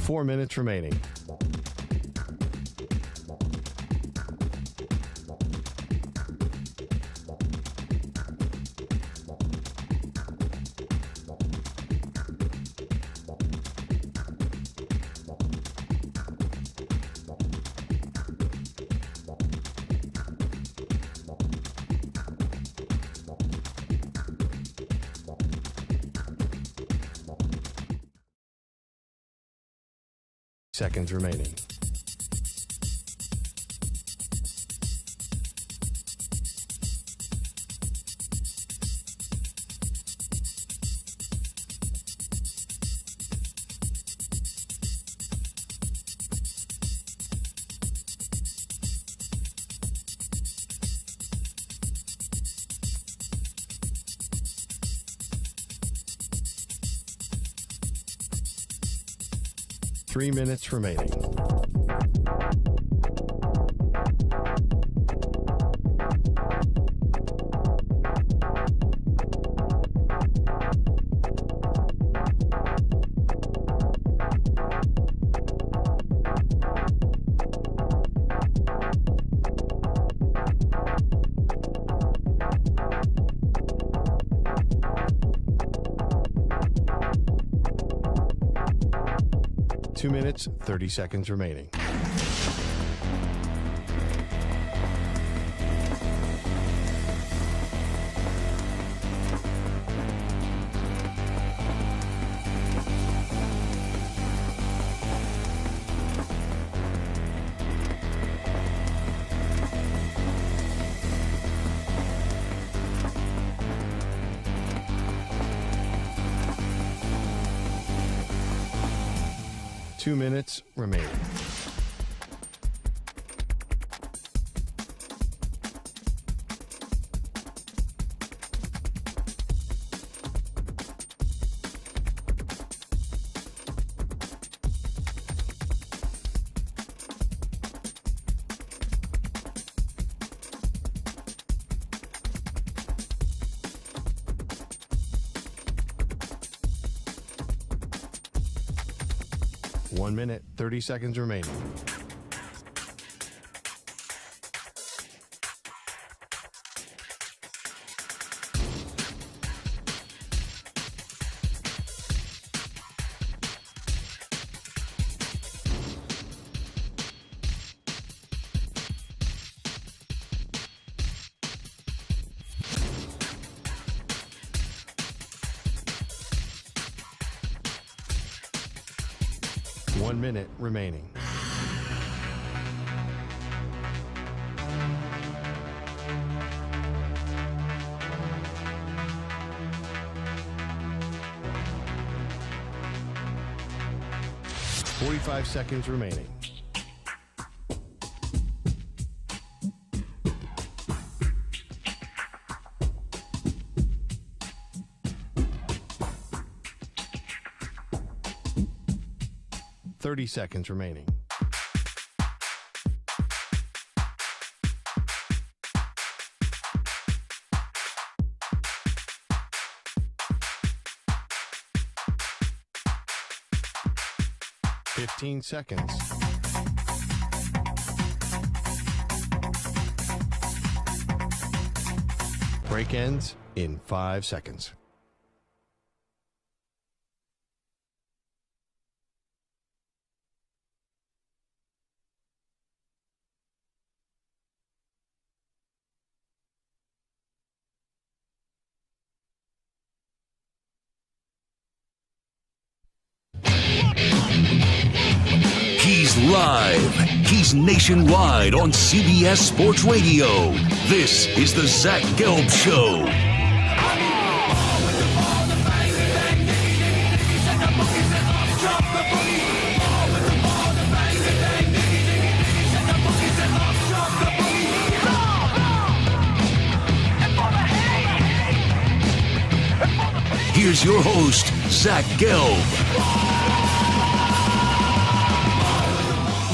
4 minutes remaining. Seconds remaining. Three minutes remaining. Two minutes, 30 seconds remaining. Two minutes remaining. One minute, 30 seconds remaining. One minute remaining. Forty-five seconds remaining. Thirty seconds remaining. Fifteen seconds. Break ends in 5 seconds. He's live. He's nationwide on CBS Sports Radio. This is the Zach Gelb Show. Here's your host, Zach Gelb.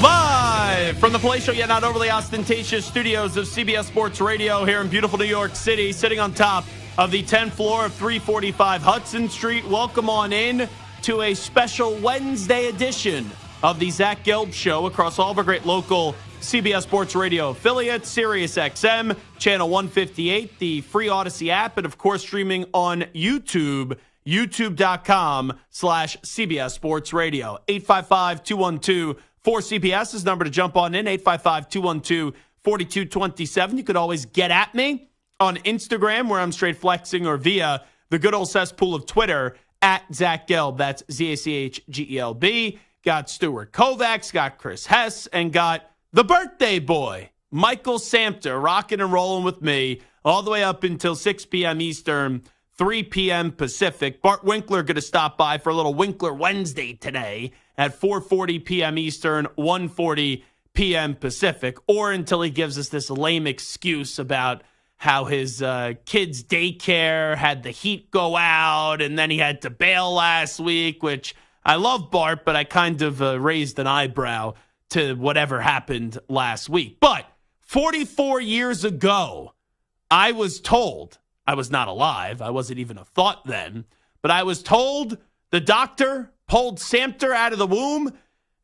Live from the Palatial yet not overly ostentatious studios of CBS Sports Radio here in beautiful New York City, sitting on top of the 10th floor of 345 Hudson Street. Welcome on in to a special Wednesday edition of the Zach Gelb Show across all of our great local CBS Sports Radio affiliates, Sirius XM, channel 158, the free Odyssey app, and of course streaming on YouTube, youtube.com/CBS Sports Radio. 855-212-4CBS is the number to jump on in, 855-212-4227. You could always get at me on Instagram, where I'm straight flexing, or via the good old cesspool of Twitter, at Zach Gelb. That's ZACHGELB. Got Stuart Kovacs, got Chris Hess, and got the birthday boy, Michael Samter, rocking and rolling with me all the way up until 6 p.m. Eastern, 3 p.m. Pacific. Bart Winkler going to stop by for a little Winkler Wednesday today at 4:40 p.m. Eastern, 1:40 p.m. Pacific, or until he gives us this lame excuse about how his kid's daycare had the heat go out and then he had to bail last week, which I love Bart, but I kind of raised an eyebrow to whatever happened last week. But 44 years ago, I was told, I was not alive, I wasn't even a thought then, but I was told the doctor pulled Samter out of the womb,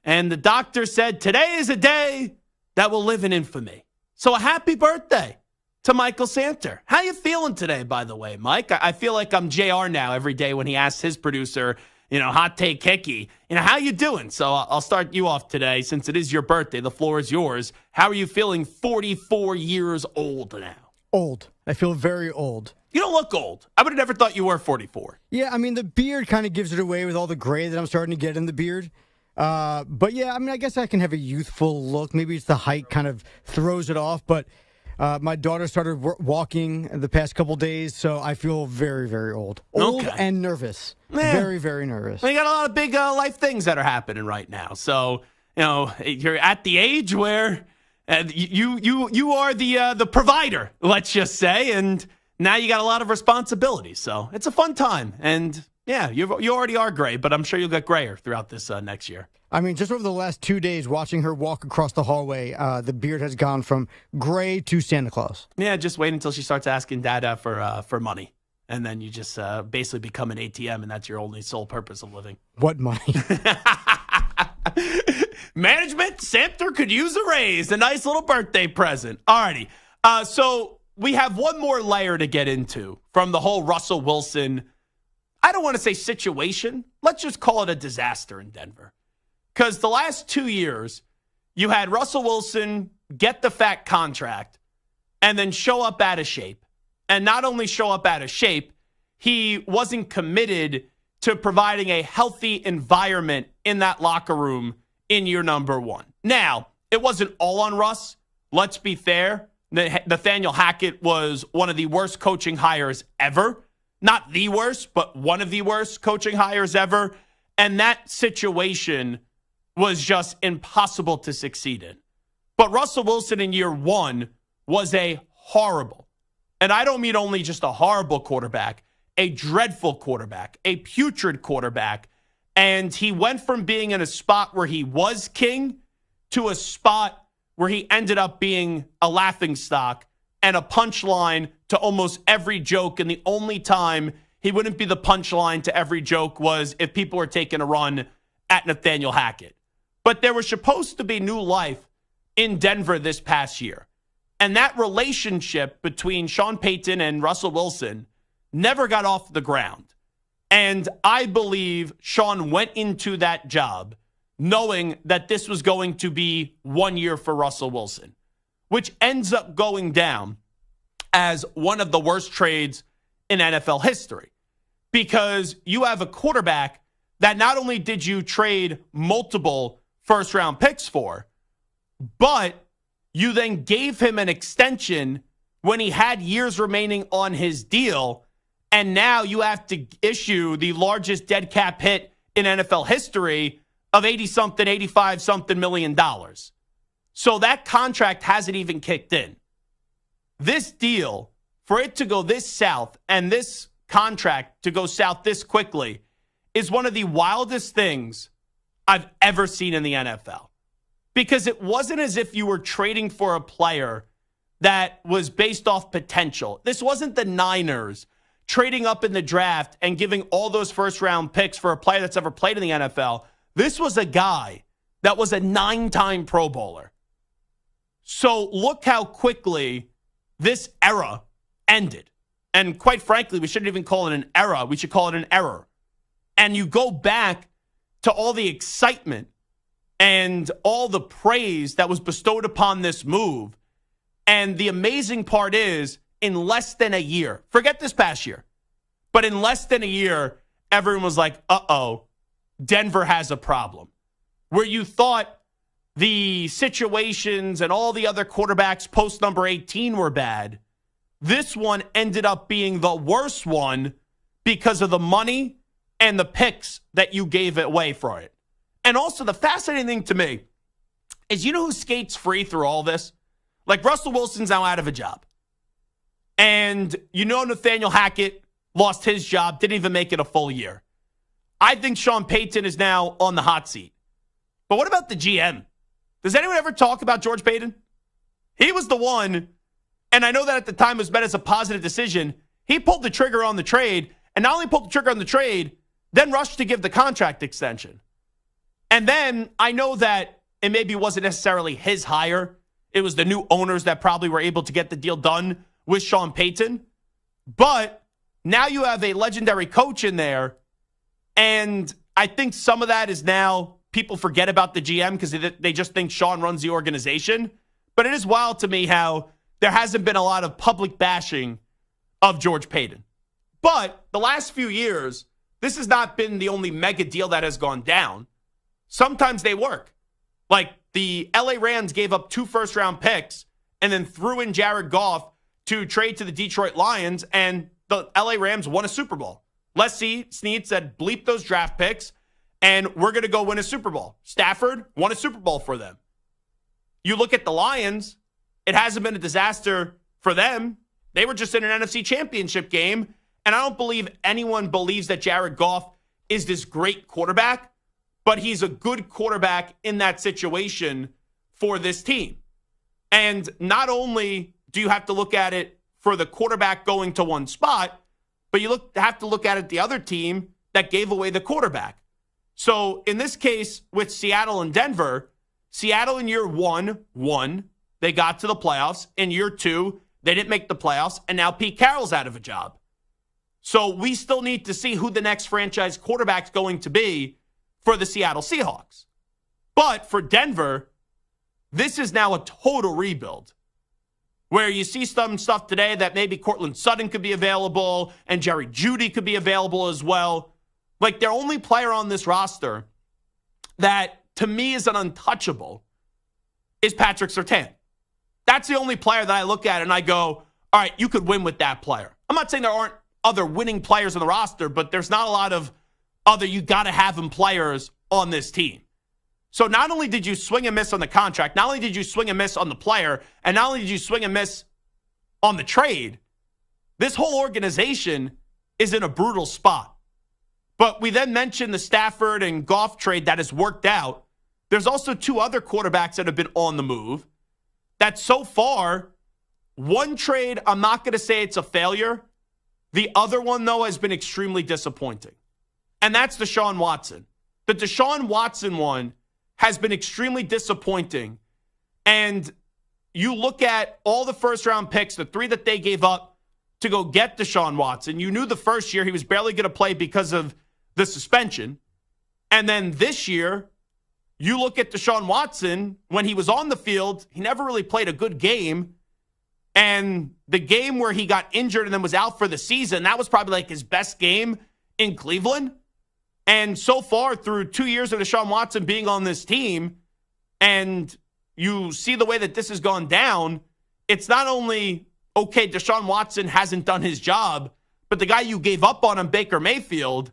and the doctor said, today is a day that will live in infamy. So a happy birthday to Michael Samter. How you feeling today, by the way, Mike? I feel like I'm JR now every day when he asks his producer, hot take Hickey, how you doing? So I'll start you off today since it is your birthday. The floor is yours. How are you feeling 44 years old now? Old. I feel very old. You don't look old. I would have never thought you were 44. Yeah, I mean, the beard kind of gives it away with all the gray that I'm starting to get in the beard. But yeah, I mean, I guess I can have a youthful look. Maybe it's the height kind of throws it off, but my daughter started walking the past couple days, so I feel very, very old. Old and nervous. Very, very nervous. Well, you got a lot of big life things that are happening right now. So, you're at the age where you are the provider, let's just say, and now you got a lot of responsibilities. So it's a fun time. And yeah, you already are gray, but I'm sure you'll get grayer throughout this next year. I mean, just over the last 2 days, watching her walk across the hallway, the beard has gone from gray to Santa Claus. Yeah, just wait until she starts asking Dada for money. And then you just basically become an ATM, and that's your only sole purpose of living. What money? Management, Samter could use a raise, a nice little birthday present. Alrighty. So we have one more layer to get into from the whole Russell Wilson, I don't want to say situation. Let's just call it a disaster in Denver. Because the last 2 years, you had Russell Wilson get the fat contract and then show up out of shape. And not only show up out of shape, he wasn't committed to providing a healthy environment in that locker room in year number one. Now, it wasn't all on Russ. Let's be fair. Nathaniel Hackett was one of the worst coaching hires ever. Not the worst, but one of the worst coaching hires ever. And that situation was just impossible to succeed in. But Russell Wilson in year one was a horrible, and I don't mean only just a horrible quarterback, a dreadful quarterback, a putrid quarterback. And he went from being in a spot where he was king to a spot where he ended up being a laughingstock and a punchline to almost every joke. And the only time he wouldn't be the punchline to every joke was if people were taking a run at Nathaniel Hackett. But there was supposed to be new life in Denver this past year. And that relationship between Sean Payton and Russell Wilson never got off the ground. And I believe Sean went into that job knowing that this was going to be 1 year for Russell Wilson, which ends up going down as one of the worst trades in NFL history. Because you have a quarterback that not only did you trade multiple first-round picks for, but you then gave him an extension when he had years remaining on his deal, and now you have to issue the largest dead cap hit in NFL history of 80-something, 85-something million dollars. So that contract hasn't even kicked in. This deal, for it to go this south and this contract to go south this quickly, is one of the wildest things I've ever seen in the NFL. Because it wasn't as if you were trading for a player that was based off potential. This wasn't the Niners trading up in the draft and giving all those first-round picks for a player that's ever played in the NFL. This was a guy that was a 9-time Pro Bowler. So look how quickly this era ended. And quite frankly, we shouldn't even call it an era. We should call it an error. And you go back to all the excitement and all the praise that was bestowed upon this move. And the amazing part is, in less than a year, forget this past year, but in less than a year, everyone was like, uh-oh, Denver has a problem. Where you thought the situations and all the other quarterbacks post number 18 were bad, this one ended up being the worst one because of the money and the picks that you gave away for it. And also, the fascinating thing to me is, you know who skates free through all this? Like, Russell Wilson's now out of a job. And you know Nathaniel Hackett lost his job, didn't even make it a full year. I think Sean Payton is now on the hot seat. But what about the GM? Does anyone ever talk about George Payton? He was the one, and I know that at the time it was meant as a positive decision. He pulled the trigger on the trade, and not only pulled the trigger on the trade, then rushed to give the contract extension. And then I know that it maybe wasn't necessarily his hire. It was the new owners that probably were able to get the deal done with Sean Payton. But now you have a legendary coach in there, and I think some of that is now people forget about the GM because they just think Sean runs the organization. But it is wild to me how there hasn't been a lot of public bashing of George Payton. But the last few years, this has not been the only mega deal that has gone down. Sometimes they work. Like the LA Rams gave up 2 first-round picks and then threw in Jared Goff to trade to the Detroit Lions, and the LA Rams won a Super Bowl. Les Snead said, bleep those draft picks, and we're going to go win a Super Bowl. Stafford won a Super Bowl for them. You look at the Lions, it hasn't been a disaster for them. They were just in an NFC Championship game, and I don't believe anyone believes that Jared Goff is this great quarterback, but he's a good quarterback in that situation for this team. And not only do you have to look at it for the quarterback going to one spot, but you have to look at it the other team that gave away the quarterback. So in this case with Seattle and Denver, Seattle in year one won. They got to the playoffs. In year 2, they didn't make the playoffs, and now Pete Carroll's out of a job. So we still need to see who the next franchise quarterback's going to be for the Seattle Seahawks. But for Denver, this is now a total rebuild, where you see some stuff today that maybe Cortland Sutton could be available and Jerry Jeudy could be available as well. Like, their only player on this roster that, to me, is an untouchable is Patrick Surtain. That's the only player that I look at and I go, all right, you could win with that player. I'm not saying there aren't other winning players on the roster, but there's not a lot of other you got to have them players on this team. So not only did you swing and miss on the contract, not only did you swing and miss on the player, and not only did you swing and miss on the trade, this whole organization is in a brutal spot. But we then mentioned the Stafford and Goff trade that has worked out. There's also 2 other quarterbacks that have been on the move that so far, one trade, I'm not going to say it's a failure. The other one, though, has been extremely disappointing. And that's Deshaun Watson. The Deshaun Watson one has been extremely disappointing. And you look at all the first-round picks, the 3 that they gave up to go get Deshaun Watson. You knew the first year he was barely going to play because of the suspension. And then this year, you look at Deshaun Watson, when he was on the field, he never really played a good game. And the game where he got injured and then was out for the season, that was probably like his best game in Cleveland. And so far, through 2 years of Deshaun Watson being on this team, and you see the way that this has gone down, it's not only, okay, Deshaun Watson hasn't done his job, but the guy you gave up on him, Baker Mayfield,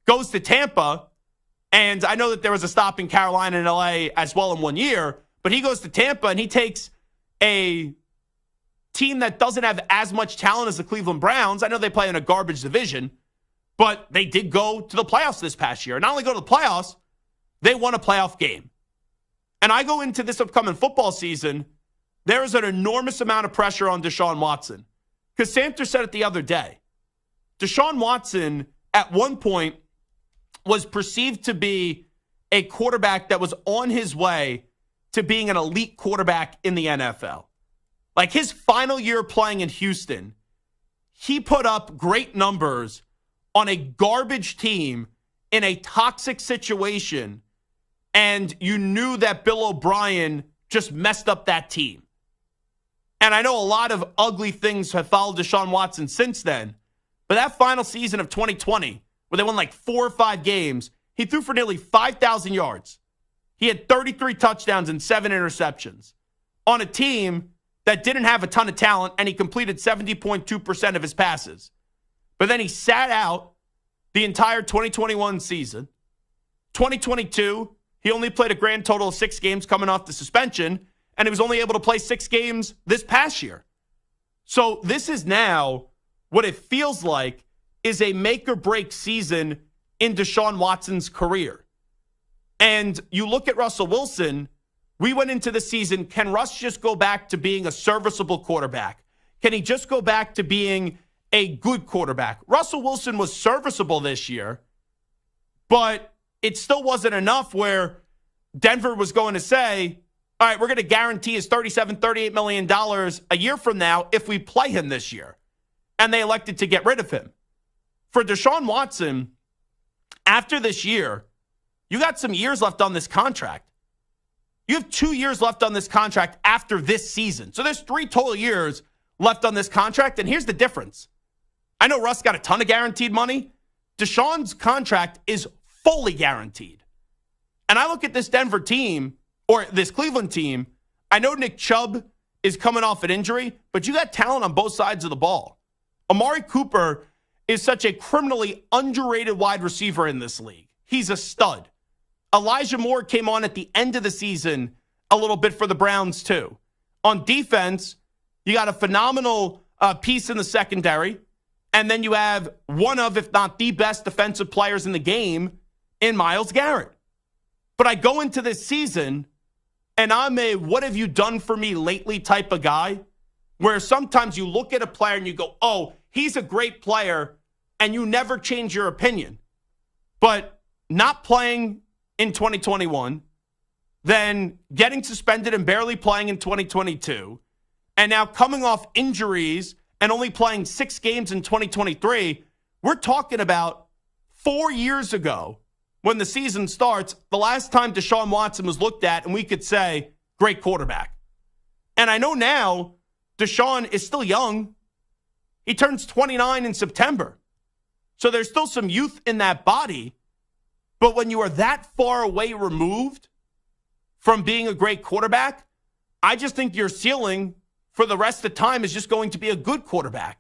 goes to Tampa. And I know that there was a stop in Carolina and LA as well in 1 year, but he goes to Tampa and he takes a team that doesn't have as much talent as the Cleveland Browns. I know they play in a garbage division, but they did go to the playoffs this past year. Not only go to the playoffs, they won a playoff game. And I go into this upcoming football season, there is an enormous amount of pressure on Deshaun Watson. Because Samter said it the other day. Deshaun Watson at one point was perceived to be a quarterback that was on his way to being an elite quarterback in the NFL. Like his final year playing in Houston, he put up great numbers on a garbage team in a toxic situation, and you knew that Bill O'Brien just messed up that team. And I know a lot of ugly things have followed Deshaun Watson since then, but that final season of 2020, where they won like 4 or 5 games, he threw for nearly 5,000 yards. He had 33 touchdowns and 7 interceptions on a team that didn't have a ton of talent, and he completed 70.2% of his passes. But then he sat out the entire 2021 season. 2022, he only played a grand total of 6 games coming off the suspension, and he was only able to play 6 games this past year. So this is now what it feels like is a make-or-break season in Deshaun Watson's career. And you look at Russell Wilson, we went into the season, can Russ just go back to being a serviceable quarterback? Can he just go back to being a good quarterback? Russell Wilson was serviceable this year, but it still wasn't enough where Denver was going to say, all right, we're going to guarantee his $37, $38 million a year from now if we play him this year. And they elected to get rid of him. For Deshaun Watson, after this year, you got some years left on this contract. You have 2 years left on this contract after this season. So there's 3 total years left on this contract. And here's the difference. I know Russ got a ton of guaranteed money. Deshaun's contract is fully guaranteed. And I look at this Denver team, or this Cleveland team, I know Nick Chubb is coming off an injury, but you got talent on both sides of the ball. Amari Cooper is such a criminally underrated wide receiver in this league. He's a stud. Elijah Moore came on at the end of the season a little bit for the Browns too. On defense, you got a phenomenal piece in the secondary, and then you have one of, if not the best defensive players in the game in Myles Garrett. But I go into this season, and I'm a what have you done for me lately type of guy, where sometimes you look at a player and you go, oh, he's a great player, and you never change your opinion. But not playing in 2021, then getting suspended and barely playing in 2022, and now coming off injuries and only playing 6 games in 2023, we're talking about 4 years ago when the season starts, the last time Deshaun Watson was looked at and we could say, great quarterback. And I know now Deshaun is still young. He turns 29 in September. So there's still some youth in that body. But when you are that far away removed from being a great quarterback, I just think your ceiling for the rest of the time is just going to be a good quarterback.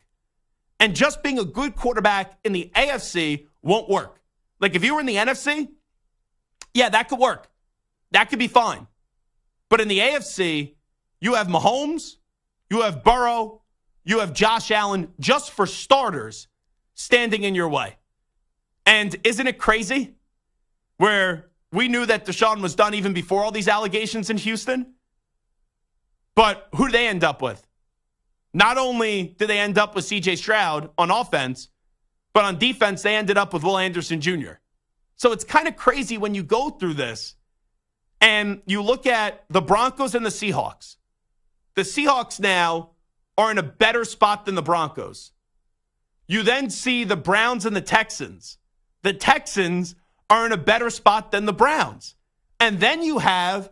And just being a good quarterback in the AFC won't work. Like if you were in the NFC, yeah, that could work. That could be fine. But in the AFC, you have Mahomes, you have Burrow, you have Josh Allen, just for starters, standing in your way. And isn't it crazy? Where we knew that Deshaun was done even before all these allegations in Houston. But who do they end up with? Not only did they end up with C.J. Stroud on offense, but on defense, they ended up with Will Anderson Jr. So it's kind of crazy when you go through this and you look at the Broncos and the Seahawks. The Seahawks now are in a better spot than the Broncos. You then see the Browns and the Texans. The Texans are in a better spot than the Browns. And then you have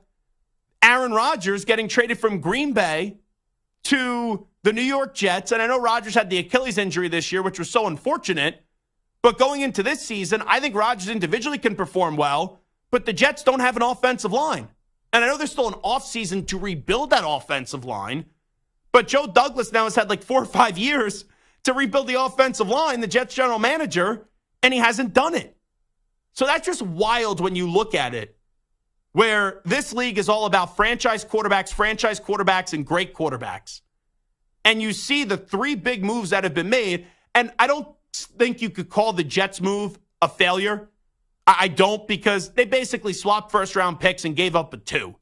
Aaron Rodgers getting traded from Green Bay to the New York Jets. And I know Rodgers had the Achilles injury this year, which was so unfortunate. But going into this season, I think Rodgers individually can perform well, but the Jets don't have an offensive line. And I know there's still an offseason to rebuild that offensive line, but Joe Douglas now has had like 4 or 5 years to rebuild the offensive line, the Jets general manager, and he hasn't done it. So that's just wild when you look at it, where this league is all about franchise quarterbacks, and great quarterbacks. And you see the 3 big moves that have been made, and I don't think you could call the Jets move a failure. I don't, because they basically swapped first-round picks and gave up a 2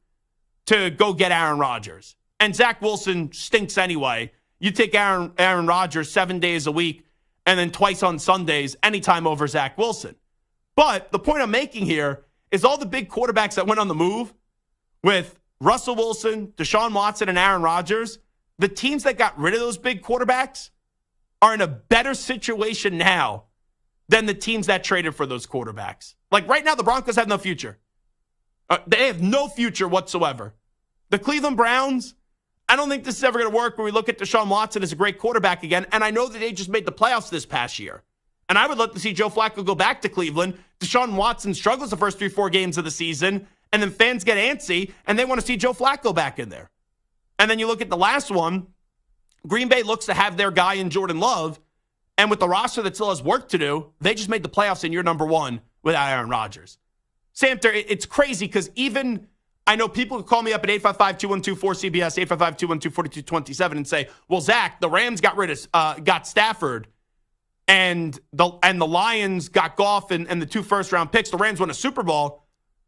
to go get Aaron Rodgers. And Zach Wilson stinks anyway. You take Aaron Rodgers 7 days a week and then twice on Sundays, anytime over Zach Wilson. But the point I'm making here is all the big quarterbacks that went on the move with Russell Wilson, Deshaun Watson, and Aaron Rodgers, the teams that got rid of those big quarterbacks are in a better situation now than the teams that traded for those quarterbacks. Like right now, the Broncos have no future. They have no future whatsoever. The Cleveland Browns, I don't think this is ever going to work where we look at Deshaun Watson as a great quarterback again. And I know that they just made the playoffs this past year. And I would love to see Joe Flacco go back to Cleveland. Deshaun Watson struggles the first 3-4 games of the season. And then fans get antsy and they want to see Joe Flacco back in there. And then you look at the last one. Green Bay looks to have their guy in Jordan Love. And with the roster that still has work to do, they just made the playoffs in year number 1 without Aaron Rodgers. Samter, it's crazy because even I know people could call me up at 855-212-4CBS, 855-212-4227 and say, well, Zach, the Rams got Stafford and the Lions got Goff and the 2 first-round picks. The Rams won a Super Bowl.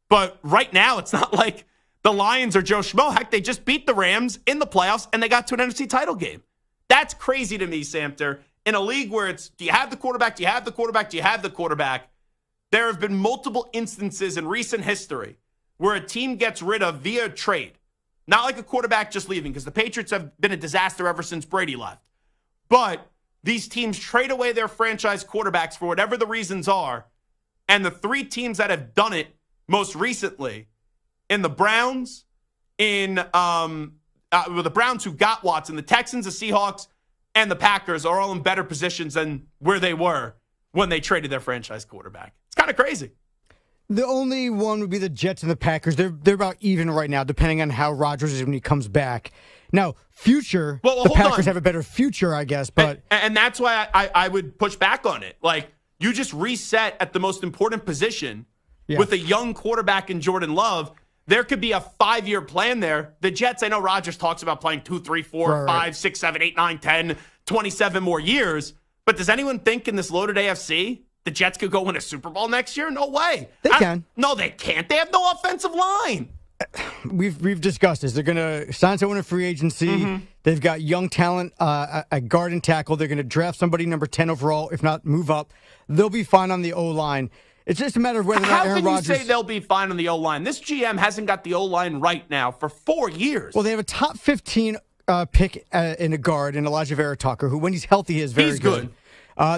But right now, it's not like the Lions are Joe Schmo. Heck, they just beat the Rams in the playoffs and they got to an NFC title game. That's crazy to me, Samter. In a league where it's, do you have the quarterback? Do you have the quarterback? Do you have the quarterback? There have been multiple instances in recent history where a team gets rid of via trade. Not like a quarterback just leaving, because the Patriots have been a disaster ever since Brady left. But these teams trade away their franchise quarterbacks for whatever the reasons are. And the 3 teams that have done it most recently, in the Browns, the Browns who got Watson, the Texans, the Seahawks, and the Packers are all in better positions than where they were when they traded their franchise quarterback. It's kind of crazy. The only one would be the Jets and the Packers. They're about even right now, depending on how Rodgers is when he comes back. Now, future, the Packers have a better future, I guess. But and that's why I would push back on it. Like, you just reset at the most important position with a young quarterback in Jordan Love. There could be a 5-year plan there. The Jets, I know Rodgers talks about playing 2, 3, 4, 5, 6, 7, 8, 9, 10, 27 more years. But does anyone think in this loaded AFC the Jets could go win a Super Bowl next year? No way. They can. No, they can't. They have no offensive line. We've discussed this. They're going to sign someone in free agency. Mm-hmm. They've got young talent at guard and tackle. They're going to draft somebody number 10 overall, if not move up. They'll be fine on the O-line. It's just a matter of whether or not Aaron Rodgers... How can you say they'll be fine on the O-line? This GM hasn't got the O-line right now for 4 years. Well, they have a top 15 pick in a guard in Elijah Vera Tucker, who, when he's healthy, is very good.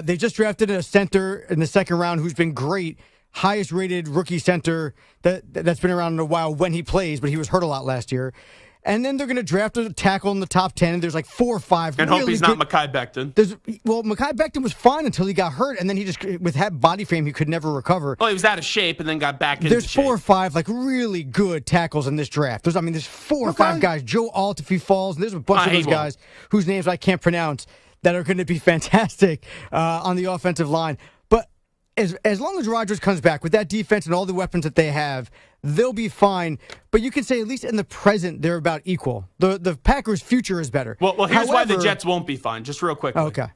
They just drafted a center in the second round who's been great. Highest rated rookie center that's been around in a while when he plays, but he was hurt a lot last year. And then they're going to draft a tackle in the top 10, and there's like 4 or 5. And really hope he's not Mekhi Becton. Mekhi Becton was fine until he got hurt, and then he just, with that body frame, he could never recover. Well, he was out of shape and then got back into shape. There's 4 or 5 like really good tackles in this draft. There's 4 or 5 guys. Joe Alt, if he falls, and there's a bunch of those guys whose names I can't pronounce that are going to be fantastic on the offensive line. But as long as Rodgers comes back with that defense and all the weapons that they have, they'll be fine. But you can say at least in the present, they're about equal. The Packers' future is better. Well, here's why the Jets won't be fine, just real quickly. Okay.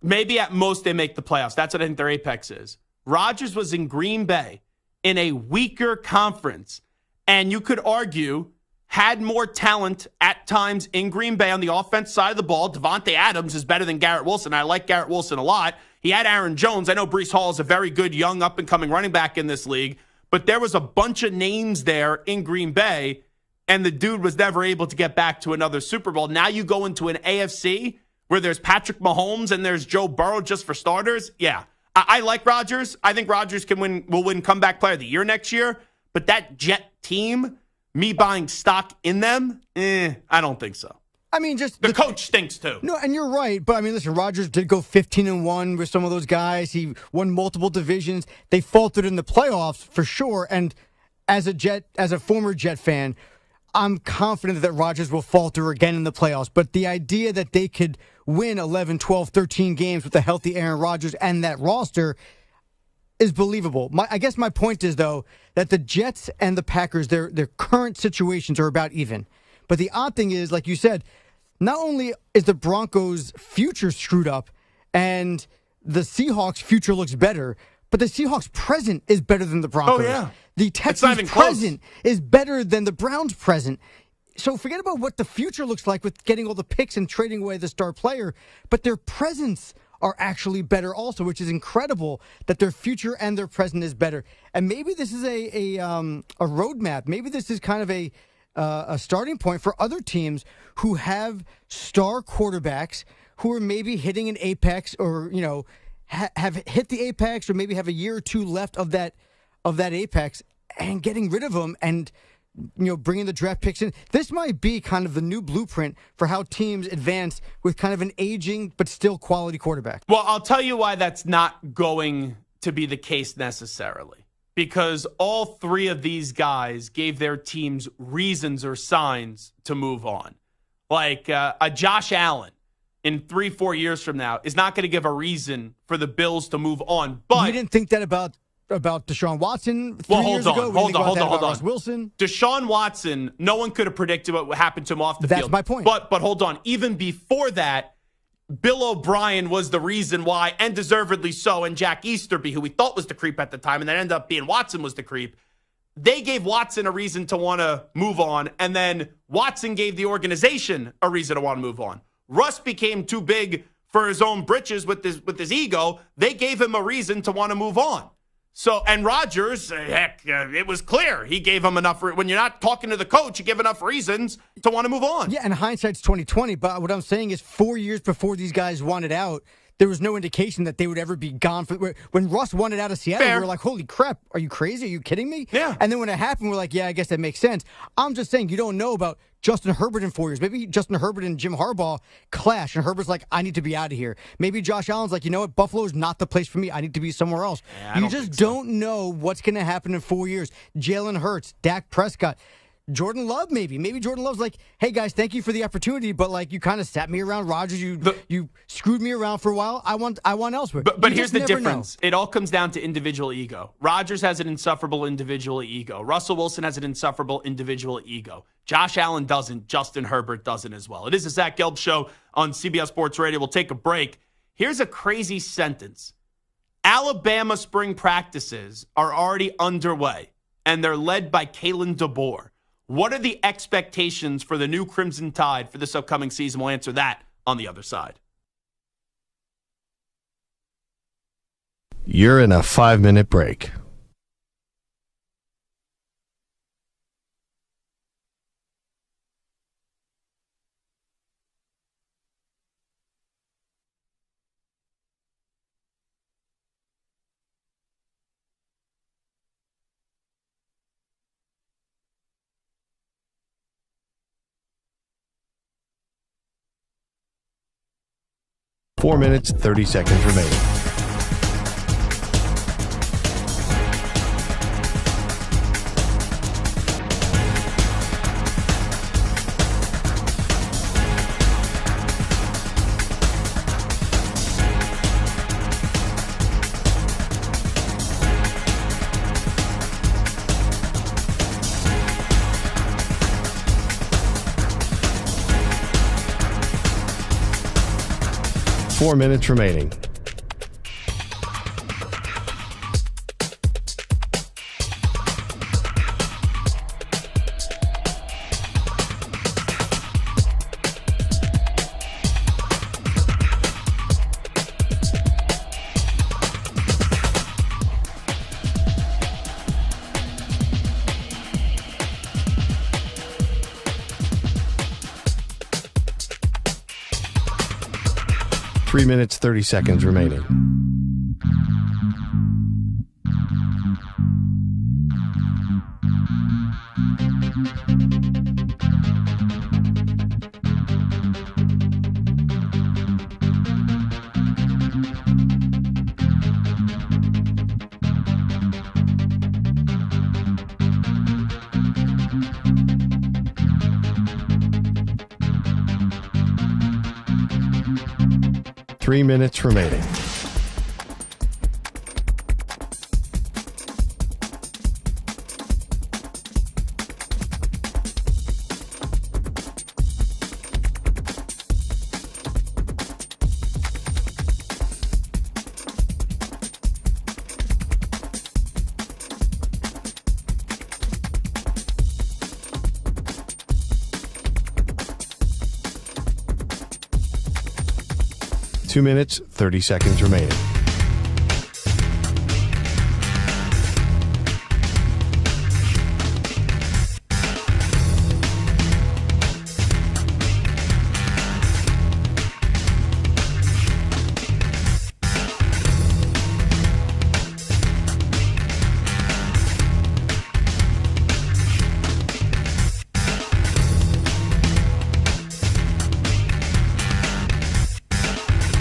Maybe at most they make the playoffs. That's what I think their apex is. Rodgers was in Green Bay in a weaker conference, and you could argue had more talent at times in Green Bay on the offense side of the ball. Devontae Adams is better than Garrett Wilson. I like Garrett Wilson a lot. He had Aaron Jones. I know Breece Hall is a very good young up-and-coming running back in this league, but there was a bunch of names there in Green Bay, and the dude was never able to get back to another Super Bowl. Now you go into an AFC where there's Patrick Mahomes and there's Joe Burrow just for starters. Yeah, I like Rodgers. I think Rodgers will win Comeback Player of the Year next year, but that Jet team, me buying stock in them, I don't think so. I mean, just the coach stinks too. No, and you're right. But I mean, listen, Rodgers did go 15-1 with some of those guys. He won multiple divisions. They faltered in the playoffs for sure. And as a former Jet fan, I'm confident that Rodgers will falter again in the playoffs. But the idea that they could win 11, 12, 13 games with a healthy Aaron Rodgers and that roster is believable. I guess my point is, though, that the Jets and the Packers, their current situations are about even. But the odd thing is, like you said, not only is the Broncos' future screwed up and the Seahawks' future looks better, but the Seahawks' present is better than the Broncos. Oh, yeah. The Texans' present is better than the Browns' present. So forget about what the future looks like with getting all the picks and trading away the star player, but their presents are actually better also, which is incredible that their future and their present is better. And maybe this is a roadmap. Maybe this is kind of a starting point for other teams who have star quarterbacks who are maybe hitting an apex, or have hit the apex, or maybe have a year or two left of that apex, and getting rid of them and bringing the draft picks in. This might be kind of the new blueprint for how teams advance with kind of an aging but still quality quarterback. Well, I'll tell you why that's not going to be the case necessarily. Because all three of these guys gave their teams reasons or signs to move on. Like a Josh Allen in 3-4 years from now is not going to give a reason for the Bills to move on. But you didn't think that about Deshaun Watson 3 years ago? Hold on. Russ Wilson? Deshaun Watson, no one could have predicted what happened to him off the field. field. That's my point. But hold on. Even before that, Bill O'Brien was the reason why, and deservedly so, and Jack Easterby, who we thought was the creep at the time, and then ended up being Watson was the creep. They gave Watson a reason to want to move on, and then Watson gave the organization a reason to want to move on. Russ became too big for his own britches with his ego. They gave him a reason to want to move on. So, and Rodgers, it was clear. He gave him enough. When you're not talking to the coach, you give enough reasons to want to move on. Yeah, and hindsight's 20/20. But what I'm saying is 4 years before these guys wanted out, there was no indication that they would ever be gone. When Russ wanted out of Seattle, we were like, holy crap, are you crazy? Are you kidding me? Yeah. And then when it happened, we're like, yeah, I guess that makes sense. I'm just saying, you don't know about Justin Herbert in 4 years. Maybe Justin Herbert and Jim Harbaugh clash, and Herbert's like, I need to be out of here. Maybe Josh Allen's like, you know what, Buffalo's not the place for me. I need to be somewhere else. Yeah, you just don't know what's going to happen in 4 years. Jalen Hurts, Dak Prescott, Jordan Love, maybe. Maybe Jordan Love's like, hey, guys, thank you for the opportunity, but, like, you kind of sat me around. Rodgers, you screwed me around for a while. I want elsewhere. But here's the difference. It all comes down to individual ego. Rodgers has an insufferable individual ego. Russell Wilson has an insufferable individual ego. Josh Allen doesn't. Justin Herbert doesn't as well. It is the Zach Gelb Show on CBS Sports Radio. We'll take a break. Here's a crazy sentence. Alabama spring practices are already underway, and they're led by Kalen DeBoer. What are the expectations for the new Crimson Tide for this upcoming season? We'll answer that on the other side. You're in a 5-minute break. Four minutes, 30 seconds remaining. Four minutes remaining. Three minutes, 30 seconds remaining. Three minutes remaining. 2 minutes, 30 seconds remaining.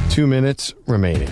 Two minutes remaining.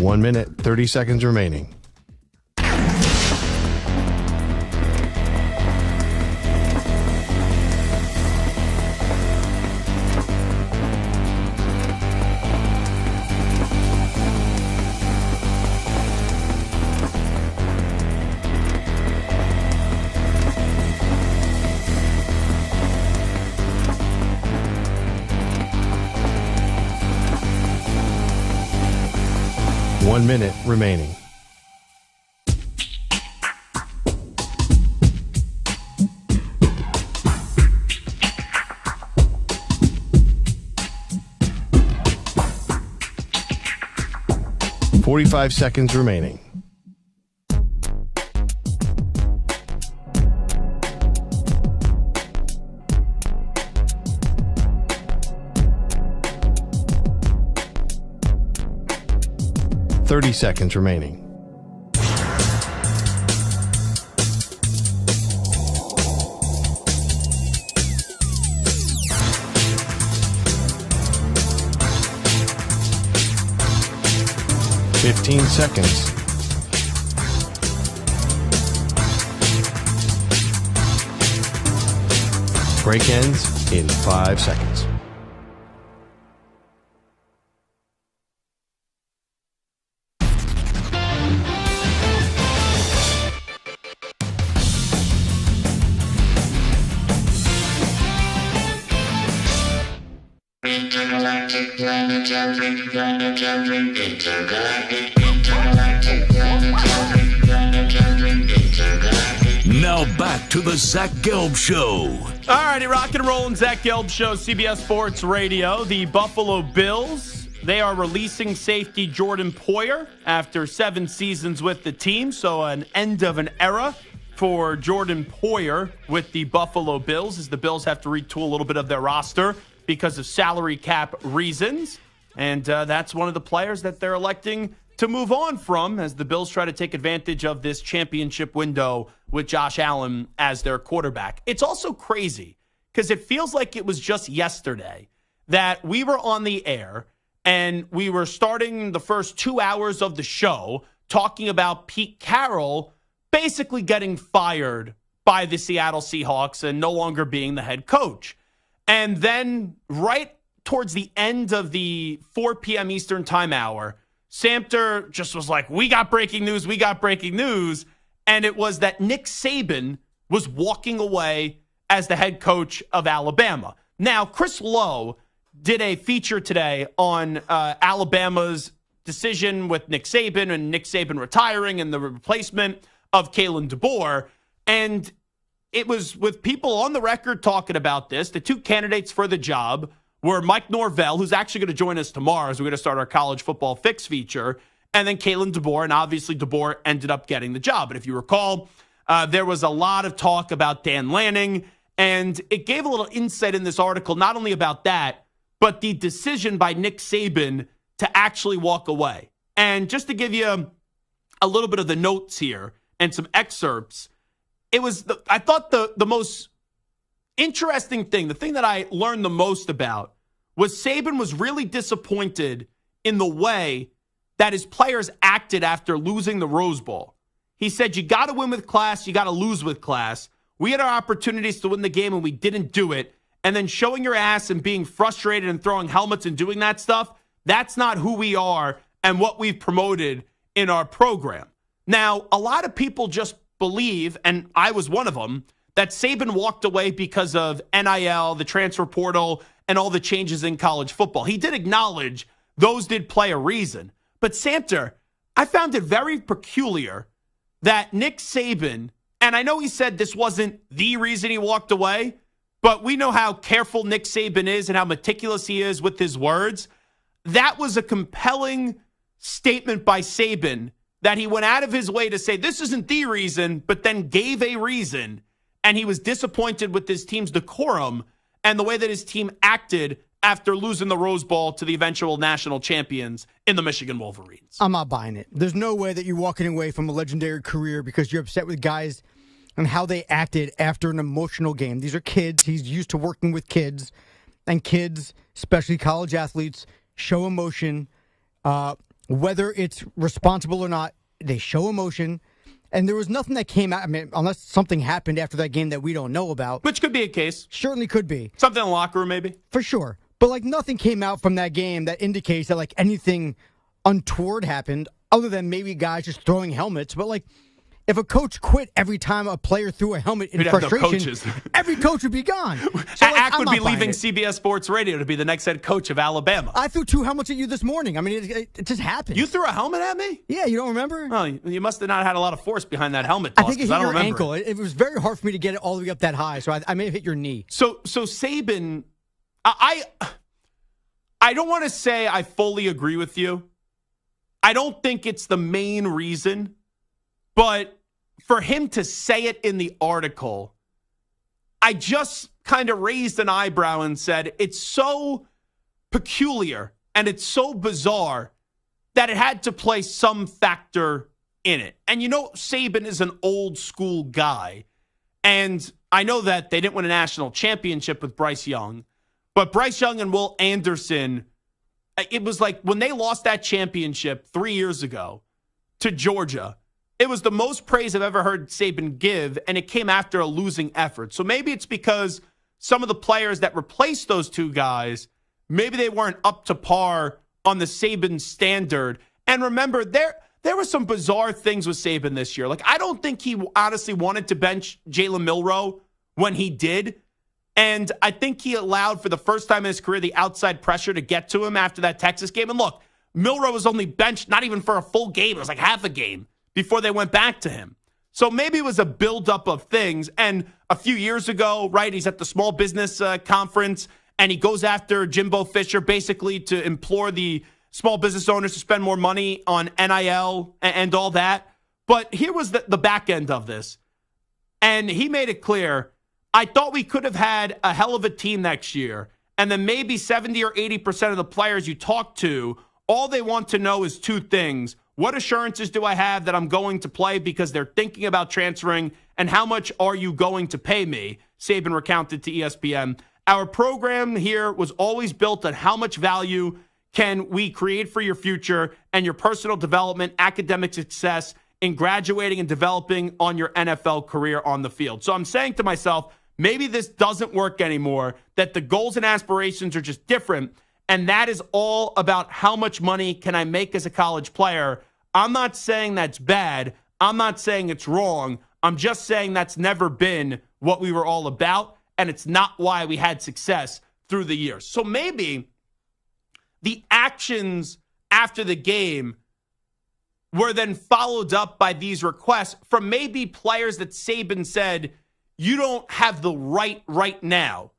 One minute, 30 seconds remaining. One minute remaining. Forty-five seconds remaining. Thirty seconds remaining. Fifteen seconds. Break ends in 5 seconds. Now back to the Zach Gelb Show. All righty, rock and roll, Zach Gelb Show, CBS Sports Radio. The Buffalo Bills, they are releasing safety Jordan Poyer after 7 seasons with the team, so an end of an era for Jordan Poyer with the Buffalo Bills, as the Bills have to retool a little bit of their roster because of salary cap reasons. And that's one of the players that they're electing to move on from as the Bills try to take advantage of this championship window with Josh Allen as their quarterback. It's also crazy because it feels like it was just yesterday that we were on the air and we were starting the first 2 hours of the show talking about Pete Carroll basically getting fired by the Seattle Seahawks and no longer being the head coach. And then right towards the end of the 4 p.m. Eastern time hour, Samter just was like, we got breaking news. And it was that Nick Saban was walking away as the head coach of Alabama. Now, Chris Lowe did a feature today on Alabama's decision with Nick Saban and Nick Saban retiring and the replacement of Kalen DeBoer. And it was with people on the record talking about this. The 2 candidates for the job were Mike Norvell, who's actually going to join us tomorrow as we're going to start our college football fix feature, and then Kalen DeBoer, and obviously DeBoer ended up getting the job. But if you recall, there was a lot of talk about Dan Lanning, and it gave a little insight in this article, not only about that, but the decision by Nick Saban to actually walk away. And just to give you a little bit of the notes here and some excerpts, it was, I thought the most interesting thing, the thing that I learned the most about, was Saban was really disappointed in the way that his players acted after losing the Rose Bowl. He said, you got to win with class, you got to lose with class. We had our opportunities to win the game and we didn't do it. And then showing your ass and being frustrated and throwing helmets and doing that stuff, that's not who we are and what we've promoted in our program. Now, a lot of people just believe, and I was one of them, that Saban walked away because of NIL, the transfer portal, and all the changes in college football. He did acknowledge those did play a reason. But Samter, I found it very peculiar that Nick Saban, and I know he said this wasn't the reason he walked away, but we know how careful Nick Saban is and how meticulous he is with his words. That was a compelling statement by Saban that he went out of his way to say this isn't the reason, but then gave a reason. And he was disappointed with his team's decorum and the way that his team acted after losing the Rose Bowl to the eventual national champions in the Michigan Wolverines. I'm not buying it. There's no way that you're walking away from a legendary career because you're upset with guys and how they acted after an emotional game. These are kids. He's used to working with kids. And kids, especially college athletes, show emotion. Whether it's responsible or not, they show emotion. And there was nothing that came out, I mean, unless something happened after that game that we don't know about. Which could be a case. Certainly could be. Something in the locker room, maybe. For sure. But, like, nothing came out from that game that indicates that, like, anything untoward happened other than maybe guys just throwing helmets. But, like, if a coach quit every time a player threw a helmet in frustration, every coach would be gone. So, Ack would be leaving CBS Sports Radio to be the next head coach of Alabama. I threw 2 helmets at you this morning. I mean, it just happened. You threw a helmet at me? Yeah, you don't remember? Oh, you must have not had a lot of force behind that helmet toss. I think it hit your remember ankle. It was very hard for me to get it all the way up that high, so I may have hit your knee. So Saban, I don't want to say I fully agree with you. I don't think it's the main reason, but for him to say it in the article, I just kind of raised an eyebrow and said, it's so peculiar and it's so bizarre that it had to play some factor in it. And you know, Saban is an old school guy. And I know that they didn't win a national championship with Bryce Young, but Bryce Young and Will Anderson, it was like when they lost that championship 3 years ago to Georgia, it was the most praise I've ever heard Saban give, and it came after a losing effort. So maybe it's because some of the players that replaced those two guys, maybe they weren't up to par on the Saban standard. And remember, there were some bizarre things with Saban this year. Like, I don't think he honestly wanted to bench Jalen Milroe when he did. And I think he allowed, for the first time in his career, the outside pressure to get to him after that Texas game. And look, Milroe was only benched not even for a full game. It was like half a game before they went back to him. So maybe it was a buildup of things. And a few years ago, right, he's at the small business conference, and he goes after Jimbo Fisher basically to implore the small business owners to spend more money on NIL and all that. But here was the back end of this. And he made it clear, I thought we could have had a hell of a team next year. And then maybe 70 or 80% of the players you talk to, all they want to know is two things. What assurances do I have that I'm going to play because they're thinking about transferring? And how much are you going to pay me? Saban recounted to ESPN. Our program here was always built on how much value can we create for your future and your personal development, academic success in graduating and developing on your NFL career on the field. So I'm saying to myself, maybe this doesn't work anymore, that the goals and aspirations are just different. And that is all about how much money can I make as a college player. I'm not saying that's bad. I'm not saying it's wrong. I'm just saying that's never been what we were all about, and it's not why we had success through the years. So maybe the actions after the game were then followed up by these requests from maybe players that Saban said, you don't have the right now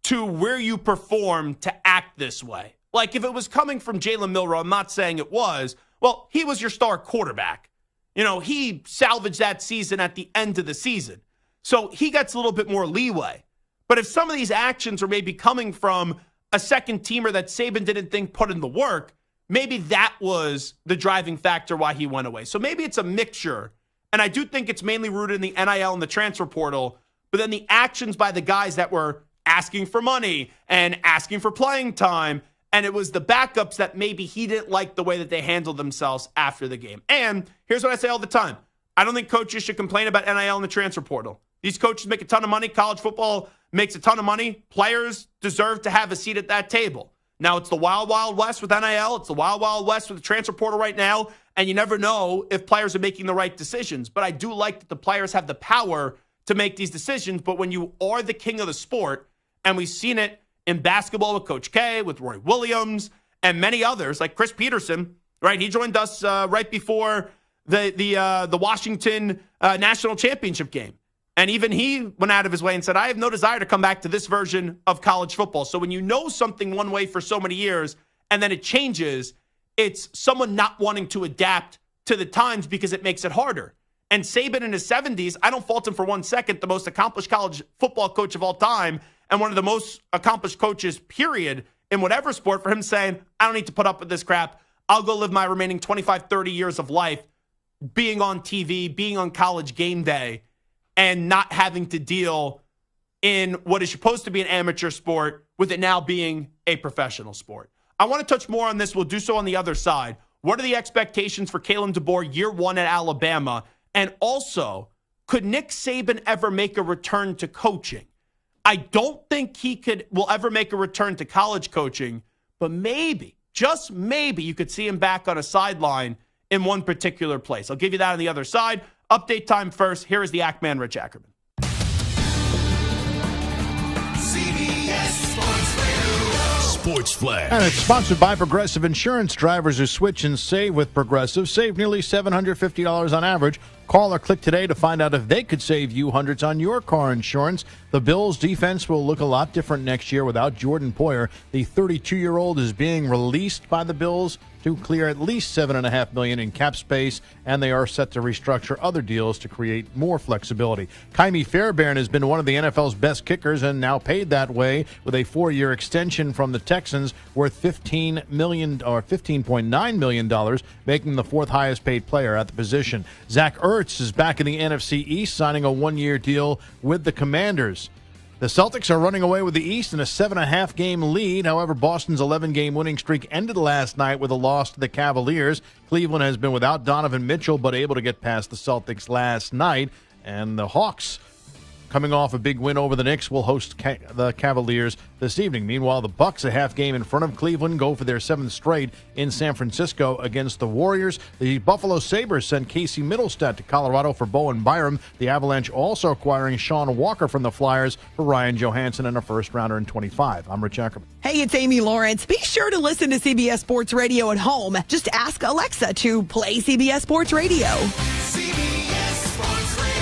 to where you perform to act this way. Like if it was coming from Jalen Milroe, I'm not saying it was. Well, he was your star quarterback. You know, he salvaged that season at the end of the season. So he gets a little bit more leeway. But if some of these actions are maybe coming from a second teamer that Saban didn't think put in the work, maybe that was the driving factor why he went away. So maybe it's a mixture. And I do think it's mainly rooted in the NIL and the transfer portal. But then the actions by the guys that were asking for money and asking for playing time, and it was the backups that maybe he didn't like the way that they handled themselves after the game. And here's what I say all the time. I don't think coaches should complain about NIL and the transfer portal. These coaches make a ton of money. College football makes a ton of money. Players deserve to have a seat at that table. Now, it's the wild, wild west with NIL. It's the wild, wild west with the transfer portal right now. And you never know if players are making the right decisions. But I do like that the players have the power to make these decisions. But when you are the king of the sport, and we've seen it in basketball with Coach K, with Roy Williams, and many others, like Chris Peterson, right? He joined us right before the Washington national championship game. And even he went out of his way and said, I have no desire to come back to this version of college football. So when you know something one way for so many years and then it changes, it's someone not wanting to adapt to the times because it makes it harder. And Saban in his 70s, I don't fault him for 1 second, the most accomplished college football coach of all time and one of the most accomplished coaches, period, in whatever sport, for him saying, I don't need to put up with this crap. I'll go live my remaining 25, 30 years of life being on TV, being on College Game Day, and not having to deal in what is supposed to be an amateur sport with it now being a professional sport. I want to touch more on this. We'll do so on the other side. What are the expectations for Kalen DeBoer year one at Alabama? And also, could Nick Saban ever make a return to coaching? I don't think will ever make a return to college coaching, but maybe, just maybe, you could see him back on a sideline in one particular place. I'll give you that on the other side. Update time first. Here is the Ackman, Rich Ackerman. CBS Sports Radio. Sports Flash. And it's sponsored by Progressive Insurance. Drivers who switch and save with Progressive save nearly $750 on average. Call or click today to find out if they could save you hundreds on your car insurance. The Bills' defense will look a lot different next year without Jordan Poyer. The 32-year-old is being released by the Bills to clear at least $7.5 million in cap space, and they are set to restructure other deals to create more flexibility. Kaimi Fairbairn has been one of the NFL's best kickers and now paid that way with a 4-year extension from the Texans worth $15 million or $15.9 million, making the fourth highest paid player at the position. Zach Ertz is back in the NFC East, signing a 1-year deal with the Commanders. The Celtics are running away with the East in a 7.5-game lead. However, Boston's 11-game winning streak ended last night with a loss to the Cavaliers. Cleveland has been without Donovan Mitchell, but able to get past the Celtics last night. And the Hawks, coming off a big win over the Knicks, will host the Cavaliers this evening. Meanwhile, the Bucks, a half game in front of Cleveland, go for their 7th straight in San Francisco against the Warriors. The Buffalo Sabres sent Casey Middlestat to Colorado for Bowen Byram. The Avalanche also acquiring Sean Walker from the Flyers for Ryan Johansson and a first-rounder in 25. I'm Rich Ackerman. Hey, it's Amy Lawrence. Be sure to listen to CBS Sports Radio at home. Just ask Alexa to play CBS Sports Radio. CBS Sports Radio.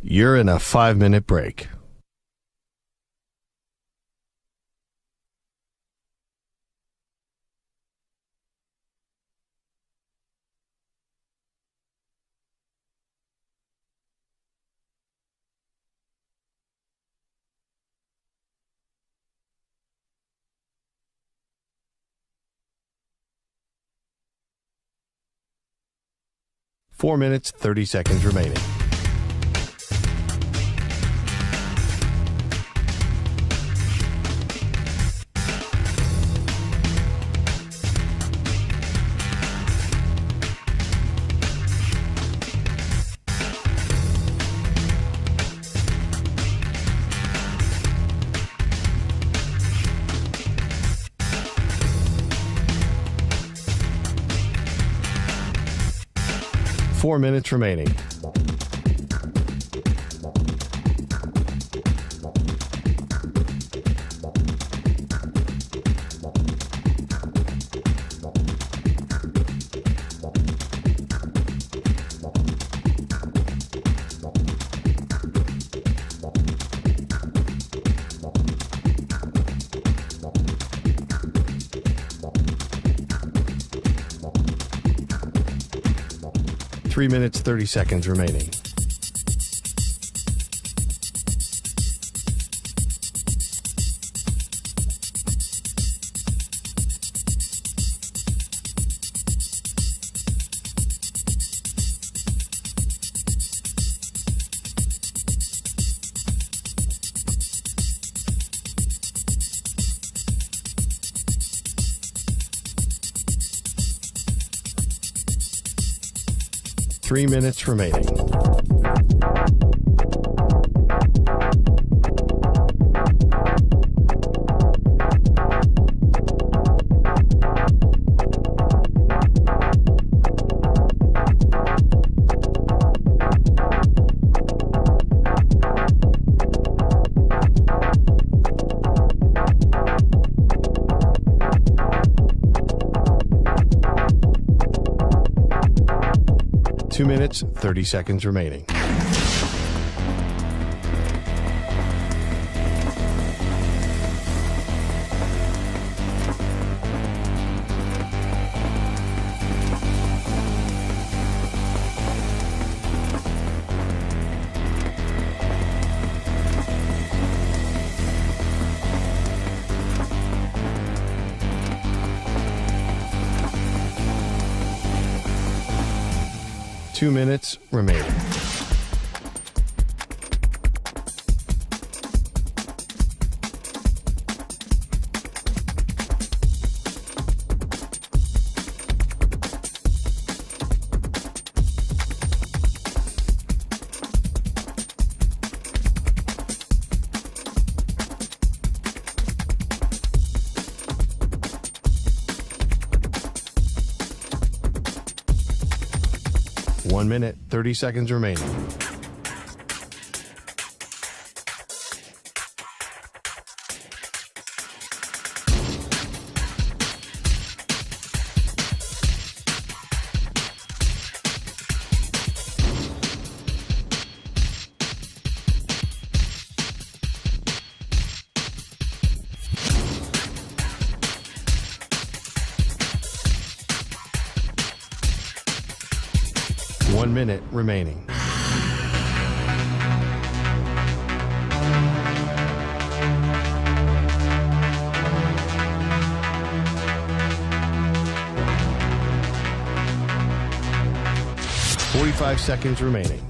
You're in a 5-minute break. Four minutes, 30 seconds remaining. Four minutes remaining. Three minutes, 30 seconds remaining. 3 minutes remaining. Two minutes, 30 seconds remaining. Two minutes remaining. One minute, 30 seconds remaining. One minute remaining. Forty-five seconds remaining.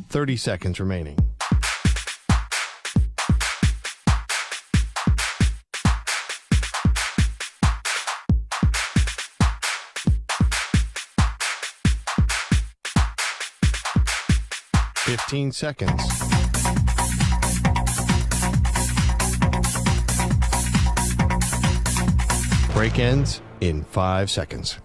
Thirty seconds remaining. Fifteen seconds. Break ends in 5 seconds.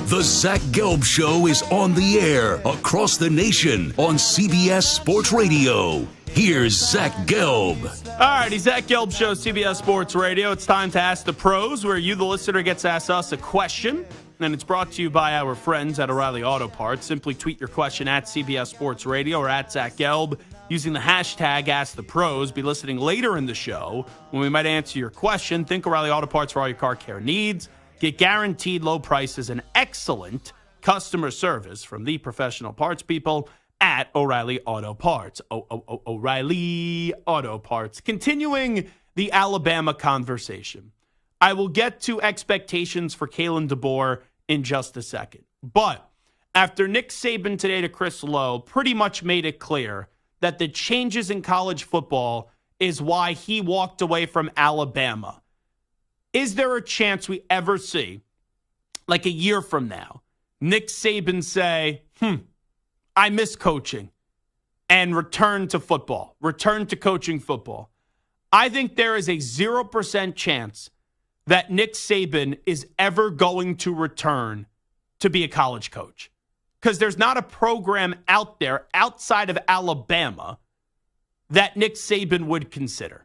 The Zach Gelb Show is on the air across the nation on CBS Sports Radio. Here's Zach Gelb. All righty, Zach Gelb Show, CBS Sports Radio. It's time to Ask the Pros, where you, the listener, gets to ask us a question. And it's brought to you by our friends at O'Reilly Auto Parts. Simply tweet your question at CBS Sports Radio or at Zach Gelb using the hashtag AskThePros. Be listening later in the show when we might answer your question. Think O'Reilly Auto Parts for all your car care needs. Get guaranteed low prices and excellent customer service from the professional parts people at O'Reilly Auto Parts. O'Reilly Auto Parts. Continuing the Alabama conversation. I will get to expectations for Kalen DeBoer in just a second. But after Nick Saban today to Chris Lowe pretty much made it clear that the changes in college football is why he walked away from Alabama. Is there a chance we ever see, like a year from now, Nick Saban say, I miss coaching, and return to football, return to coaching football? I think there is a 0% chance that Nick Saban is ever going to return to be a college coach, because there's not a program out there outside of Alabama that Nick Saban would consider.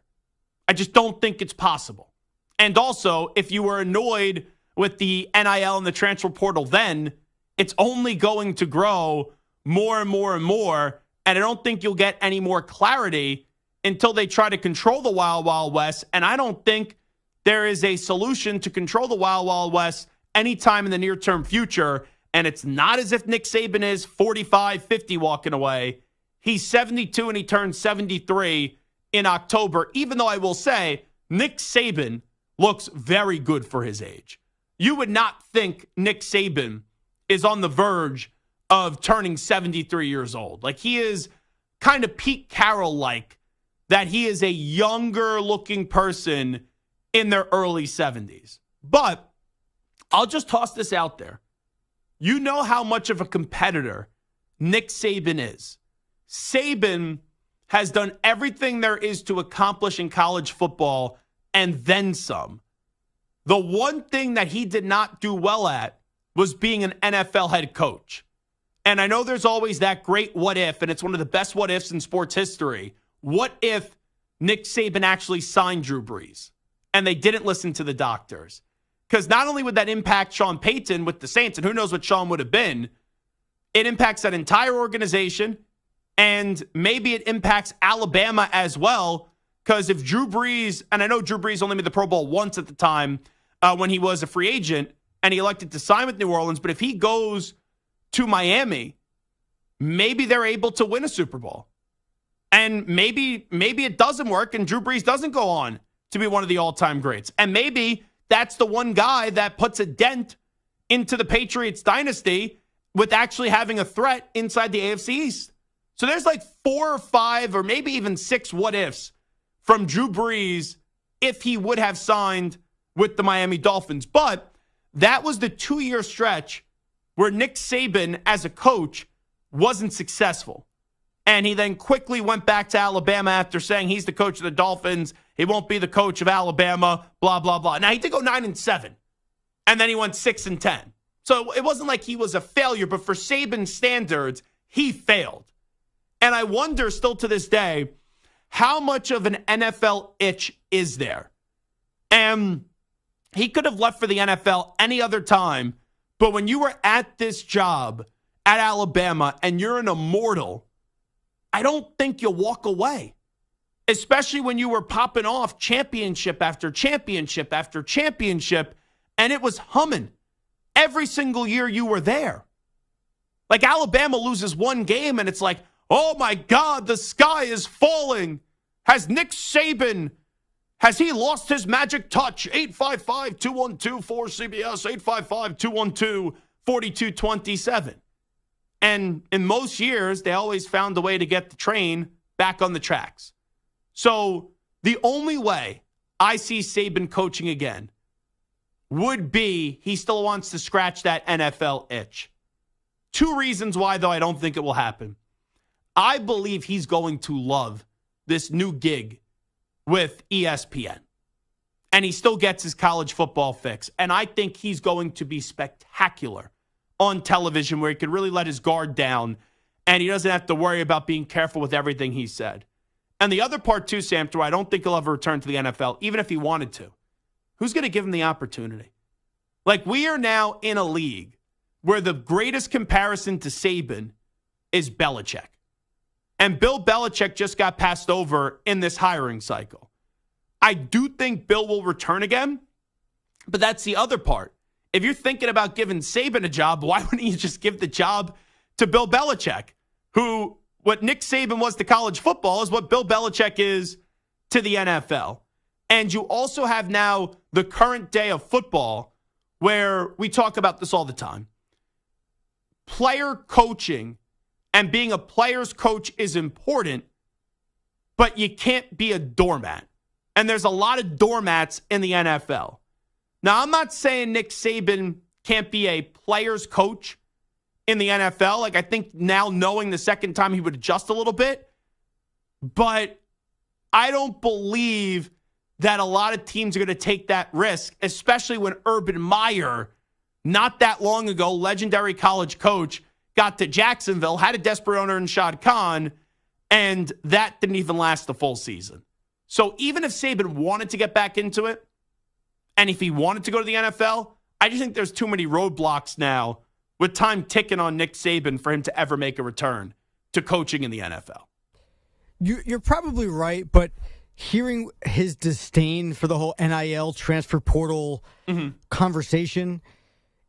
I just don't think it's possible. And also, if you were annoyed with the NIL and the transfer portal then, it's only going to grow more and more and more. And I don't think you'll get any more clarity until they try to control the Wild Wild West. And I don't think there is a solution to control the Wild Wild West anytime in the near-term future. And it's not as if Nick Saban is 45, 50 walking away. He's 72 and he turned 73 in October, even though I will say Nick Saban looks very good for his age. You would not think Nick Saban is on the verge of turning 73 years old. Like, he is kind of Pete Carroll-like, that he is a younger-looking person in their early 70s. But I'll just toss this out there. You know how much of a competitor Nick Saban is. Saban has done everything there is to accomplish in college football and then some. The one thing that he did not do well at was being an NFL head coach. And I know there's always that great what if, and it's one of the best what ifs in sports history. What if Nick Saban actually signed Drew Brees and they didn't listen to the doctors? Because not only would that impact Sean Payton with the Saints, and who knows what Sean would have been, it impacts that entire organization, and maybe it impacts Alabama as well. Because if Drew Brees, and I know Drew Brees only made the Pro Bowl once at the time when he was a free agent, and he elected to sign with New Orleans, but if he goes to Miami, maybe they're able to win a Super Bowl. And maybe it doesn't work, and Drew Brees doesn't go on to be one of the all-time greats. And maybe that's the one guy that puts a dent into the Patriots dynasty with actually having a threat inside the AFC East. So there's like 4 or 5 or maybe even 6 what-ifs from Drew Brees if he would have signed with the Miami Dolphins. But that was the 2-year stretch where Nick Saban as a coach wasn't successful. And he then quickly went back to Alabama after saying he's the coach of the Dolphins. He won't be the coach of Alabama, blah, blah, blah. Now, he did go 9-7, and then he went 6-10. So it wasn't like he was a failure, but for Saban's standards, he failed. And I wonder still to this day, how much of an NFL itch is there? And he could have left for the NFL any other time, but when you were at this job at Alabama and you're an immortal, I don't think you'll walk away, especially when you were popping off championship after championship after championship, and it was humming every single year you were there. Like, Alabama loses one game, and it's like, oh, my God, the sky is falling. Has Nick Saban, has he lost his magic touch? 855-212-4CBS, 855-212-4227. And in most years, they always found a way to get the train back on the tracks. So the only way I see Saban coaching again would be he still wants to scratch that NFL itch. 2 reasons why, though, I don't think it will happen. I believe he's going to love this new gig with ESPN. And he still gets his college football fix. And I think he's going to be spectacular on television, where he could really let his guard down and he doesn't have to worry about being careful with everything he said. And the other part too, Sam, I don't think he'll ever return to the NFL, even if he wanted to. Who's going to give him the opportunity? Like, we are now in a league where the greatest comparison to Saban is Belichick. And Bill Belichick just got passed over in this hiring cycle. I do think Bill will return again, but that's the other part. If you're thinking about giving Saban a job, why wouldn't you just give the job to Bill Belichick, who, what Nick Saban was to college football is what Bill Belichick is to the NFL. And you also have now the current day of football, where we talk about this all the time. Player coaching and being a player's coach is important, but you can't be a doormat. And there's a lot of doormats in the NFL. Now, I'm not saying Nick Saban can't be a player's coach in the NFL. Like, I think now, knowing the second time, he would adjust a little bit. But I don't believe that a lot of teams are going to take that risk, especially when Urban Meyer, not that long ago, legendary college coach, got to Jacksonville, had a desperate owner in Shad Khan, and that didn't even last the full season. So even if Saban wanted to get back into it, and if he wanted to go to the NFL, I just think there's too many roadblocks now with time ticking on Nick Saban for him to ever make a return to coaching in the NFL. You're probably right, but hearing his disdain for the whole NIL transfer portal conversation,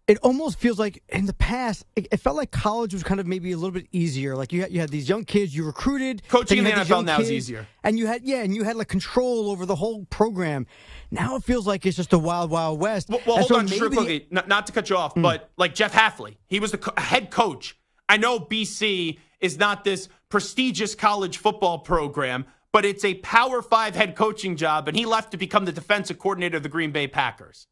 it almost feels like in the past, it felt like college was kind of maybe a little bit easier. Like you had these young kids you recruited. Coaching in the then you had these NFL young now is kids, easier. and you had like control over the whole program. Now it feels like it's just a wild, wild west. Well, And hold so on, just real quickly, not to cut you off, but like Jeff Hafley, he was the head coach. I know BC is not this prestigious college football program, but it's a Power 5 head coaching job, and he left to become the defensive coordinator of the Green Bay Packers.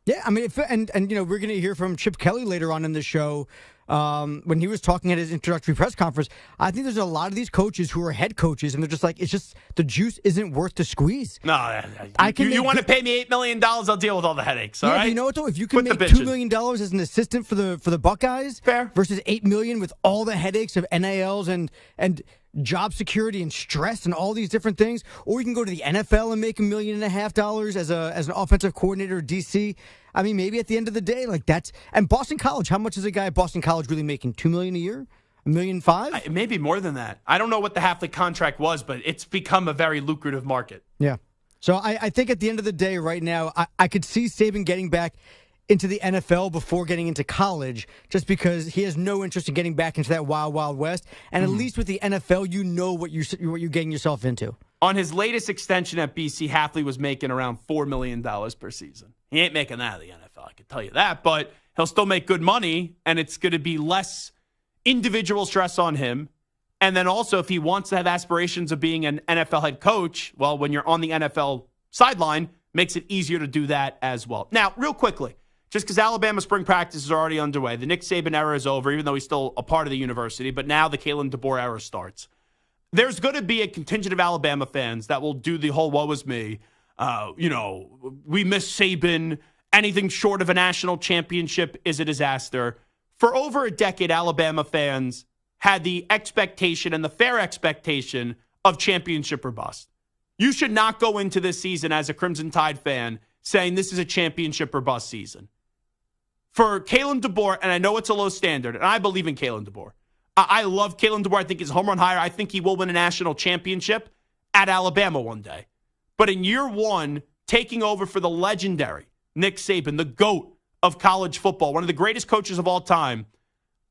Yeah, I mean, and you know, we're going to hear from Chip Kelly later on in the show when he was talking at his introductory press conference. I think there's a lot of these coaches who are head coaches, and they're just like, it's just the juice isn't worth the squeeze. No, you want to pay me $8 million? I'll deal with all the headaches. All right. You know what though? If you can Quit make the $2 bitching. million as an assistant for the Buckeyes, Fair. versus $8 million with all the headaches of NILs and job security and stress and all these different things, or you can go to the NFL and make $1.5 million as an offensive coordinator at DC. I mean, maybe at the end of the day, like that's and Boston College. How much is a guy at Boston College really making? $2 million a year? $1.5 million? Maybe more than that. I don't know what the Hafley contract was, but it's become a very lucrative market. Yeah. So I think at the end of the day, right now, I could see Saban getting back into the NFL before getting into college, just because he has no interest in getting back into that wild, wild west. And at least with the NFL, you know what you're getting yourself into. On his latest extension at BC, Hafley was making around $4 million per season. He ain't making that at the NFL, I can tell you that, but he'll still make good money, and it's going to be less individual stress on him. And then also, if he wants to have aspirations of being an NFL head coach, well, when you're on the NFL sideline, makes it easier to do that as well. Now, real quickly, just because Alabama spring practice is already underway, the Nick Saban era is over, even though he's still a part of the university, but now the Kalen DeBoer era starts. There's going to be a contingent of Alabama fans that will do the whole woe is me. We miss Saban. Anything short of a national championship is a disaster. For over a decade, Alabama fans had the expectation and the fair expectation of championship or bust. You should not go into this season as a Crimson Tide fan saying this is a championship or bust season. For Kalen DeBoer, and I know it's a low standard, and I believe in Kalen DeBoer. I love Kalen DeBoer. I think he's home run higher. I think he will win a national championship at Alabama one day. But in year one, taking over for the legendary Nick Saban, the GOAT of college football, one of the greatest coaches of all time,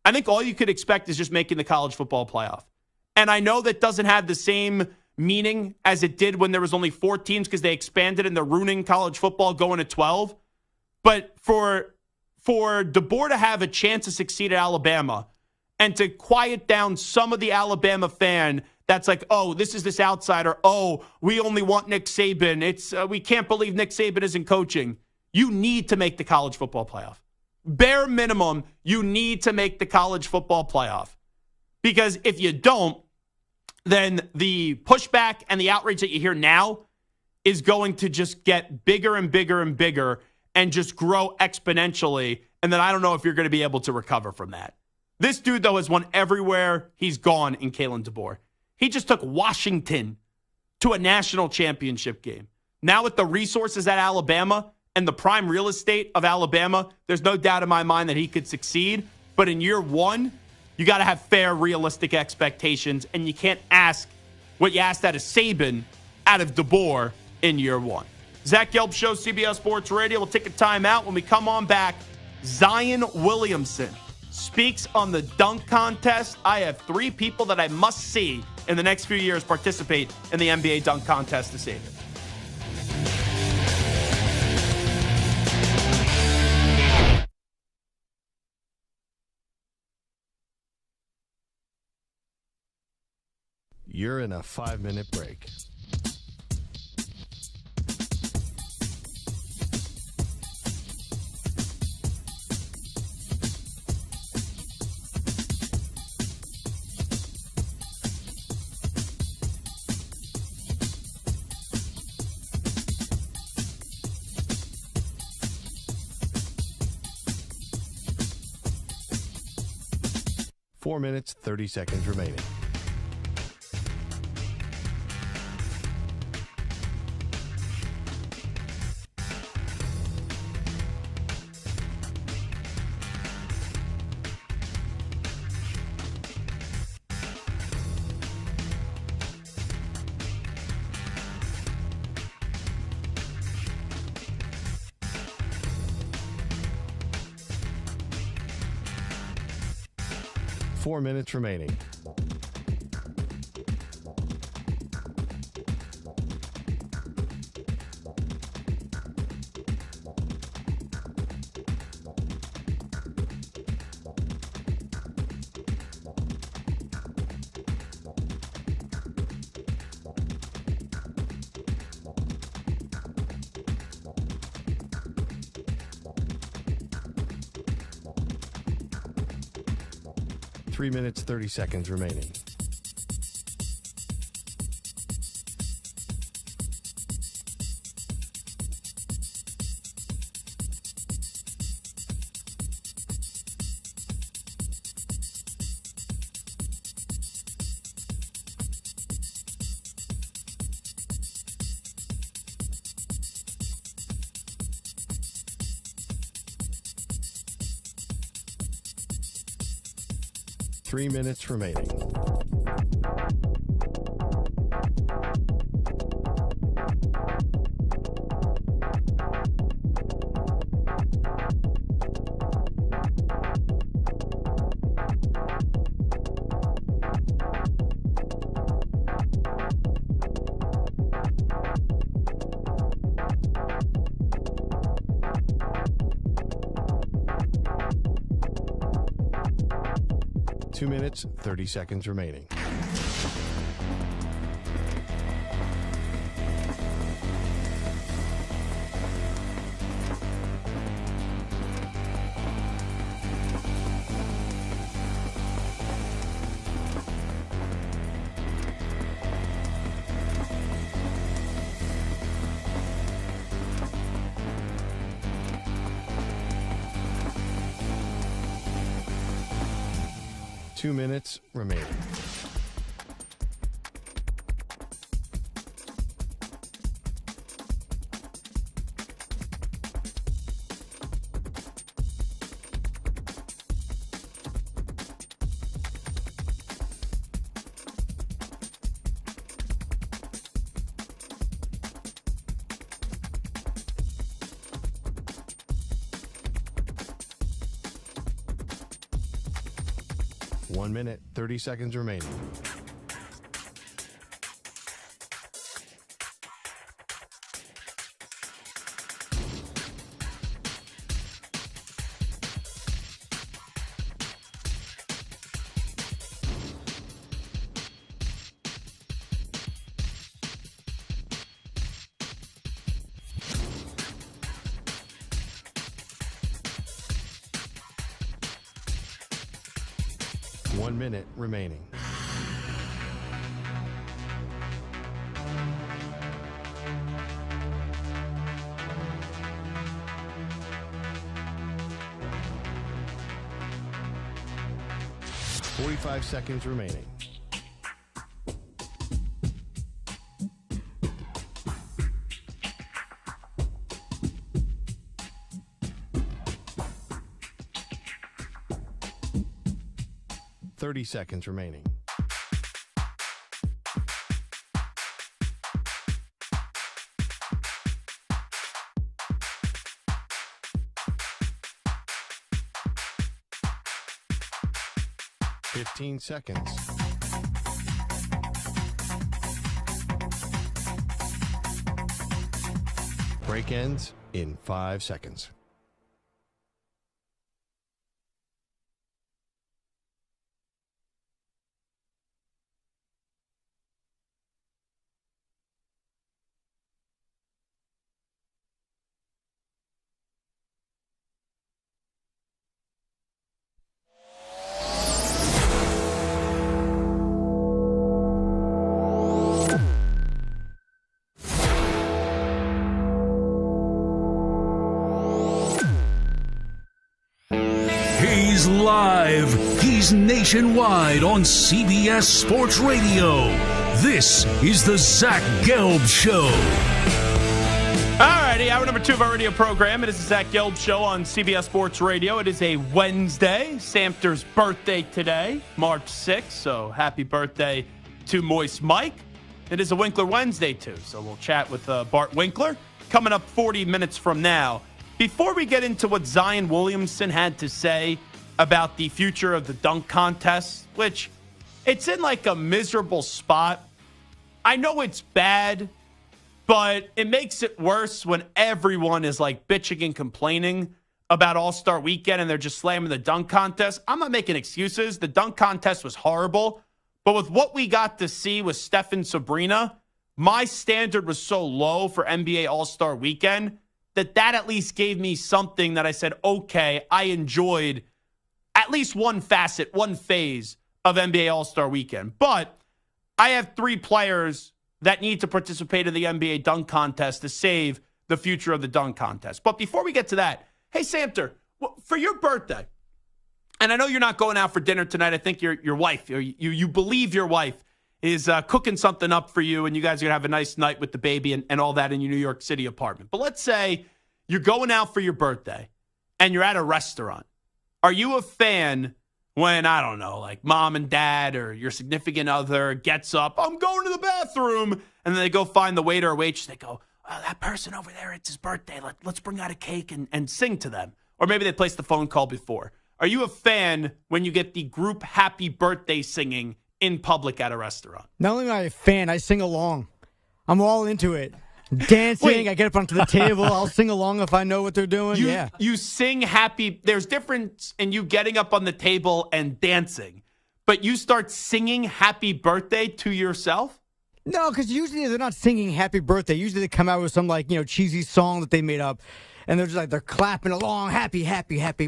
I think all you could expect is just making the college football playoff. And I know that doesn't have the same meaning as it did when there was only 4 teams because they expanded and they're ruining college football going to 12. But for DeBoer to have a chance to succeed at Alabama and to quiet down some of the Alabama fan that's like, oh, this is this outsider. Oh, we only want Nick Saban. It's we can't believe Nick Saban isn't coaching. You need to make the college football playoff. Bare minimum, you need to make the college football playoff. Because if you don't, then the pushback and the outrage that you hear now is going to just get bigger and bigger and bigger and just grow exponentially. And then I don't know if you're going to be able to recover from that. This dude, though, has won everywhere he's gone in Kalen DeBoer. He just took Washington to a national championship game. Now with the resources at Alabama and the prime real estate of Alabama, there's no doubt in my mind that he could succeed. But in year one, you got to have fair, realistic expectations, and you can't ask what you asked out of Saban out of DeBoer in year one. Zach Gelb Show, CBS Sports Radio. We'll take a timeout. When we come on back, Zion Williamson speaks on the dunk contest. I have 3 people that I must see in the next few years participate in the NBA dunk contest this evening. You're in a 5-minute break. Four minutes, 30 seconds remaining. 4 minutes remaining. Three minutes, 30 seconds remaining. Three minutes remaining. Two minutes, 30 seconds remaining. Two minutes remaining. One minute, 30 seconds remaining. One minute remaining. Forty-five seconds remaining. Thirty seconds remaining. Fifteen seconds. Break ends in 5 seconds. He's live. He's nationwide on CBS Sports Radio. This is the Zach Gelb Show. Alrighty, hour number 2 of our radio program. It is the Zach Gelb Show on CBS Sports Radio. It is a Wednesday. Samter's birthday today, March 6th. So happy birthday to Moist Mike. It is a Winkler Wednesday, too. So we'll chat with Bart Winkler coming up 40 minutes from now. Before we get into what Zion Williamson had to say about the future of the dunk contest, which it's in like a miserable spot. I know it's bad, but it makes it worse when everyone is like bitching and complaining about All-Star Weekend and they're just slamming the dunk contest. I'm not making excuses. The dunk contest was horrible. But with what we got to see with Steph and Sabrina, my standard was so low for NBA All-Star Weekend that at least gave me something that I said, okay, I enjoyed at least one facet, one phase of NBA All-Star Weekend. But I have 3 players that need to participate in the NBA dunk contest to save the future of the dunk contest. But before we get to that, hey, Samter, for your birthday, and I know you're not going out for dinner tonight. I think your wife, or you believe your wife, is cooking something up for you, and you guys are going to have a nice night with the baby and all that in your New York City apartment. But let's say you're going out for your birthday, and you're at a restaurant. Are you a fan when, I don't know, like mom and dad or your significant other gets up, I'm going to the bathroom, and then they go find the waiter or waitress, they go, oh, that person over there, it's his birthday. Let's bring out a cake and sing to them. Or maybe they placed the phone call before. Are you a fan when you get the group happy birthday singing in public at a restaurant? Not only am I a fan, I sing along. I'm all into it. Dancing, Wait. I get up onto the table. I'll sing along if I know what they're doing. You sing happy. There's difference in you getting up on the table and dancing, but you start singing happy birthday to yourself? No, because usually they're not singing happy birthday. Usually they come out with some cheesy song that they made up. And they're just like, they're clapping along, happy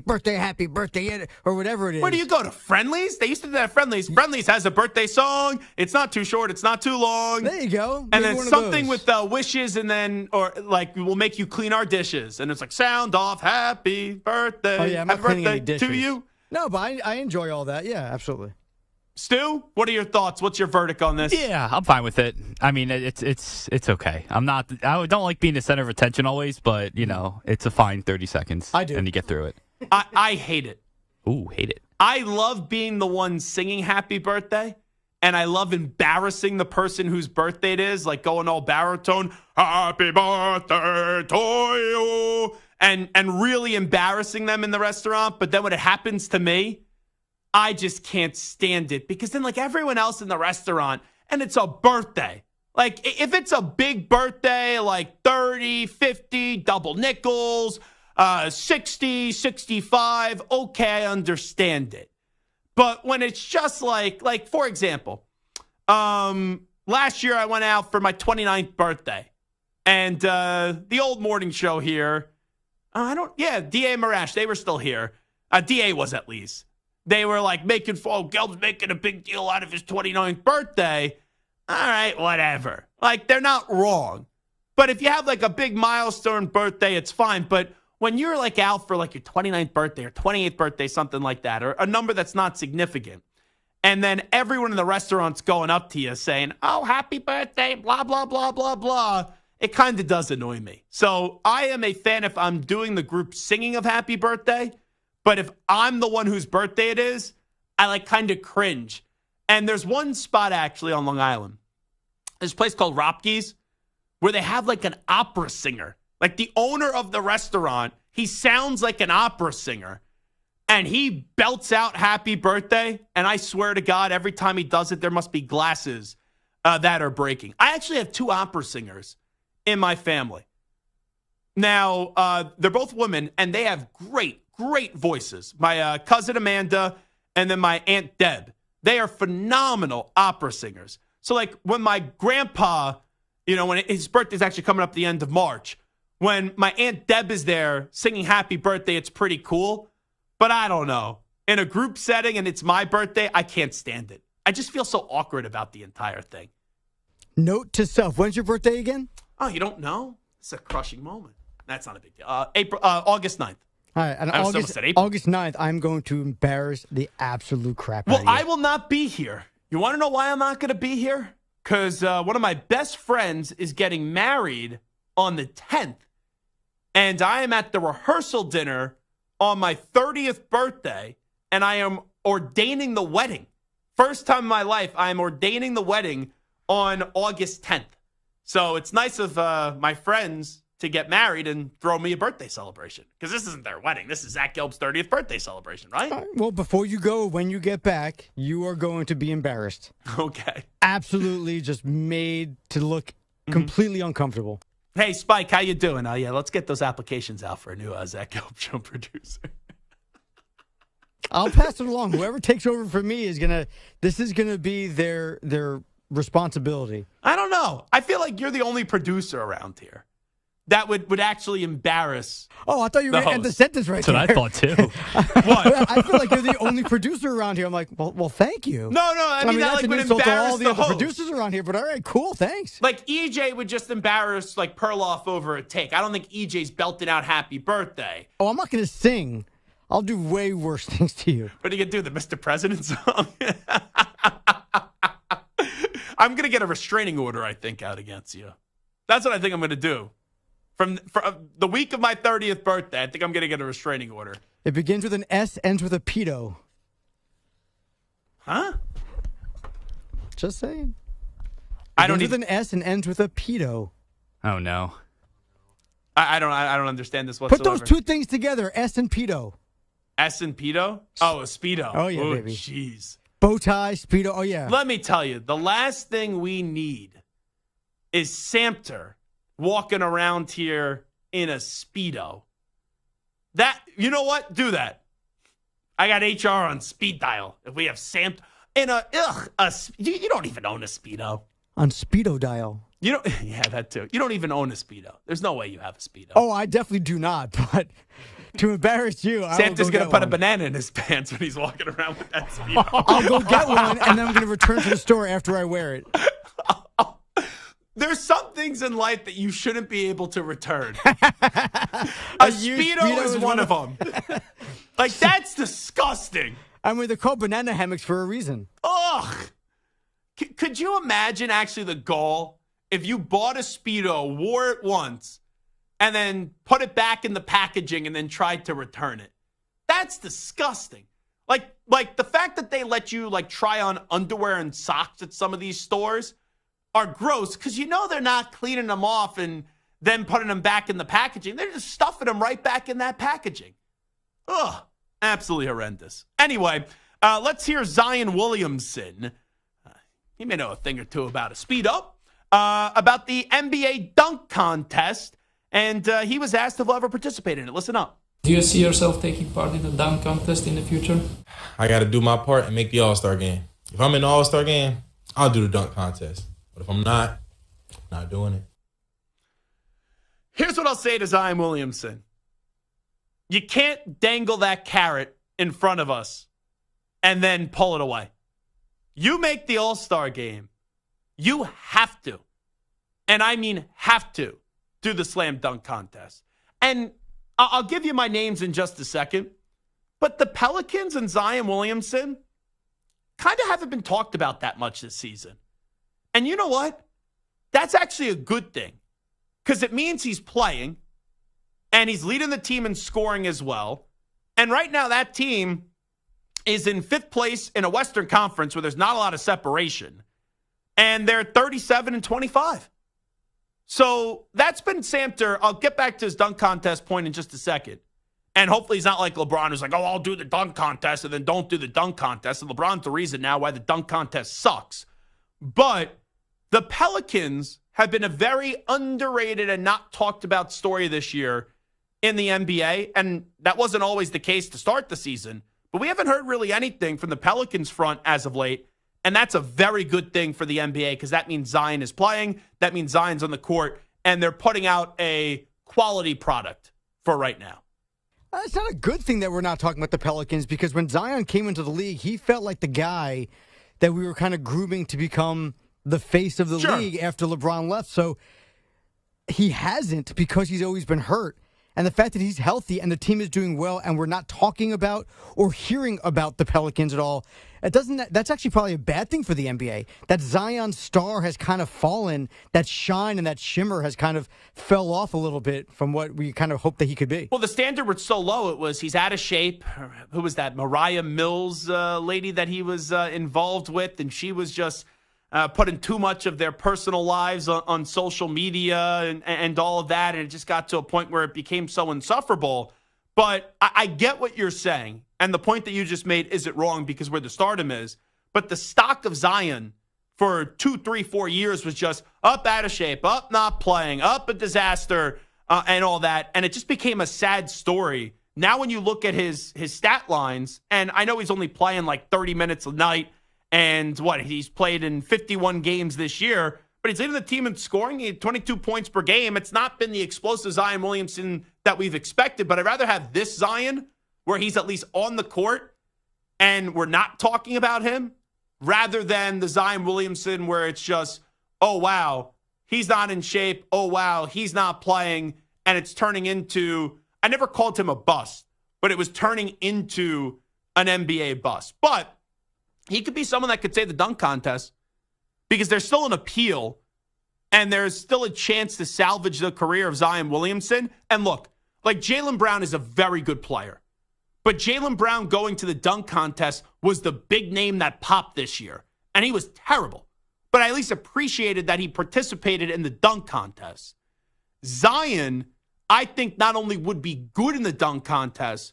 birthday, or whatever it is. Where do you go to? Friendlies? They used to do that at Friendlies. Friendlies has a birthday song. It's not too short. It's not too long. There you go. And Maybe then one of something those. with wishes, and then, or like, we'll make you clean our dishes. And it's like, sound off, happy birthday. Oh, yeah, I'm not happy cleaning any birthday dishes. to you. No, but I enjoy all that. Yeah, absolutely. Stu, what are your thoughts? What's your verdict on this? Yeah, I'm fine with it. I mean, it's okay. I don't like being the center of attention always, but it's a fine 30 seconds. I do. And you get through it. I hate it. Ooh, hate it. I love being the one singing happy birthday, and I love embarrassing the person whose birthday it is, like going all baritone, happy birthday to you, and really embarrassing them in the restaurant. But then when it happens to me, I just can't stand it, because then like everyone else in the restaurant, and it's a birthday. Like if it's a big birthday, like 30, 50, double nickels, 60, 65, okay, I understand it. But when it's just like for example, last year I went out for my 29th birthday, and the old morning show here, D.A. Marash, they were still here. D.A. was at least. They were like Gelb's making a big deal out of his 29th birthday. All right, whatever. Like, they're not wrong. But if you have like a big milestone birthday, it's fine. But when you're like out for like your 29th birthday or 28th birthday, something like that, or a number that's not significant, and then everyone in the restaurant's going up to you saying, oh, happy birthday, blah, blah, blah, blah, blah, it kind of does annoy me. So I am a fan if I'm doing the group singing of happy birthday. But if I'm the one whose birthday it is, I like kind of cringe. And there's one spot actually on Long Island. There's a place called Ropke's where they have like an opera singer. Like the owner of the restaurant, he sounds like an opera singer. And he belts out happy birthday. And I swear to God, every time he does it, there must be glasses that are breaking. I actually have 2 opera singers in my family. Now, they're both women, and they have great voices. My cousin Amanda and then my Aunt Deb. They are phenomenal opera singers. So like when my grandpa, when his birthday's actually coming up the end of March, when my Aunt Deb is there singing happy birthday, it's pretty cool. But I don't know. In a group setting and it's my birthday, I can't stand it. I just feel so awkward about the entire thing. Note to self, when's your birthday again? Oh, you don't know? It's a crushing moment. That's not a big deal. August 9th. All right, and I almost August, said April. August 9th, I'm going to embarrass the absolute crap out Well, of you. I will not be here. You want to know why I'm not going to be here? Because one of my best friends is getting married on the 10th. And I am at the rehearsal dinner on my 30th birthday, and I am ordaining the wedding. First time in my life, I am ordaining the wedding on August 10th. So it's nice of my friends to get married and throw me a birthday celebration. Because this isn't their wedding. This is Zach Gelb's 30th birthday celebration, right? Well, before you go, when you get back, you are going to be embarrassed. Okay. Absolutely just made to look completely uncomfortable. Hey, Spike, how you doing? Yeah, let's get those applications out for a new Zach Gelb Show producer. I'll pass it along. Whoever takes over for me this is gonna be their responsibility. I don't know. I feel like you're the only producer around here that would actually embarrass. Oh, I thought you were going to end the sentence right That's what I thought too. What? I feel like you're the only producer around here. I'm like, well, thank you. No, I mean that that's like an would insult to embarrass all the the other host. producers around here, but all right, cool, thanks. Like EJ would just embarrass like Perloff over a take. I don't think EJ's belting out "Happy Birthday." Oh, I'm not going to sing. I'll do way worse things to you. What are you gonna do? The Mr. President song? I'm gonna get a restraining order, I think, out against you. That's what I think I'm gonna do. From the week of my 30th birthday, I think I'm gonna get a restraining order. It begins with an S, ends with a pedo. Huh? Just saying. I don't Begins even. with an S and ends with a pedo. Oh no. I don't understand this whatsoever. Put those two things together, S and pedo. S and pedo? Oh, a speedo. Oh, yeah, baby. Jeez. Bow tie, speedo. Oh yeah. Let me tell you, the last thing we need is Samter walking around here in a speedo. That, you know what? Do that. I got HR on speed dial. If we have Samter in you don't even own a speedo. On speedo dial. You don't. Yeah, that too. You don't even own a speedo. There's no way you have a speedo. Oh, I definitely do not. But to embarrass you, Santa's gonna put a banana in his pants when he's walking around with that speedo. I'll go get one, and then I'm gonna return to the store after I wear it. There's some things in life that you shouldn't be able to return. A speedo is one of them. Like, that's disgusting. I mean, they're called banana hammocks for a reason. Ugh. Could you imagine actually the gall if you bought a speedo, wore it once, and then put it back in the packaging and then tried to return it? That's disgusting. Like the fact that they let you like try on underwear and socks at some of these stores are gross because you know they're not cleaning them off and then putting them back in the packaging. They're just stuffing them right back in that packaging. Ugh, absolutely horrendous. Anyway, let's hear Zion Williamson. He may know a thing or two about a speedo, about the NBA dunk contest, and he was asked if he'll ever participate in it. Listen up. Do you see yourself taking part in the dunk contest in the future? I got to do my part and make the All-Star game. If I'm in the All-Star game, I'll do the dunk contest. But if I'm not doing it. Here's what I'll say to Zion Williamson. You can't dangle that carrot in front of us and then pull it away. You make the All-Star game. You have to, and I mean have to, do the slam dunk contest. And I'll give you my names in just a second, but the Pelicans and Zion Williamson kind of haven't been talked about that much this season. And you know what? That's actually a good thing because it means he's playing and he's leading the team in scoring as well. And right now that team is in 5th place in a Western Conference where there's not a lot of separation. And they're 37-25. So that's been Samter. I'll get back to his dunk contest point in just a second. And hopefully he's not like LeBron who's like, oh, I'll do the dunk contest and then don't do the dunk contest. And LeBron's the reason now why the dunk contest sucks. But the Pelicans have been a very underrated and not talked about story this year in the NBA. And that wasn't always the case to start the season. But we haven't heard really anything from the Pelicans front as of late. And that's a very good thing for the NBA because that means Zion is playing. That means Zion's on the court. And they're putting out a quality product for right now. It's not a good thing that we're not talking about the Pelicans because when Zion came into the league, he felt like the guy that we were kind of grooming to become the face of the league after LeBron left. So he hasn't because he's always been hurt. And the fact that he's healthy and the team is doing well and we're not talking about or hearing about the Pelicans at all, that's actually probably a bad thing for the NBA. That Zion's star has kind of fallen, that shine and that shimmer has kind of fell off a little bit from what we kind of hoped that he could be. Well, the standard was so low, it was he's out of shape. Who was that? Mariah Mills lady that he was involved with, and she was just putting too much of their personal lives on social media and all of that. And it just got to a point where it became so insufferable. But I get what you're saying. And the point that you just made isn't wrong because where the stardom is. But the stock of Zion for 2, 3, 4 years was just up out of shape, up not playing, up a disaster, and all that. And it just became a sad story. Now when you look at his stat lines, and I know he's only playing like 30 minutes a night, and he's played in 51 games this year, but he's leading the team in scoring. He had 22 points per game. It's not been the explosive Zion Williamson that we've expected, but I'd rather have this Zion where he's at least on the court and we're not talking about him rather than the Zion Williamson where it's just, oh, wow, he's not in shape. Oh, wow, he's not playing. And it's turning into, I never called him a bust, but it was turning into an NBA bust. But he could be someone that could save the dunk contest because there's still an appeal and there's still a chance to salvage the career of Zion Williamson. And look, like Jaylen Brown is a very good player. But Jaylen Brown going to the dunk contest was the big name that popped this year. And he was terrible. But I at least appreciated that he participated in the dunk contest. Zion, I think, not only would be good in the dunk contest,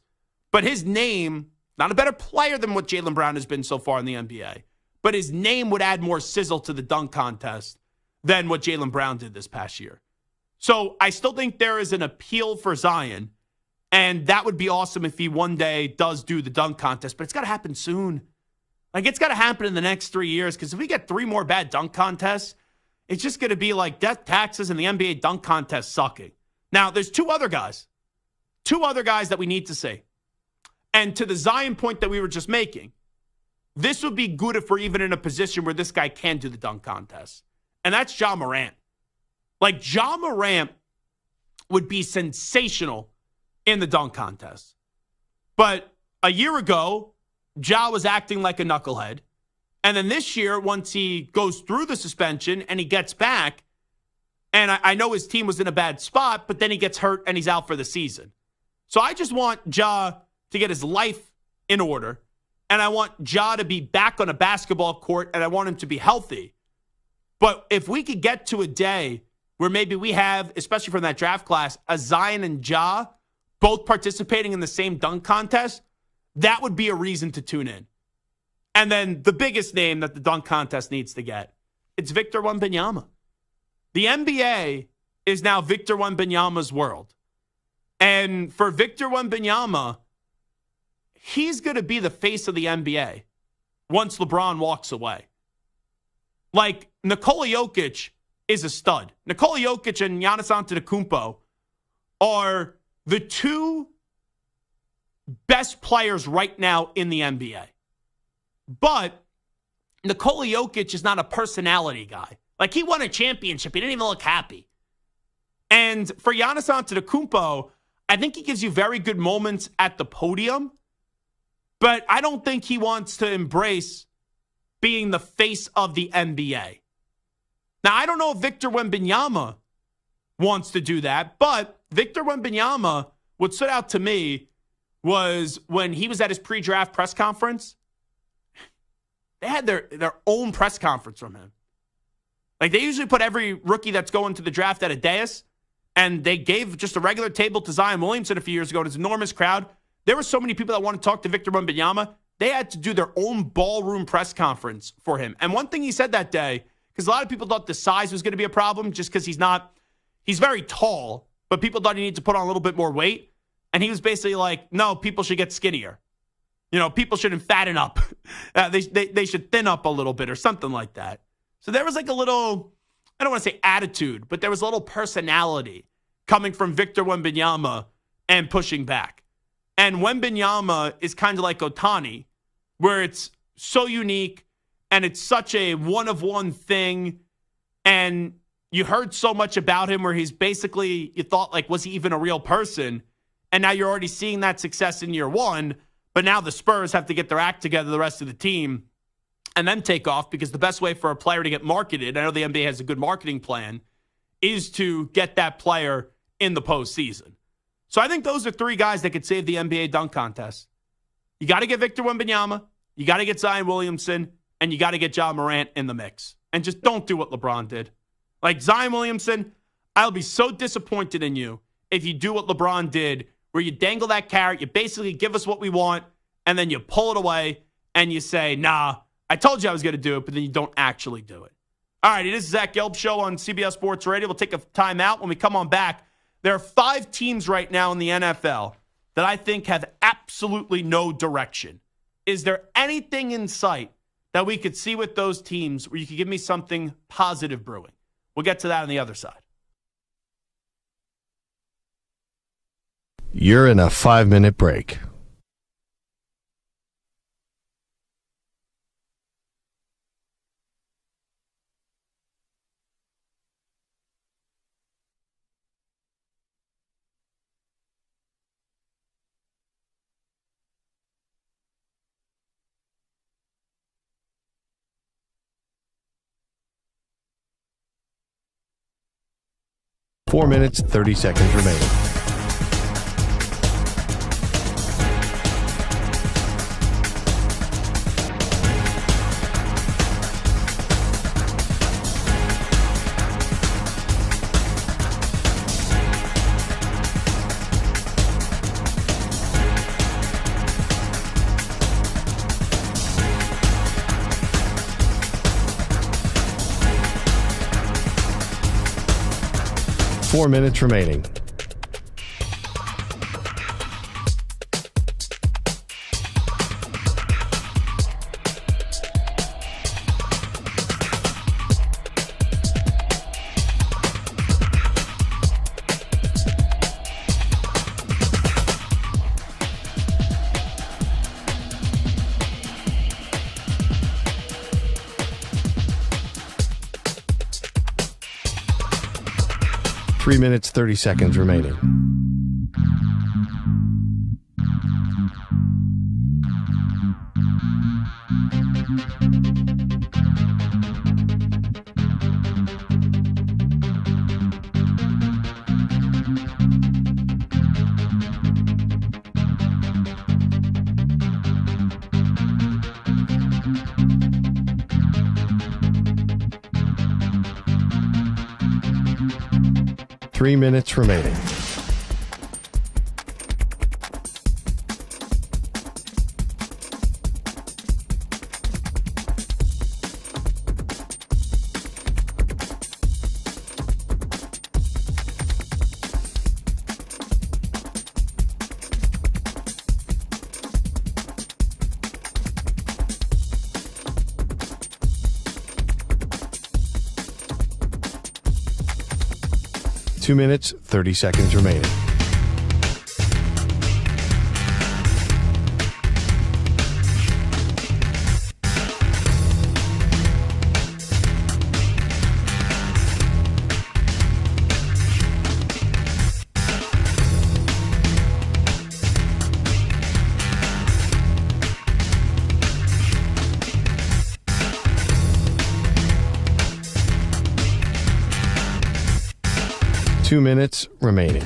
but his name, not a better player than what Jaylen Brown has been so far in the NBA, but his name would add more sizzle to the dunk contest than what Jaylen Brown did this past year. So I still think there is an appeal for Zion. And that would be awesome if he one day does do the dunk contest. But it's got to happen soon. Like, it's got to happen in the next 3 years. Because if we get 3 more bad dunk contests, it's just going to be like death taxes and the NBA dunk contest sucking. Now, there's 2 other guys. 2 other guys that we need to see. And to the Zion point that we were just making, this would be good if we're even in a position where this guy can do the dunk contest. And that's Ja Morant. Like, Ja Morant would be sensational in the dunk contest. But a year ago, Ja was acting like a knucklehead. And then this year, once he goes through the suspension and he gets back, and I know his team was in a bad spot, but then he gets hurt and he's out for the season. So I just want Ja to get his life in order. And I want Ja to be back on a basketball court, and I want him to be healthy. But if we could get to a day where maybe we have, especially from that draft class, a Zion and Ja both participating in the same dunk contest, that would be a reason to tune in. And then the biggest name that the dunk contest needs to get, it's Victor Wembanyama. The NBA is now Victor Wembanyama's world. And for Victor Wembanyama, he's going to be the face of the NBA once LeBron walks away. Like, Nikola Jokic is a stud. Nikola Jokic and Giannis Antetokounmpo are the 2 best players right now in the NBA. But Nikola Jokic is not a personality guy. Like, he won a championship. He didn't even look happy. And for Giannis Antetokounmpo, I think he gives you very good moments at the podium, but I don't think he wants to embrace being the face of the NBA. Now, I don't know if Victor Wembanyama wants to do that, but Victor Wembanyama, what stood out to me was when he was at his pre-draft press conference, they had their own press conference from him. Like, they usually put every rookie that's going to the draft at a dais, and they gave just a regular table to Zion Williamson a few years ago. It's an enormous crowd. There were so many people that want to talk to Victor Wembanyama. They had to do their own ballroom press conference for him. And one thing he said that day, because a lot of people thought the size was going to be a problem just because he's very tall, but people thought he needed to put on a little bit more weight. And he was basically like, no, people should get skinnier. You know, people shouldn't fatten up. They should thin up a little bit or something like that. So there was like a little, I don't want to say attitude, but there was a little personality coming from Victor Wembanyama and pushing back. And Wembanyama is kind of like Ohtani, where it's so unique and it's such a one-of-one thing. And you heard so much about him where he's basically, you thought, like, was he even a real person? And now you're already seeing that success in year 1. But now the Spurs have to get their act together, the rest of the team, and then take off, because the best way for a player to get marketed, I know the NBA has a good marketing plan, is to get that player in the postseason. So I think those are 3 guys that could save the NBA dunk contest. You got to get Victor Wembanyama, you got to get Zion Williamson, and you got to get Ja Morant in the mix. and just don't do what LeBron did. Like Zion Williamson, I'll be so disappointed in you if you do what LeBron did, where you dangle that carrot, you basically give us what we want, and then you pull it away and you say, nah, I told you I was going to do it, but then you don't actually do it. All right, it is Zach Gelb Show on CBS Sports Radio. We'll take a time out. When we come on back, there are 5 teams right now in the NFL that I think have absolutely no direction. Is there anything in sight that we could see with those teams where you could give me something positive brewing? We'll get to that on the other side. You're in a 5-minute break. Four minutes, 30 seconds remaining. Four minutes remaining. Three minutes, 30 seconds remaining. Three minutes remaining. Two minutes, 30 seconds remaining. Two minutes remaining.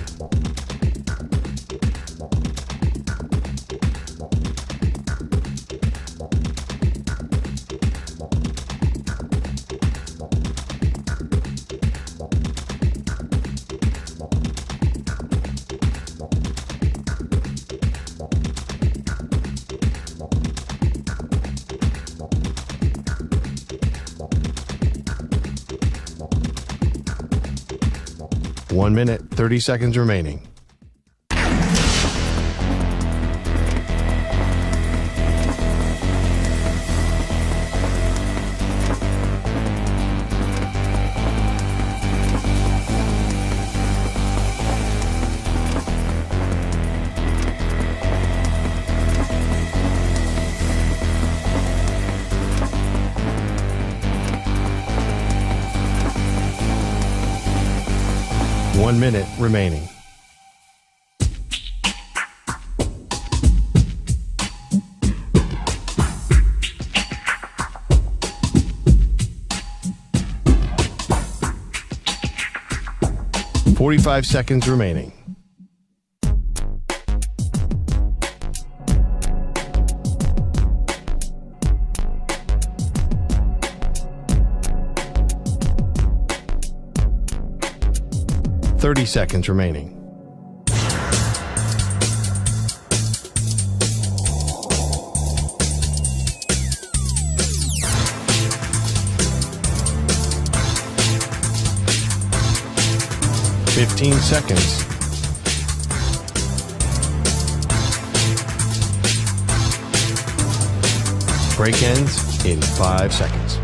One minute, 30 seconds remaining. One minute remaining. .45 seconds remaining. 30 seconds remaining. Fifteen seconds. Break ends in 5 seconds.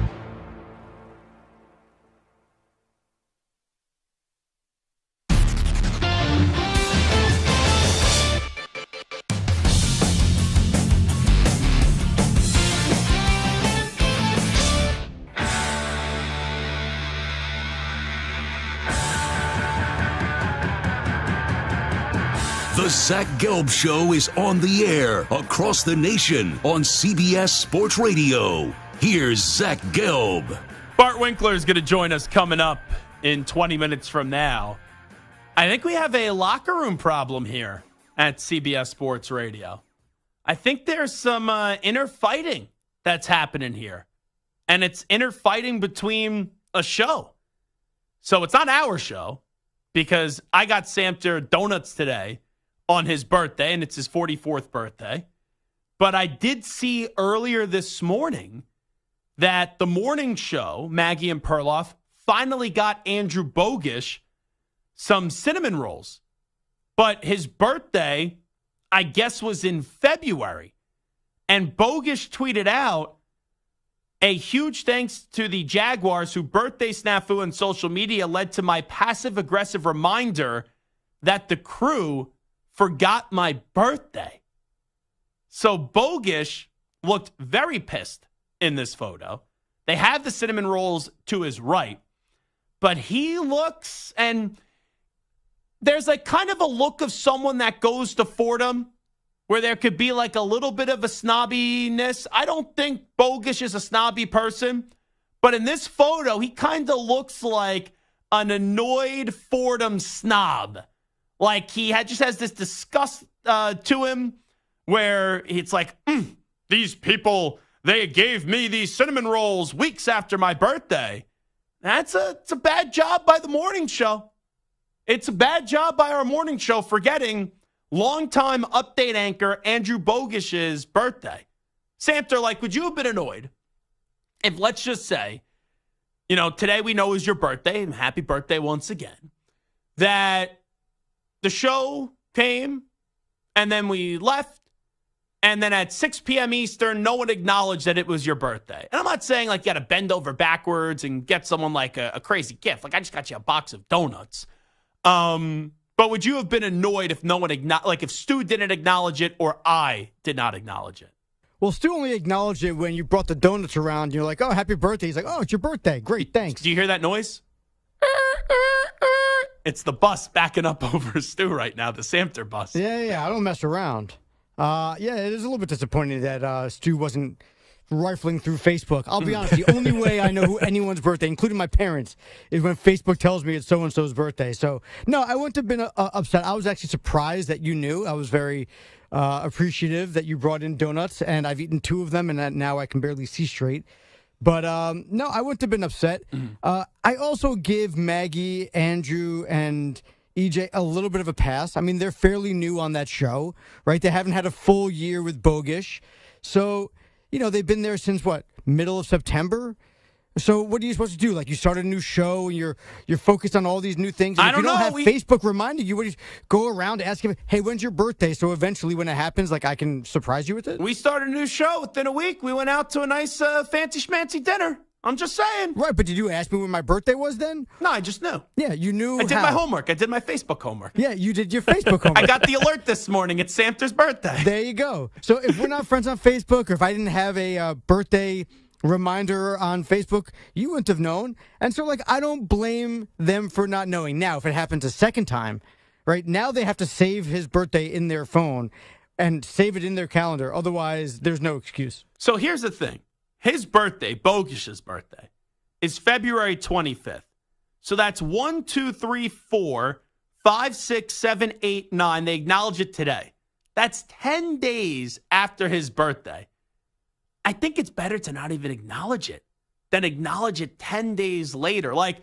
The Zach Gelb Show is on the air across the nation on CBS Sports Radio. Here's Zach Gelb. Bart Winkler is going to join us coming up in 20 minutes from now. I think we have a locker room problem here at CBS Sports Radio. I think there's some inner fighting that's happening here. And it's inner fighting between a show. So it's not our show because I got Samter donuts today on his birthday, and it's his 44th birthday. But I did see earlier this morning that the morning show, Maggie and Perloff, finally got Andrew Bogish some cinnamon rolls. But his birthday, I guess, was in February. And Bogish tweeted out, a huge thanks to the Jaguars who birthday snafu on social media led to my passive-aggressive reminder that the crew forgot my birthday. So Bogish looked very pissed in this photo. They have the cinnamon rolls to his right, but he looks, and there's like kind of a look of someone that goes to Fordham where there could be like a little bit of a snobbiness. I don't think Bogish is a snobby person, but in this photo, he kind of looks like an annoyed Fordham snob. Like he just has this disgust to him where it's like, these people, they gave me these cinnamon rolls weeks after my birthday. It's a bad job by the morning show. It's a bad job by our morning show forgetting longtime update anchor Andrew Bogish's birthday. Samter, like, would you have been annoyed if, let's just say, today we know is your birthday, and happy birthday once again, that the show came, and then we left, and then at 6 p.m. Eastern, no one acknowledged that it was your birthday. And I'm not saying, like, you got to bend over backwards and get someone, like, a crazy gift. Like, I just got you a box of donuts. But would you have been annoyed if no one if Stu didn't acknowledge it or I did not acknowledge it? Well, Stu only acknowledged it when you brought the donuts around. And you're like, oh, happy birthday. He's like, oh, it's your birthday. Great, thanks. Do you hear that noise? It's the bus backing up over Stu right now, the Samter bus. Yeah, I don't mess around. It is a little bit disappointing that Stu wasn't rifling through Facebook. I'll be honest, the only way I know who anyone's birthday, including my parents, is when Facebook tells me it's so-and-so's birthday. So, no, I wouldn't have been upset. I was actually surprised that you knew. I was very appreciative that you brought in donuts, and I've eaten 2 of them, and now I can barely see straight. But, no, I wouldn't have been upset. I also give Maggie, Andrew, and EJ a little bit of a pass. I mean, they're fairly new on that show, right? They haven't had a full year with Bogish. So, they've been there since, middle of September? So what are you supposed to do? Like, you start a new show and you're focused on all these new things. And I if you don't don't know. have Facebook reminding you, what do you go around asking, hey, when's your birthday? So eventually when it happens, like, I can surprise you with it? We started a new show within a week. We went out to a nice fancy schmancy dinner. I'm just saying. Right, but did you ask me when my birthday was then? No, I just knew. Yeah, you knew. I did my homework. I did my Facebook homework. Yeah, you did your Facebook homework. I got the alert this morning. It's Samter's birthday. There you go. So if we're not friends on Facebook, or if I didn't have a birthday reminder on Facebook, you wouldn't have known. And so, I don't blame them for not knowing. Now, if it happens a second time, right, now they have to save his birthday in their phone and save it in their calendar. Otherwise, there's no excuse. So here's the thing. His birthday, Bogish's birthday, is February 25th. So that's 1, 2, 3, 4, 5, 6, 7, 8, 9. They acknowledge it today. That's 10 days after his birthday. I think it's better to not even acknowledge it than acknowledge it 10 days later. Like,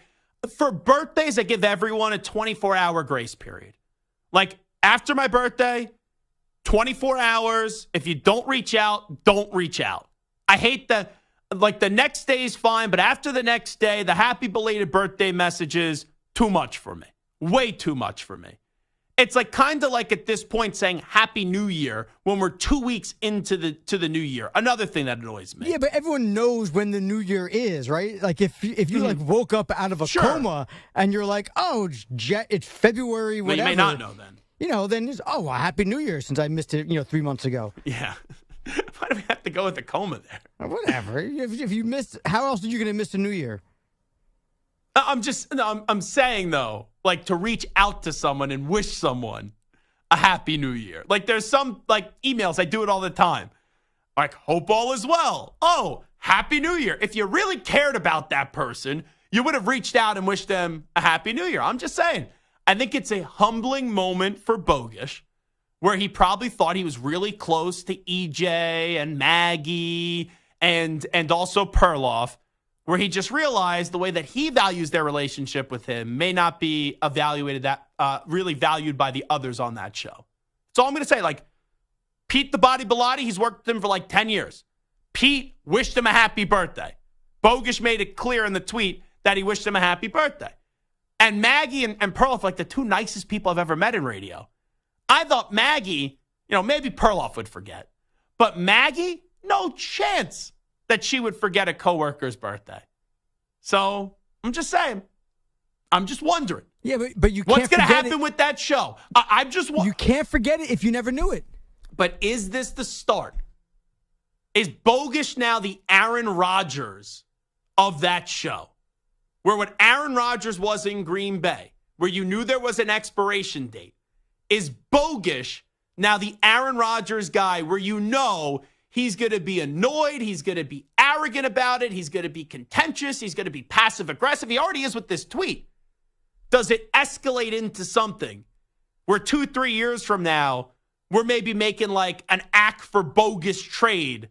For birthdays, I give everyone a 24-hour grace period. Like, after my birthday, 24 hours. If you don't reach out, don't reach out. I hate the next day is fine, but after the next day, the happy belated birthday messages, too much for me. Way too much for me. It's like kind of like at this point saying Happy New Year when we're 2 weeks into the new year. Another thing that annoys me. Yeah, but everyone knows when the new year is, right? Like if you like woke up out of a coma and you're like, oh, it's February, whatever. Well, you may not know then. Then it's, well, Happy New Year since I missed it, 3 months ago. Yeah. Why do we have to go with the coma there? Whatever. If you missed, how else are you going to miss the New Year? I'm saying, though, like to reach out to someone and wish someone a Happy New Year. Like there's some like emails, I do it all the time. Like, hope all is well. Oh, Happy New Year. If you really cared about that person, you would have reached out and wished them a Happy New Year. I'm just saying. I think it's a humbling moment for Bogish, where he probably thought he was really close to EJ and Maggie and also Perloff, where he just realized the way that he values their relationship with him may not be really valued by the others on that show. That's all I'm going to say. Like, Pete the Body Bilotti, he's worked with him for like 10 years. Pete wished him a happy birthday. Bogish made it clear in the tweet that he wished him a happy birthday. And Maggie and Perloff, like the two nicest people I've ever met in radio. I thought Maggie, maybe Perloff would forget. But Maggie, no chance that she would forget a coworker's birthday. So I'm just saying. I'm just wondering. Yeah, but you can't what's going to happen with that show? You can't forget it if you never knew it. But is this the start? Is Bogish now the Aaron Rodgers of that show? Where what Aaron Rodgers was in Green Bay, where you knew there was an expiration date, is Bogish now the Aaron Rodgers guy where he's going to be annoyed, he's going to be arrogant about it, he's going to be contentious, he's going to be passive-aggressive. He already is with this tweet. Does it escalate into something where 2-3 years from now, we're maybe making like an act for Bogish trade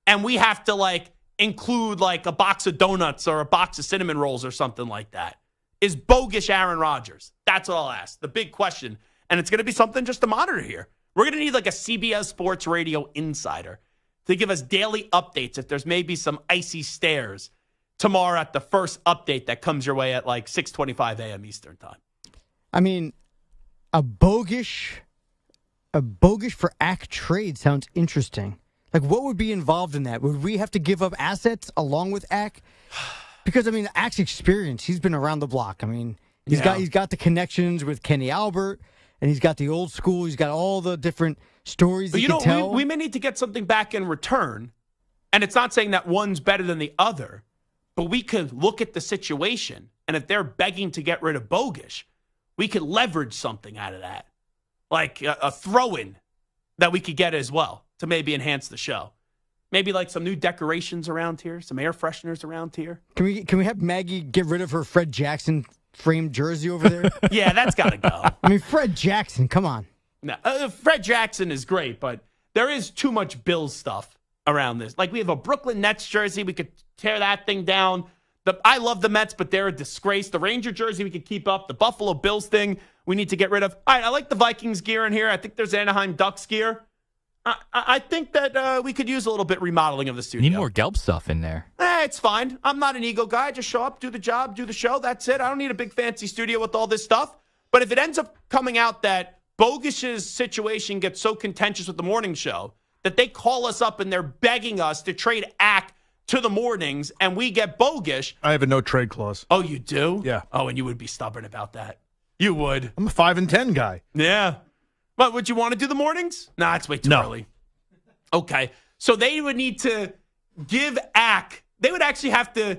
and we have to include a box of donuts or a box of cinnamon rolls or something like that? Is Bogish Aaron Rodgers? That's what I'll ask. The big question. And it's going to be something just to monitor here. We're going to need a CBS Sports Radio insider to give us daily updates if there's maybe some icy stares tomorrow at the first update that comes your way at 6:25 a.m. Eastern time. I mean, a Bogish for Ack trade sounds interesting. What would be involved in that? Would we have to give up assets along with Ack? Because Ack's experience, he's been around the block. He's got the connections with Kenny Albert, and he's got the old school. He's got all the different stories he can tell. We may need to get something back in return, and it's not saying that one's better than the other, but we could look at the situation, and if they're begging to get rid of Bogish, we could leverage something out of that, like a throw-in that we could get as well to maybe enhance the show. Maybe some new decorations around here, some air fresheners around here. Can we have Maggie get rid of her Fred Jackson framed jersey over there? Yeah, that's got to go. Fred Jackson, come on. No, Fred Jackson is great, but there is too much Bills stuff around this. We have a Brooklyn Nets jersey. We could tear that thing down. I love the Mets, but they're a disgrace. The Ranger jersey we could keep up. The Buffalo Bills thing we need to get rid of. All right, I like the Vikings gear in here. I think there's Anaheim Ducks gear. I think that we could use a little bit remodeling of the studio. Need more Gelb stuff in there. It's fine. I'm not an ego guy. Just show up, do the job, do the show. That's it. I don't need a big fancy studio with all this stuff. But if it ends up coming out that Bogish's situation gets so contentious with the morning show that they call us up and they're begging us to trade Ack to the mornings and we get Bogish. I have a no trade clause. Oh, you do? Yeah. Oh, and you would be stubborn about that. You would. I'm a 5 and 10 guy. Yeah. But would you want to do the mornings? Nah, it's way too early. Okay. So they would need to give Ack, they would actually have to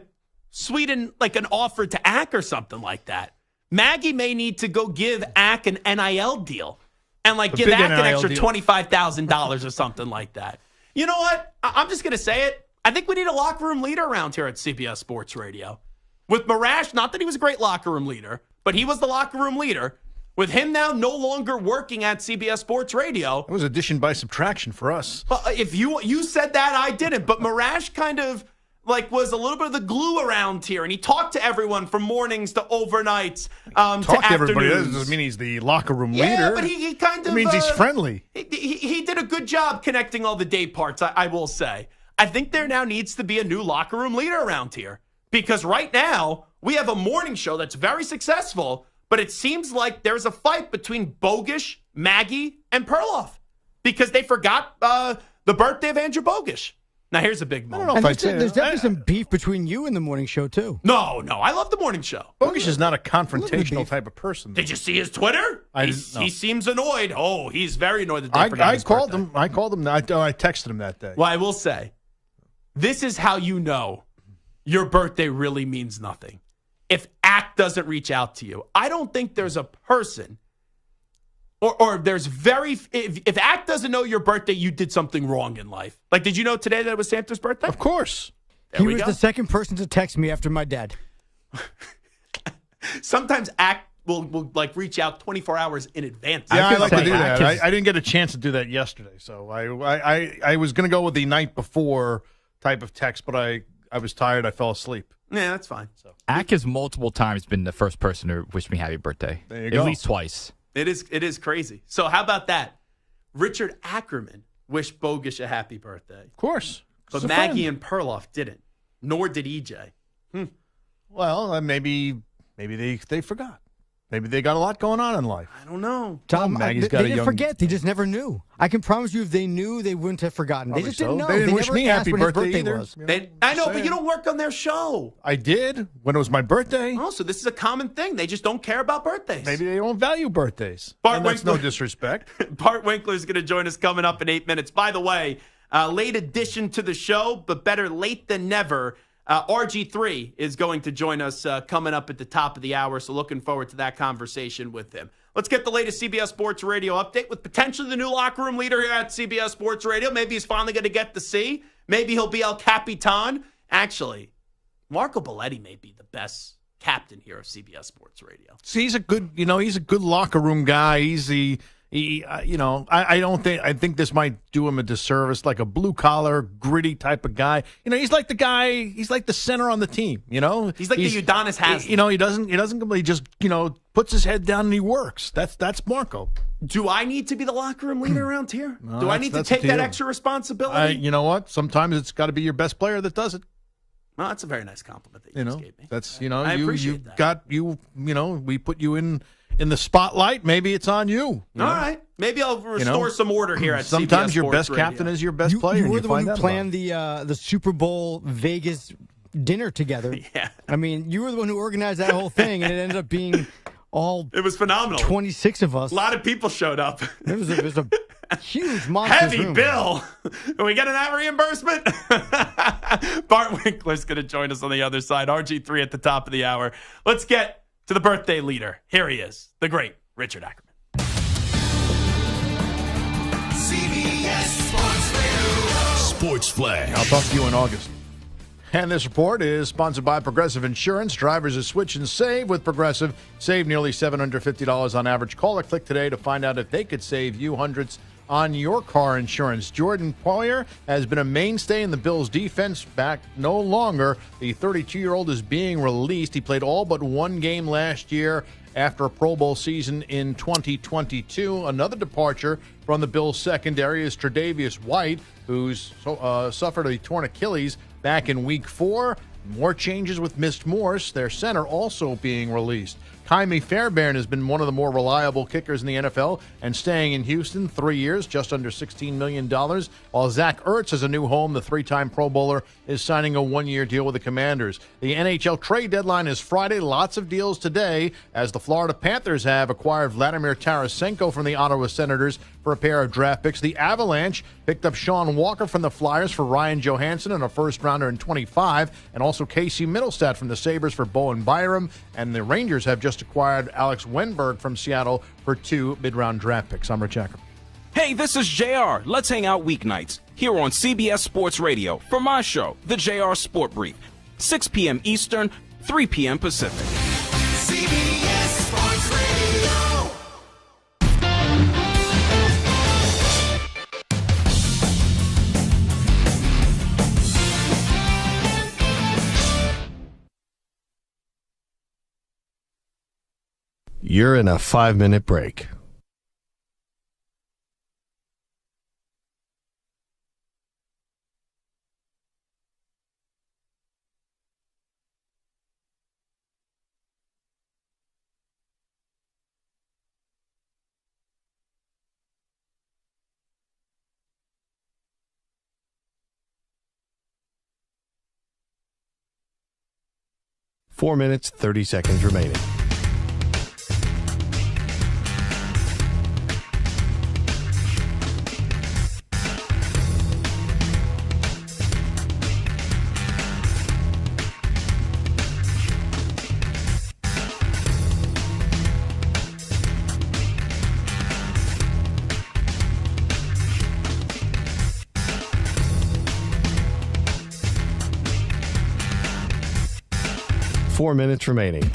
sweeten an offer to Ack or something like that. Maggie may need to go give Ack an NIL deal and give Ack an extra $25,000 or something like that. You know what? I'm just going to say it. I think we need a locker room leader around here at CBS Sports Radio. With Marash, not that he was a great locker room leader, but he was the locker room leader. With him now no longer working at CBS Sports Radio. It was addition by subtraction for us. Well, if you said that, I didn't. But Marash kind of, was a little bit of the glue around here, and he talked to everyone from mornings to overnights to Talk to everybody. That afternoons. doesn't mean he's the locker room Yeah, leader. but he kind of It means he's friendly. He did a good job connecting all the day parts, I will say. I think there now needs to be a new locker room leader around here, because right now we have a morning show that's very successful, but it seems like there's a fight between Bogish, Maggie, and Perloff because they forgot the birthday of Andrew Bogish. Now, here's a big moment. And there's definitely some beef between you and the morning show, too. No, I love the morning show. Bogish is not a confrontational type of person. Did you see his Twitter? He seems annoyed. Oh, he's very annoyed that they forgot I his called birthday. him. I called him. I texted him that day. Well, I will say, this is how you know your birthday really means nothing. If ACT doesn't reach out to you, I don't think there's a person or there's if ACT doesn't know your birthday, you did something wrong in life. Like, did you know today that it was Santa's birthday? Of course. There He we was go. the second person to text me after my dad. Sometimes ACT will like reach out 24 hours in advance. Yeah, I could like to say do that. ACT is- I didn't get a chance to do that yesterday, so I was going to go with the night before type of text, but I was tired. I fell asleep. Yeah, that's fine. Ack has multiple times been the first person to wish me happy birthday. There you go. At least twice. It is crazy. So how about that? Richard Ackerman wished Bogish a happy birthday, Of course. but It's a Maggie friend. and Perloff didn't. Nor did EJ. Well, maybe they forgot. Maybe they got a lot going on in life. I don't know. Tom, Maggie's they got a didn't young- forget. They just never knew. I can promise you if they knew, they wouldn't have forgotten. Probably They just so. didn't know. They didn't wish never me asked happy when his birthday birthday either. was. You know, I know, just but you don't work on their show. I did when it was my birthday. Oh, so this is a common thing. They just don't care about birthdays. Maybe they don't value birthdays. Bart And that's no Winkler- disrespect. Bart Winkler is going to join us coming up in 8 minutes. By the way, late addition to the show, but better late than never. RG3 is going to join us coming up at the top of the hour, so looking forward to that conversation with him. Let's get the latest CBS Sports Radio update with potentially the new locker room leader here at CBS Sports Radio. Maybe he's finally going to get the C. Maybe he'll be El Capitan. Actually, Marco Belletti may be the best captain here of CBS Sports Radio. See, he's a good locker room guy. I think this might do him a disservice, like a blue collar, gritty type of guy. He's like the guy. He's like the center on the team. He's like the Udonis Haslem. He just puts his head down and he works. That's Marco. Do I need to be the locker room leader around here? No, Do I need to that's take up to that you. extra responsibility? You know what? Sometimes it's got to be your best player that does it. Well, that's a very nice compliment that you just gave me. That's I appreciate that. We put you in the spotlight. Maybe it's on you. All right. Maybe I'll restore some order here at Sometimes CBS your Sports best Radio. captain is your best You, player. you and were the one find who out planned the Super Bowl Vegas dinner together. Yeah. I mean, you were the one who organized that whole thing, and it ended up being all It was phenomenal. 26 of us. A lot of people showed up. It was a huge monstrous Heavy room. bill. Are we getting that reimbursement? Bart Winkler's going to join us on the other side. RG3 at the top of the hour. Let's get to the birthday leader. Here he is, the great Richard Ackerman. CBS Sports Radio. Sports Flash. I'll talk to you in August. And this report is sponsored by Progressive Insurance. Drivers who switch and save with Progressive save nearly $750 on average. Call or click today to find out if they could save you hundreds on your car insurance. Jordan Poyer has been a mainstay in the Bills' defense. Back no longer. The 32-year-old is being released. He played all but one game last year after a Pro Bowl season in 2022. Another departure from the Bills' secondary is Tre'Davious White, who's suffered a torn Achilles back in Week 4. More changes with Missed Morse, their center, also being released. Jaime Fairbairn has been one of the more reliable kickers in the NFL and staying in Houston 3 years, just under $16 million. While Zach Ertz has a new home, the three-time Pro Bowler is signing a one-year deal with the Commanders. The NHL trade deadline is Friday. Lots of deals today, as the Florida Panthers have acquired Vladimir Tarasenko from the Ottawa Senators for a pair of draft picks. The Avalanche picked up Sean Walker from the Flyers for Ryan Johansson and a first-rounder in 25, and also Casey Middlestat from the Sabres for Bowen Byram. And the Rangers have just acquired Alex Wenberg from Seattle for 2 mid-round draft picks. I'm Rich Ackerman. Hey, this is JR. Let's hang out weeknights here on CBS Sports Radio for my show, The JR Sport Brief, 6 p.m. Eastern, 3 p.m. Pacific. CBS Sports Radio. You're in a 5-minute break. Four minutes, 30 seconds remaining. Four minutes remaining.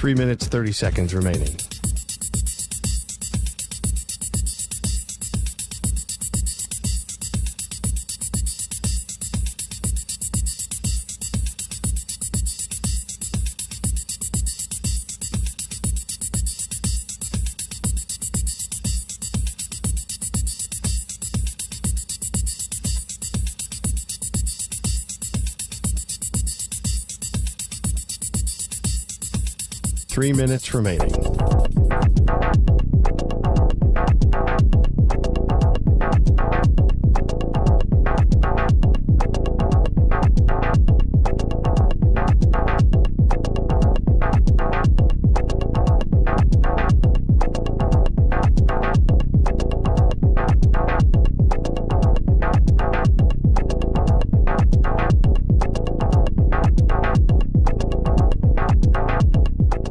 Three minutes, 30 seconds remaining. Three minutes remaining.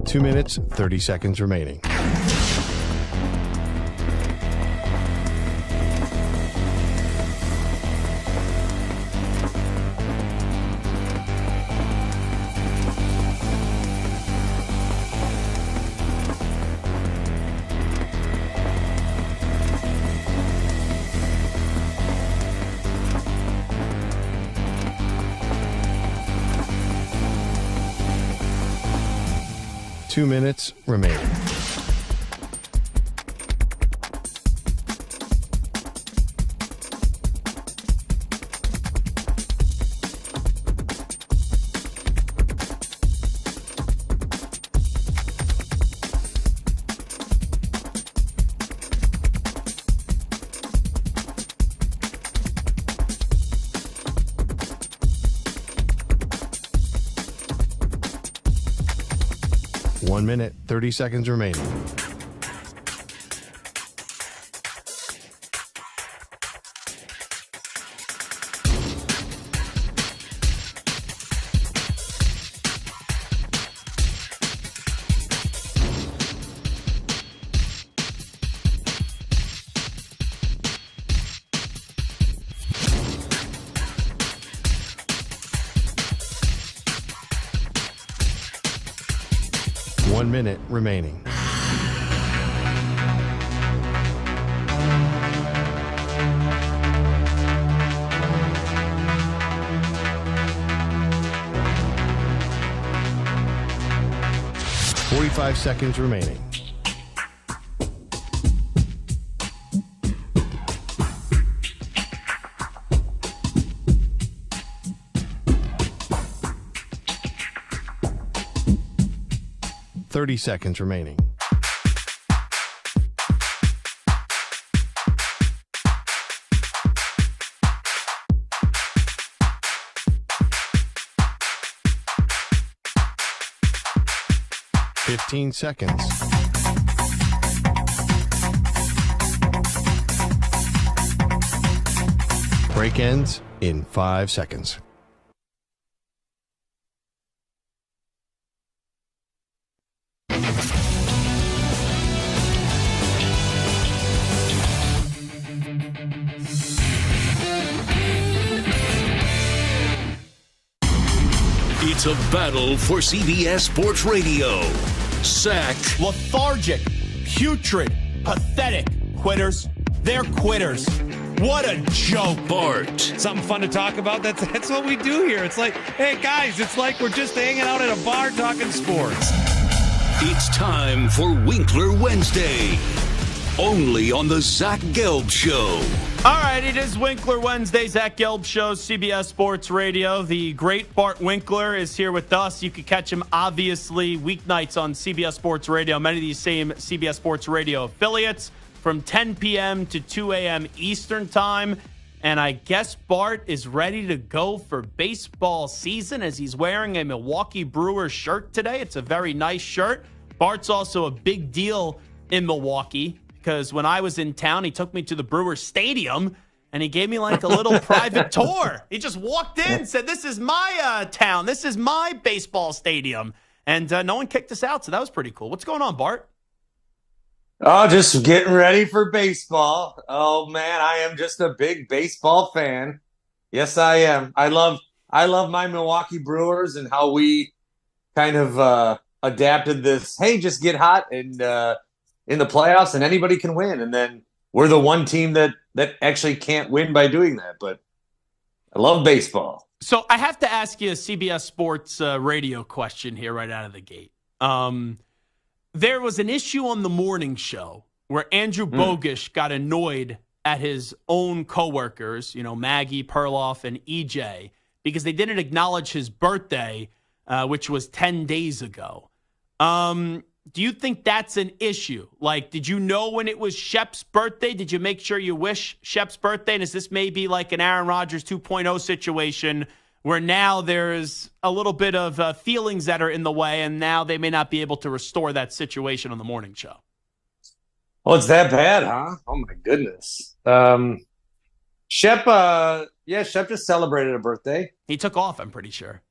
Two minutes, 30 seconds remaining. Two minutes remaining. One minute, 30 seconds remaining. One minute remaining. Five seconds remaining. Seconds remaining. Fifteen seconds. Break ends in 5 seconds. to battle for CBS Sports Radio. Zach. Lethargic, putrid, pathetic. Quitters. They're quitters. What a joke. Bart. Something fun to talk about. That's what we do here. It's like, hey, guys, it's like we're just hanging out at a bar talking sports. It's time for Winkler Wednesday. Only on the Zach Gelb Show. All right, it is Winkler Wednesday. Zach Gelb Show, CBS Sports Radio. The great Bart Winkler is here with us. You can catch him, obviously, weeknights on CBS Sports Radio. Many of these same CBS Sports Radio affiliates from 10 p.m. to 2 a.m. Eastern Time. And I guess Bart is ready to go for baseball season as he's wearing a Milwaukee Brewers shirt today. It's a very nice shirt. Bart's also a big deal in Milwaukee because when I was in town, he took me to the Brewers Stadium and he gave me like a little private tour. He just walked in, said, this is my town. This is my baseball stadium. And no one kicked us out, so that was pretty cool. What's going on, Bart? Oh, just getting ready for baseball. Oh man, I am just a big baseball fan. Yes, I am. I love my Milwaukee Brewers and how we kind of adapted this. Hey, just get hot and in the playoffs, and anybody can win. And then we're the one team that actually can't win by doing that. But I love baseball. So I have to ask you a CBS Sports radio question here right out of the gate. There was an issue on the morning show where Andrew Bogish got annoyed at his own coworkers, Maggie, Perloff, and EJ, because they didn't acknowledge his birthday, which was 10 days ago. Do you think that's an issue? Like, did you know when it was Shep's birthday? Did you make sure you wish Shep's birthday? And is this maybe like an Aaron Rodgers 2.0 situation where now there's a little bit of feelings that are in the way, and now they may not be able to restore that situation on the morning show? Oh, it's that bad, huh? Oh, my goodness. Shep just celebrated a birthday. He took off, I'm pretty sure.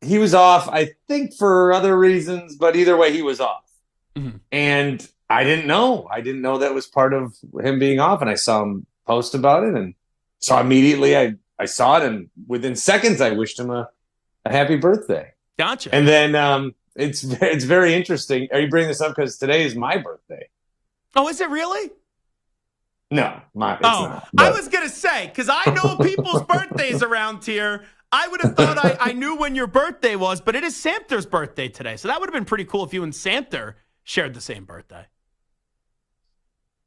He was off, I think, for other reasons, but either way, he was off. Mm-hmm. And I didn't know. I didn't know that was part of him being off, and I saw him post about it, and so immediately I saw it, and within seconds, I wished him a happy birthday. Gotcha. And then it's very interesting. Are you bringing this up because today is my birthday? Oh, is it really? No, it's not. I was going to say, because I know people's birthdays around here. I would have thought I knew when your birthday was, but it is Samter's birthday today. So that would have been pretty cool if you and Samter shared the same birthday.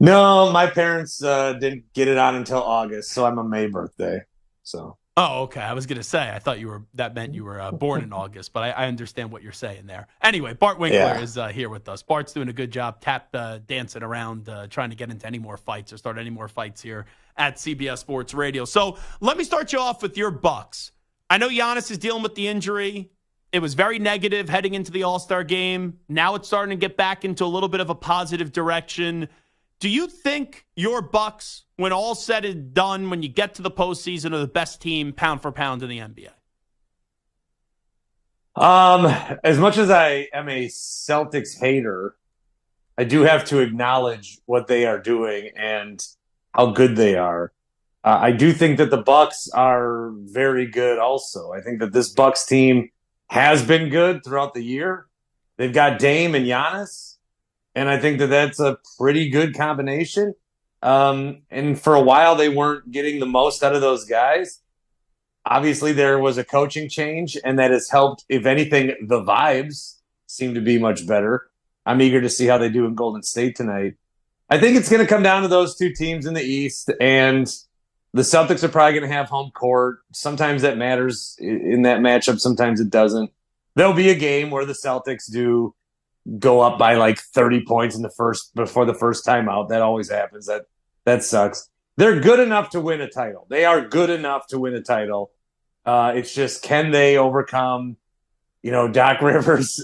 No, my parents didn't get it on until August, so I'm a May birthday. So. Oh, okay. I was going to say, I thought that meant you were born in August, but I understand what you're saying there. Anyway, Bart Winkler is here with us. Bart's doing a good job dancing around, trying to get into any more fights or start any more fights here at CBS Sports Radio. So let me start you off with your Bucks. I know Giannis is dealing with the injury. It was very negative heading into the All-Star game. Now it's starting to get back into a little bit of a positive direction. Do you think your Bucks, when all's said and done, when you get to the postseason, are the best team pound for pound in the NBA? As much as I am a Celtics hater, I do have to acknowledge what they are doing and how good they are. I do think that the Bucks are very good also. I think that this Bucks team has been good throughout the year. They've got Dame and Giannis, and I think that that's a pretty good combination. And for a while, they weren't getting the most out of those guys. Obviously, there was a coaching change, and that has helped. If anything, the vibes seem to be much better. I'm eager to see how they do in Golden State tonight. I think it's going to come down to those two teams in the East, and the Celtics are probably going to have home court. Sometimes that matters in that matchup. Sometimes it doesn't. There'll be a game where the Celtics do go up by like 30 points before the first time out. That always happens. That sucks. They're good enough to win a title. They are good enough to win a title. It's just, can they overcome, Doc Rivers'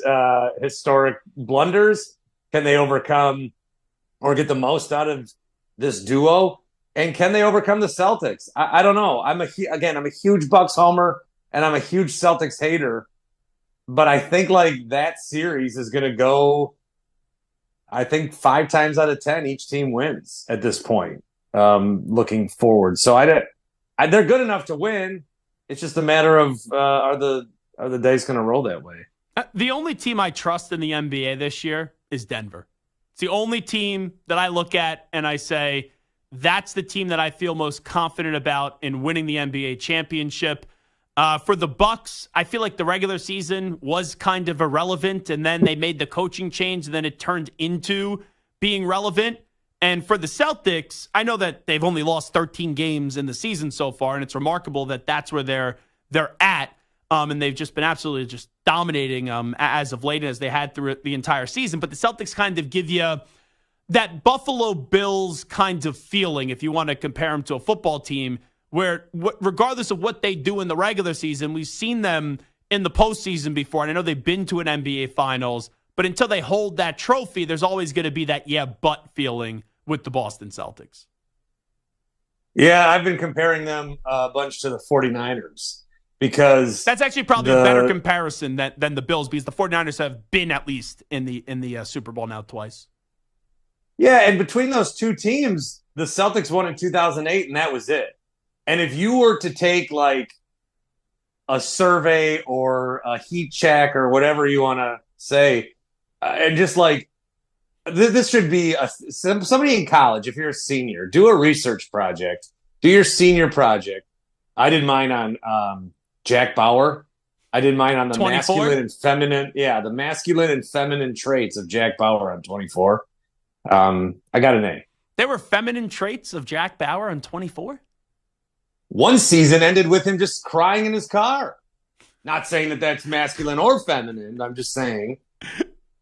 historic blunders? Can they overcome or get the most out of this duo? And can they overcome the Celtics? I don't know. I'm a huge Bucks homer, and I'm a huge Celtics hater. But I think that series is going to go, I think 5 times out of 10, each team wins at this point, looking forward. So they're good enough to win. It's just a matter of are the the dice going to roll that way. The only team I trust in the NBA this year is Denver. It's the only team that I look at and I say, that's the team that I feel most confident about in winning the NBA championship. For the Bucks, I feel like the regular season was kind of irrelevant, and then they made the coaching change, and then it turned into being relevant. And for the Celtics, I know that they've only lost 13 games in the season so far, and it's remarkable that that's where they're at. And they've just been absolutely just dominating as of late, as they had through the entire season. But the Celtics kind of give you that Buffalo Bills kind of feeling, if you want to compare them to a football team, where regardless of what they do in the regular season, we've seen them in the postseason before. And I know they've been to an NBA Finals, but until they hold that trophy, there's always going to be that but feeling with the Boston Celtics. Yeah, I've been comparing them a bunch to the 49ers. Because that's actually probably a better comparison than the Bills, because the 49ers have been at least in the Super Bowl now twice. Yeah, and between those two teams, the Celtics won in 2008, and that was it. And if you were to take like a survey or a heat check or whatever you want to say, and just like this should be somebody in college, if you're a senior, do a research project, do your senior project. I did mine on Jack Bauer. I did mine on the 24? masculine and feminine. Yeah, the masculine and feminine traits of Jack Bauer on 24. I got an A. There were feminine traits of Jack Bauer on 24? One season ended with him just crying in his car. Not saying that that's masculine or feminine. I'm just saying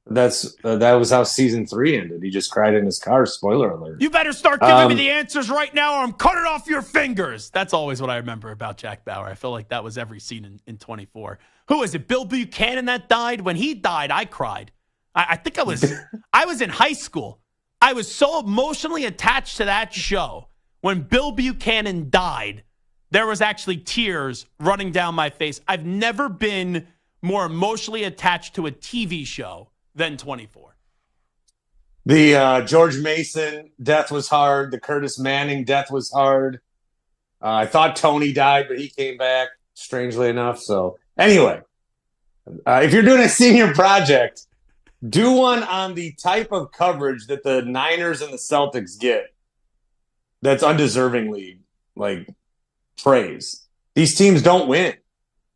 that was how season 3 ended. He just cried in his car. Spoiler alert. You better start giving me the answers right now, or I'm cutting off your fingers. That's always what I remember about Jack Bauer. I feel like that was every scene in 24. Who is it? Bill Buchanan that died? When he died, I cried. I think I was in high school. I was so emotionally attached to that show. When Bill Buchanan died, there was actually tears running down my face. I've never been more emotionally attached to a TV show than 24. The George Mason death was hard. The Curtis Manning death was hard. I thought Tony died, but he came back, strangely enough. So anyway, if you're doing a senior project, do one on the type of coverage that the Niners and the Celtics get that's undeservingly, like, praise. These teams don't win.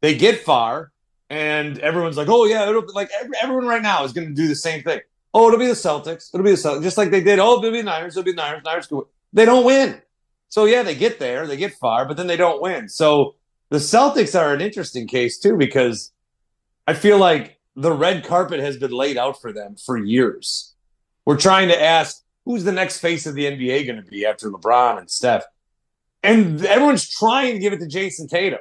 They get far, and everyone's like, oh, yeah, everyone right now is going to do the same thing. Oh, it'll be the Celtics. It'll be the Celtics. Just like they did, it'll be the Niners. It'll be the Niners. Niners. They don't win. So, yeah, they get there. They get far, but then they don't win. So the Celtics are an interesting case, too, because I feel like the red carpet has been laid out for them for years. We're trying to ask, who's the next face of the NBA going to be after LeBron and Steph? And everyone's trying to give it to Jason Tatum,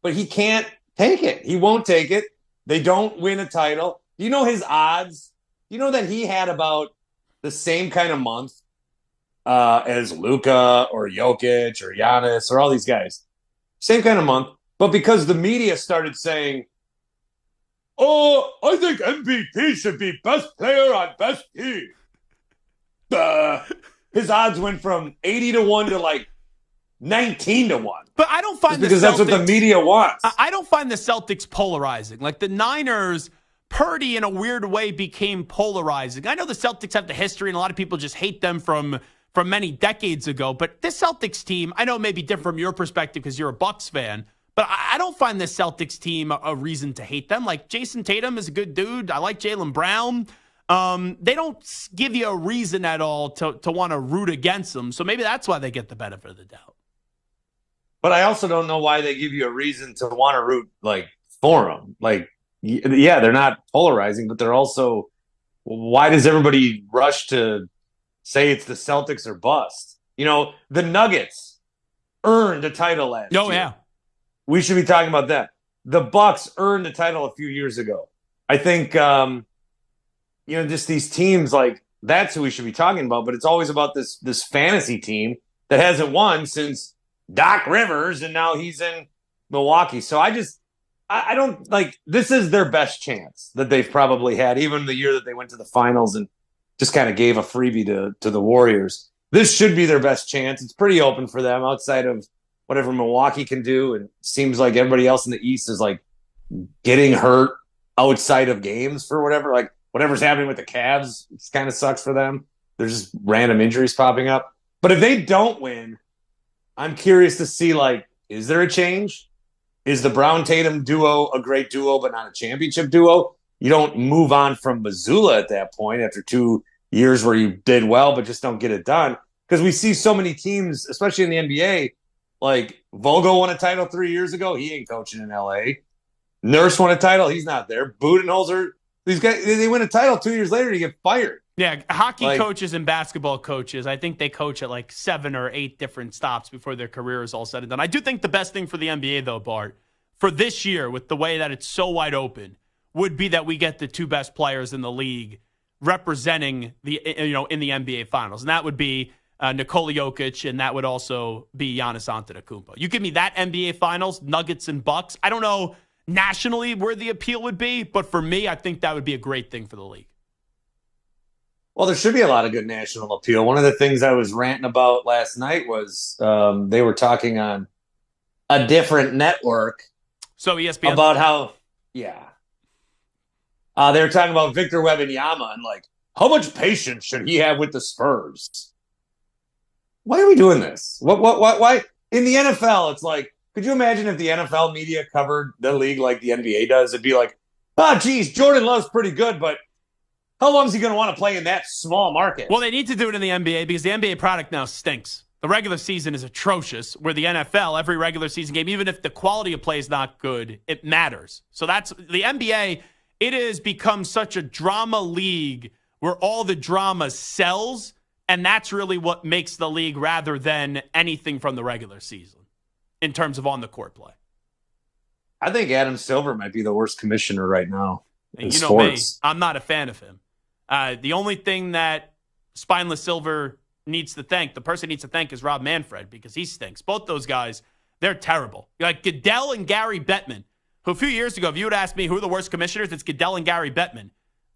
but he can't take it. He won't take it. They don't win a title. You know his odds? You know that he had about the same kind of month as Luka or Jokic or Giannis or all these guys. Same kind of month. But because the media started saying, oh, I think MVP should be best player on best team. His odds went from 80-1 to like 19-1. But I don't find because that's what the media wants. I don't find the Celtics polarizing. Like the Niners, Purdy in a weird way became polarizing. I know the Celtics have the history, and a lot of people just hate them from many decades ago. But this Celtics team, I know it may be different from your perspective because you're a Bucks fan, but I don't find this Celtics team a reason to hate them. Like Jason Tatum is a good dude. I like Jaylen Brown. They don't give you a reason at all to want to root against them. So maybe that's why they get the benefit of the doubt. But I also don't know why they give you a reason to want to root for them. Yeah, they're not polarizing, but they're also, why does everybody rush to say it's the Celtics or bust? You know, the Nuggets earned a title last year. Yeah. We should be talking about that. The Bucks earned a title a few years ago. I think, just these teams, that's who we should be talking about. But it's always about this fantasy team that hasn't won since Doc Rivers, and now he's in Milwaukee. So I don't this is their best chance that they've probably had, even the year that they went to the finals and just kind of gave a freebie to the Warriors. This should be their best chance. It's pretty open for them outside of whatever Milwaukee can do. And it seems like everybody else in the East is getting hurt outside of games for whatever, like whatever's happening with the Cavs, it kind of sucks for them. There's just random injuries popping up. But if they don't win, I'm curious to see, like, is there a change? Is the Brown-Tatum duo a great duo but not a championship duo? You don't move on from Missoula at that point after 2 years where you did well but just don't get it done. Because we see so many teams, especially in the NBA, like Vogel won a title 3 years ago. He ain't coaching in L.A. Nurse won a title. He's not there. Budenholzer, these guys, they win a title 2 years later, you get fired. Yeah, hockey coaches and basketball coaches, I think they coach at like 7 or 8 different stops before their career is all said and done. I do think the best thing for the NBA, though, Bart, for this year, with the way that it's so wide open, would be that we get the 2 best players in the league representing the in the NBA Finals, and that would be Nikola Jokic, and that would also be Giannis Antetokounmpo. You give me that NBA Finals, Nuggets and Bucks. I don't know nationally where the appeal would be, but for me, I think that would be a great thing for the league. Well, there should be a lot of good national appeal. One of the things I was ranting about last night was they were talking on a different network. So ESPN? About how, they were talking about Victor Wembanyama and, like, how much patience should he have with the Spurs? Why are we doing this? Why? In the NFL, it's like, could you imagine if the NFL media covered the league like the NBA does? It'd be like, geez, Jordan Love's pretty good, but how long is he going to want to play in that small market? Well, they need to do it in the NBA because the NBA product now stinks. The regular season is atrocious, where the NFL, every regular season game, even if the quality of play is not good, it matters. So that's the NBA. It has become such a drama league where all the drama sells, and that's really what makes the league rather than anything from the regular season in terms of on-the-court play. I think Adam Silver might be the worst commissioner right now in sports. Know me, I'm not a fan of him. The only thing that Spineless Silver needs to thank, the person needs to thank, is Rob Manfred, because he stinks. Both those guys, they're terrible. Like Goodell and Gary Bettman, who a few years ago, if you would ask me who are the worst commissioners, it's Goodell and Gary Bettman.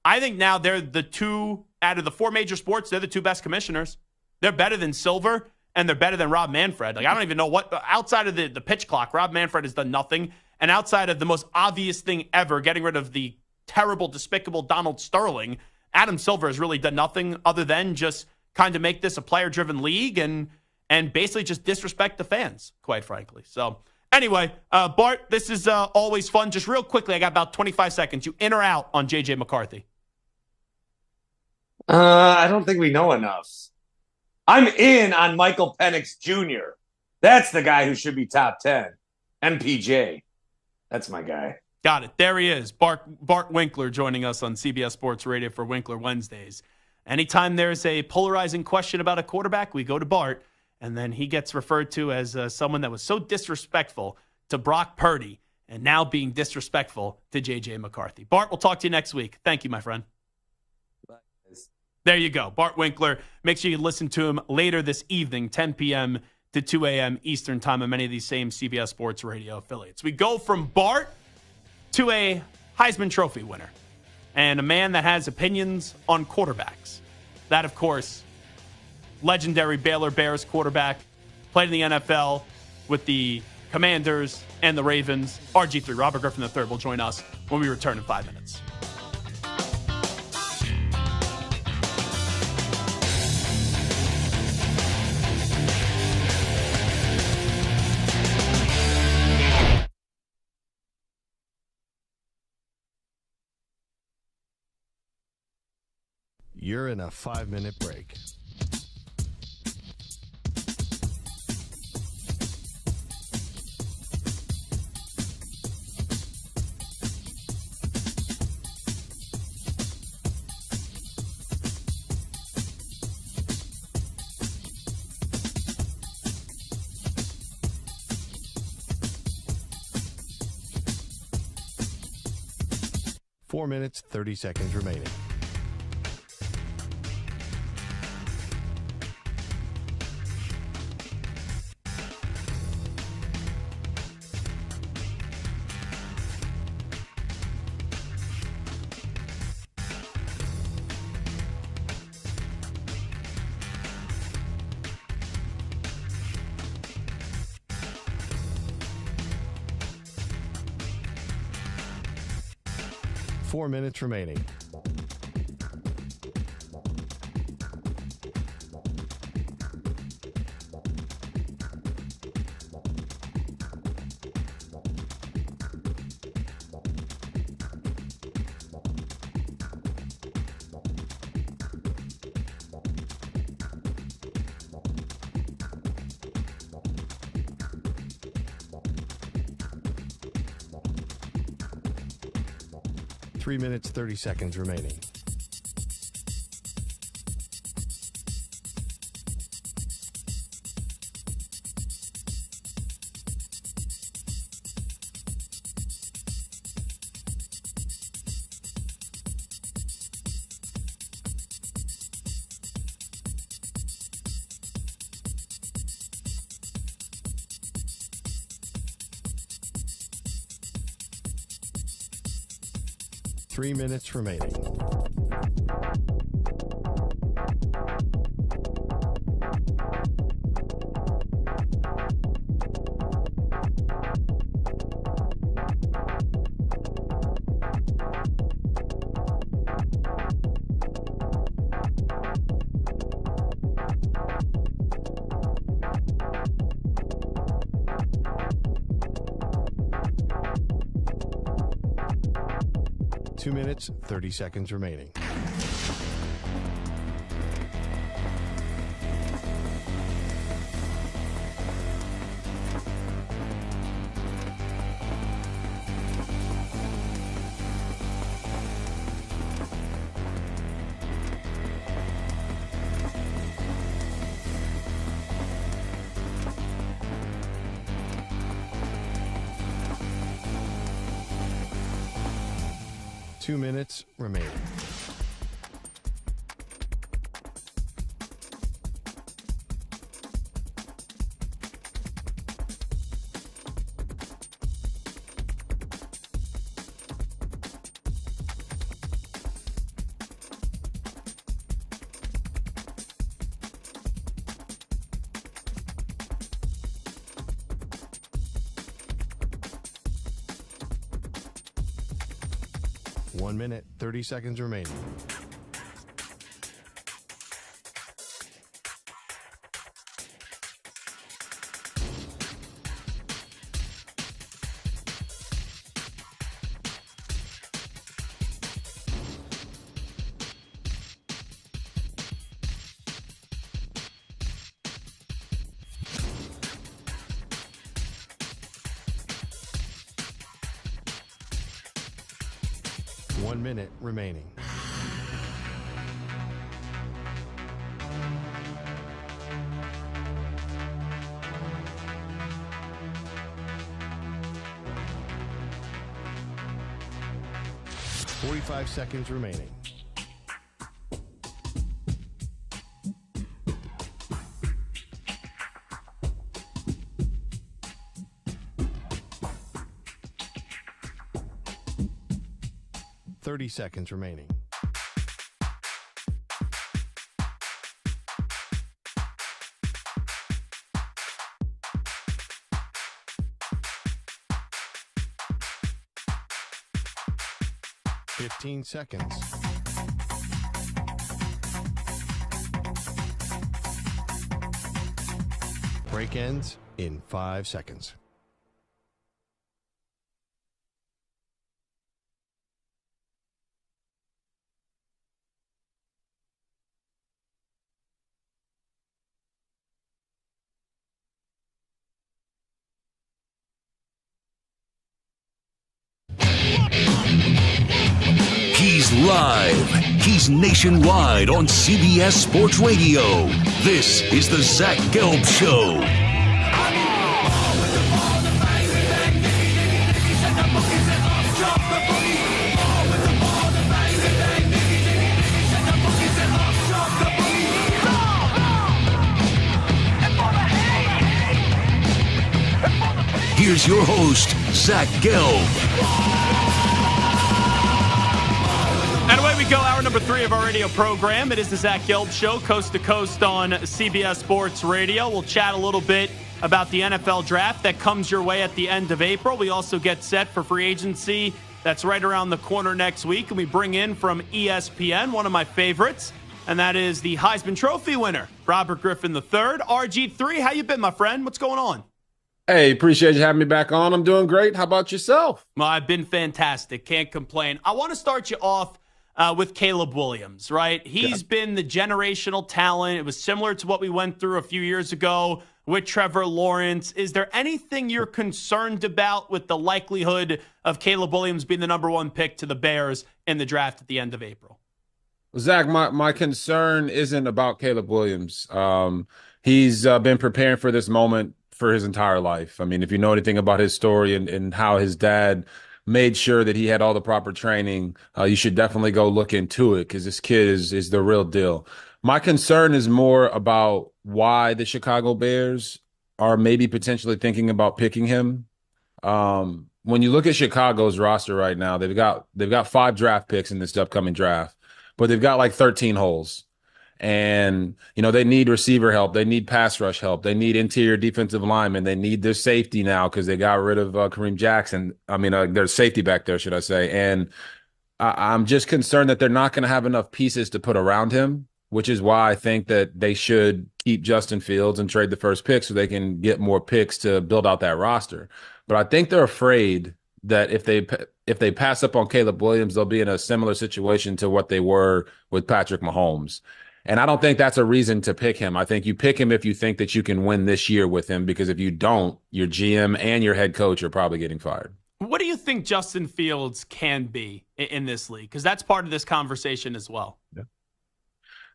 I think now they're the 2, out of the 4 major sports, they're the 2 best commissioners. They're better than Silver, and they're better than Rob Manfred. Like, I don't even know what, outside of the pitch clock, Rob Manfred has done nothing. And outside of the most obvious thing ever, getting rid of the terrible, despicable Donald Sterling, Adam Silver has really done nothing other than just kind of make this a player-driven league and basically just disrespect the fans, quite frankly. So anyway, Bart, this is always fun. Just real quickly, I got about 25 seconds. You in or out on J.J. McCarthy? I don't think we know enough. I'm in on Michael Penix Jr. That's the guy who should be top 10. MPJ. That's my guy. Got it. There he is. Bart Winkler joining us on CBS Sports Radio for Winkler Wednesdays. Anytime there's a polarizing question about a quarterback, we go to Bart, and then he gets referred to as someone that was so disrespectful to Brock Purdy and now being disrespectful to J.J. McCarthy. Bart, we'll talk to you next week. Thank you, my friend. Bye. There you go. Bart Winkler. Make sure you listen to him later this evening, 10 p.m. to 2 a.m. Eastern time on many of these same CBS Sports Radio affiliates. We go from Bart to a Heisman Trophy winner and a man that has opinions on quarterbacks. That, of course, legendary Baylor Bears quarterback, played in the NFL with the Commanders and the Ravens. RG3, Robert Griffin III, will join us when we return in 5 minutes. You're in a 5-minute break. Four minutes, 30 seconds remaining. 4 minutes remaining. Three minutes, 30 seconds remaining. Three minutes remaining. Two minutes, 30 seconds remaining. Two minutes remaining. One minute, 30 seconds remaining. One minute remaining. Forty-five seconds remaining. Seconds remaining. Fifteen seconds. Break ends in 5 seconds. He's live. He's nationwide on CBS Sports Radio. This is the Zach Gelb Show. Here's your host, Zach Gelb. And away we go, hour number 3 of our radio program. It is the Zach Gelb Show, coast to coast on CBS Sports Radio. We'll chat a little bit about the NFL draft that comes your way at the end of April. We also get set for free agency that's right around the corner next week. And we bring in from ESPN, one of my favorites, and that is the Heisman Trophy winner, Robert Griffin III. RG3, how you been, my friend? What's going on? Hey, appreciate you having me back on. I'm doing great. How about yourself? Well, I've been fantastic. Can't complain. I want to start you off with Caleb Williams, right? He's been the generational talent. It was similar to what we went through a few years ago with Trevor Lawrence. Is there anything you're concerned about with the likelihood of Caleb Williams being the number one pick to the Bears in the draft at the end of April? Zach, my concern isn't about Caleb Williams. He's been preparing for this moment for his entire life. I mean, if you know anything about his story and how his dad made sure that he had all the proper training, you should definitely go look into it because this kid is the real deal. My concern is more about why the Chicago Bears are maybe potentially thinking about picking him. When you look at Chicago's roster right now, they've got 5 draft picks in this upcoming draft, but they've got like 13 holes. And, they need receiver help. They need pass rush help. They need interior defensive linemen. They need their safety now because they got rid of Kareem Jackson. I mean, their safety back there, should I say. And I'm just concerned that they're not going to have enough pieces to put around him, which is why I think that they should keep Justin Fields and trade the first pick so they can get more picks to build out that roster. But I think they're afraid that if they pass up on Caleb Williams, they'll be in a similar situation to what they were with Patrick Mahomes. And I don't think that's a reason to pick him. I think you pick him if you think that you can win this year with him, because if you don't, your GM and your head coach are probably getting fired. What do you think Justin Fields can be in this league? Because that's part of this conversation as well.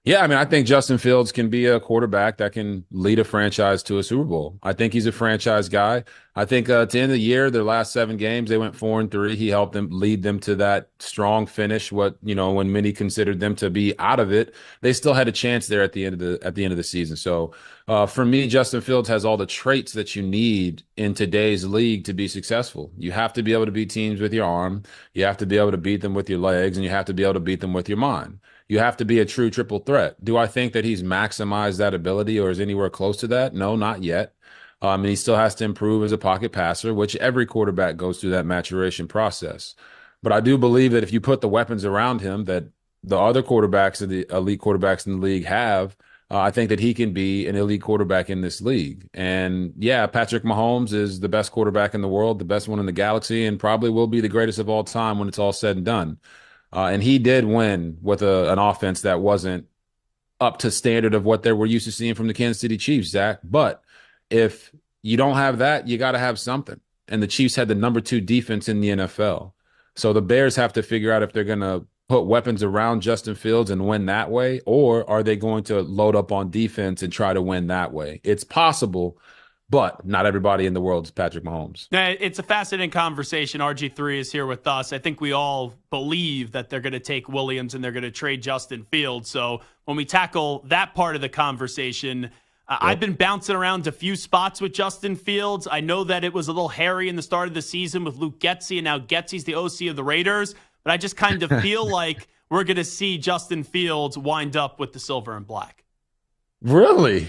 Yeah, I mean, I think Justin Fields can be a quarterback that can lead a franchise to a Super Bowl. I think he's a franchise guy. I think at the end of the year, their last 7 games, they went 4-3. He helped them lead them to that strong finish. When many considered them to be out of it, they still had a chance there at the end of the season. So for me, Justin Fields has all the traits that you need in today's league to be successful. You have to be able to beat teams with your arm. You have to be able to beat them with your legs, and you have to be able to beat them with your mind. You have to be a true triple threat. Do I think that he's maximized that ability or is anywhere close to that? No, not yet. And he still has to improve as a pocket passer, which every quarterback goes through that maturation process. But I do believe that if you put the weapons around him that the other quarterbacks and the elite quarterbacks in the league have, I think that he can be an elite quarterback in this league. And yeah, Patrick Mahomes is the best quarterback in the world, the best one in the galaxy, and probably will be the greatest of all time when it's all said and done. And he did win with an offense that wasn't up to standard of what they were used to seeing from the Kansas City Chiefs, Zach. But if you don't have that, you got to have something. And the Chiefs had the number 2 defense in the NFL. So the Bears have to figure out if they're going to put weapons around Justin Fields and win that way, or are they going to load up on defense and try to win that way? It's possible, but not everybody in the world is Patrick Mahomes. It's a fascinating conversation. RG3 is here with us. I think we all believe that they're going to take Williams and they're going to trade Justin Fields. So when we tackle that part of the conversation, I've been bouncing around a few spots with Justin Fields. I know that it was a little hairy in the start of the season with Luke Getsy, and now Getsy's the OC of the Raiders. But I just kind of feel like we're going to see Justin Fields wind up with the silver and black. Really?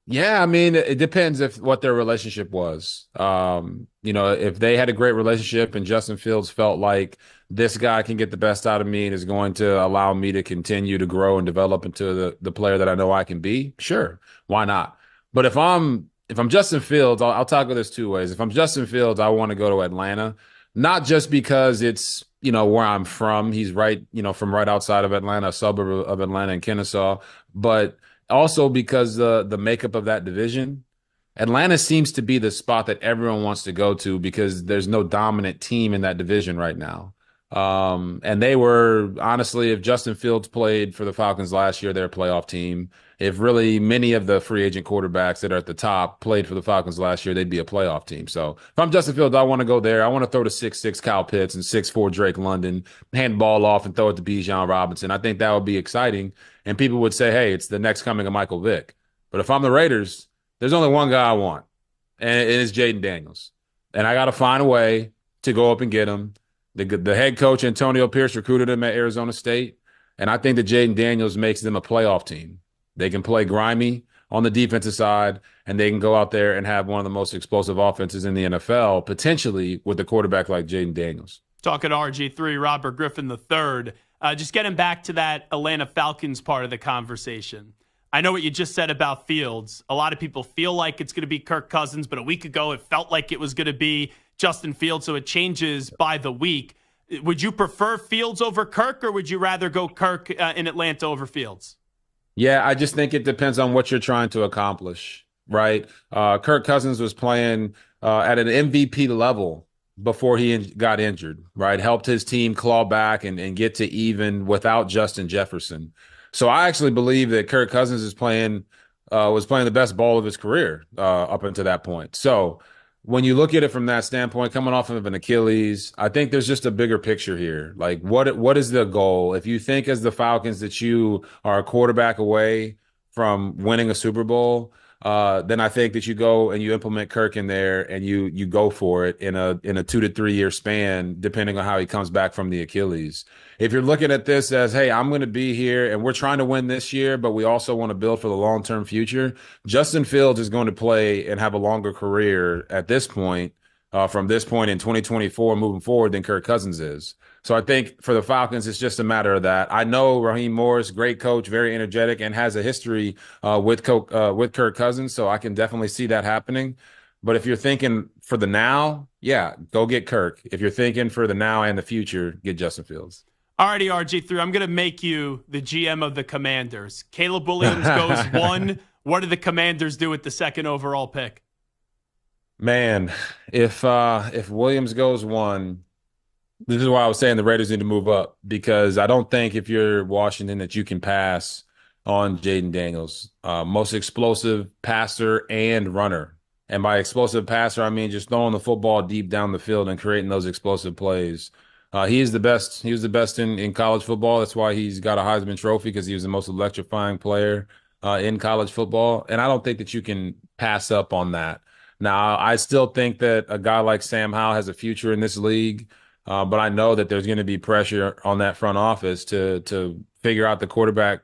Yeah, I mean, it depends what their relationship was. If they had a great relationship and Justin Fields felt like this guy can get the best out of me and is going to allow me to continue to grow and develop into the player that I know I can be, sure, why not? But if I'm Justin Fields, I'll tackle this 2 ways. If I'm Justin Fields, I want to go to Atlanta, not just because it's where I'm from. He's from right outside of Atlanta, a suburb of Atlanta in Kennesaw, but also because the makeup of that division, Atlanta seems to be the spot that everyone wants to go to because there's no dominant team in that division right now. And they were, honestly, if Justin Fields played for the Falcons last year, they're a playoff team. If really many of the free agent quarterbacks that are at the top played for the Falcons last year, they'd be a playoff team. So if I'm Justin Fields, I want to go there. I want to throw to 6'6" Kyle Pitts and 6'4" Drake London, hand the ball off and throw it to Bijan Robinson. I think that would be exciting. And people would say, hey, it's the next coming of Michael Vick. But if I'm the Raiders, there's only one guy I want, and it's Jaden Daniels. And I got to find a way to go up and get him. The head coach, Antonio Pierce, recruited him at Arizona State. And I think that Jaden Daniels makes them a playoff team. They can play grimy. on the defensive side, and they can go out there and have one of the most explosive offenses in the NFL, potentially with a quarterback like Jaden Daniels. Talking RG3, Robert Griffin III. Just getting back to that Atlanta Falcons part of the conversation. I know what you just said about Fields. A lot of people feel like it's going to be Kirk Cousins, but a week ago it felt like it was going to be Justin Fields, so it changes by the week. Would you prefer Fields over Kirk, or would you rather go Kirk in Atlanta over Fields? Yeah, I just think it depends on what you're trying to accomplish, right? Kirk Cousins was playing at an MVP level before he got injured, right? Helped his team claw back and get to even without Justin Jefferson. So I actually believe that Kirk Cousins was playing the best ball of his career up until that point. So when you look at it from that standpoint, coming off of an Achilles, I think there's just a bigger picture here. Like, what is the goal? If you think as the Falcons that you are a quarterback away from winning a Super Bowl, then I think that you go and you implement Kirk in there and you go for it in a 2 to 3 year span, depending on how he comes back from the Achilles. If you're looking at this as, hey, I'm going to be here and we're trying to win this year, but we also want to build for the long-term future, Justin Fields is going to play and have a longer career at this point, from this point in 2024 moving forward than Kirk Cousins is. So I think for the Falcons, it's just a matter of that. I know Raheem Morris, great coach, very energetic, and has a history with Kirk Cousins, so I can definitely see that happening. But if you're thinking for the now, yeah, go get Kirk. If you're thinking for the now and the future, get Justin Fields. Alrighty, RG3, I'm going to make you the GM of the Commanders. Caleb Williams goes 1. What do the Commanders do with the 2nd overall pick? Man, if Williams goes 1, this is why I was saying the Raiders need to move up, because I don't think if you're Washington that you can pass on Jaden Daniels. Most explosive passer and runner. And by explosive passer, I mean just throwing the football deep down the field and creating those explosive plays. He is the best. He was the best in college football. That's why he's got a Heisman Trophy, because he was the most electrifying player in college football. And I don't think that you can pass up on that. Now, I still think that a guy like Sam Howell has a future in this league, but I know that there's going to be pressure on that front office to figure out the quarterback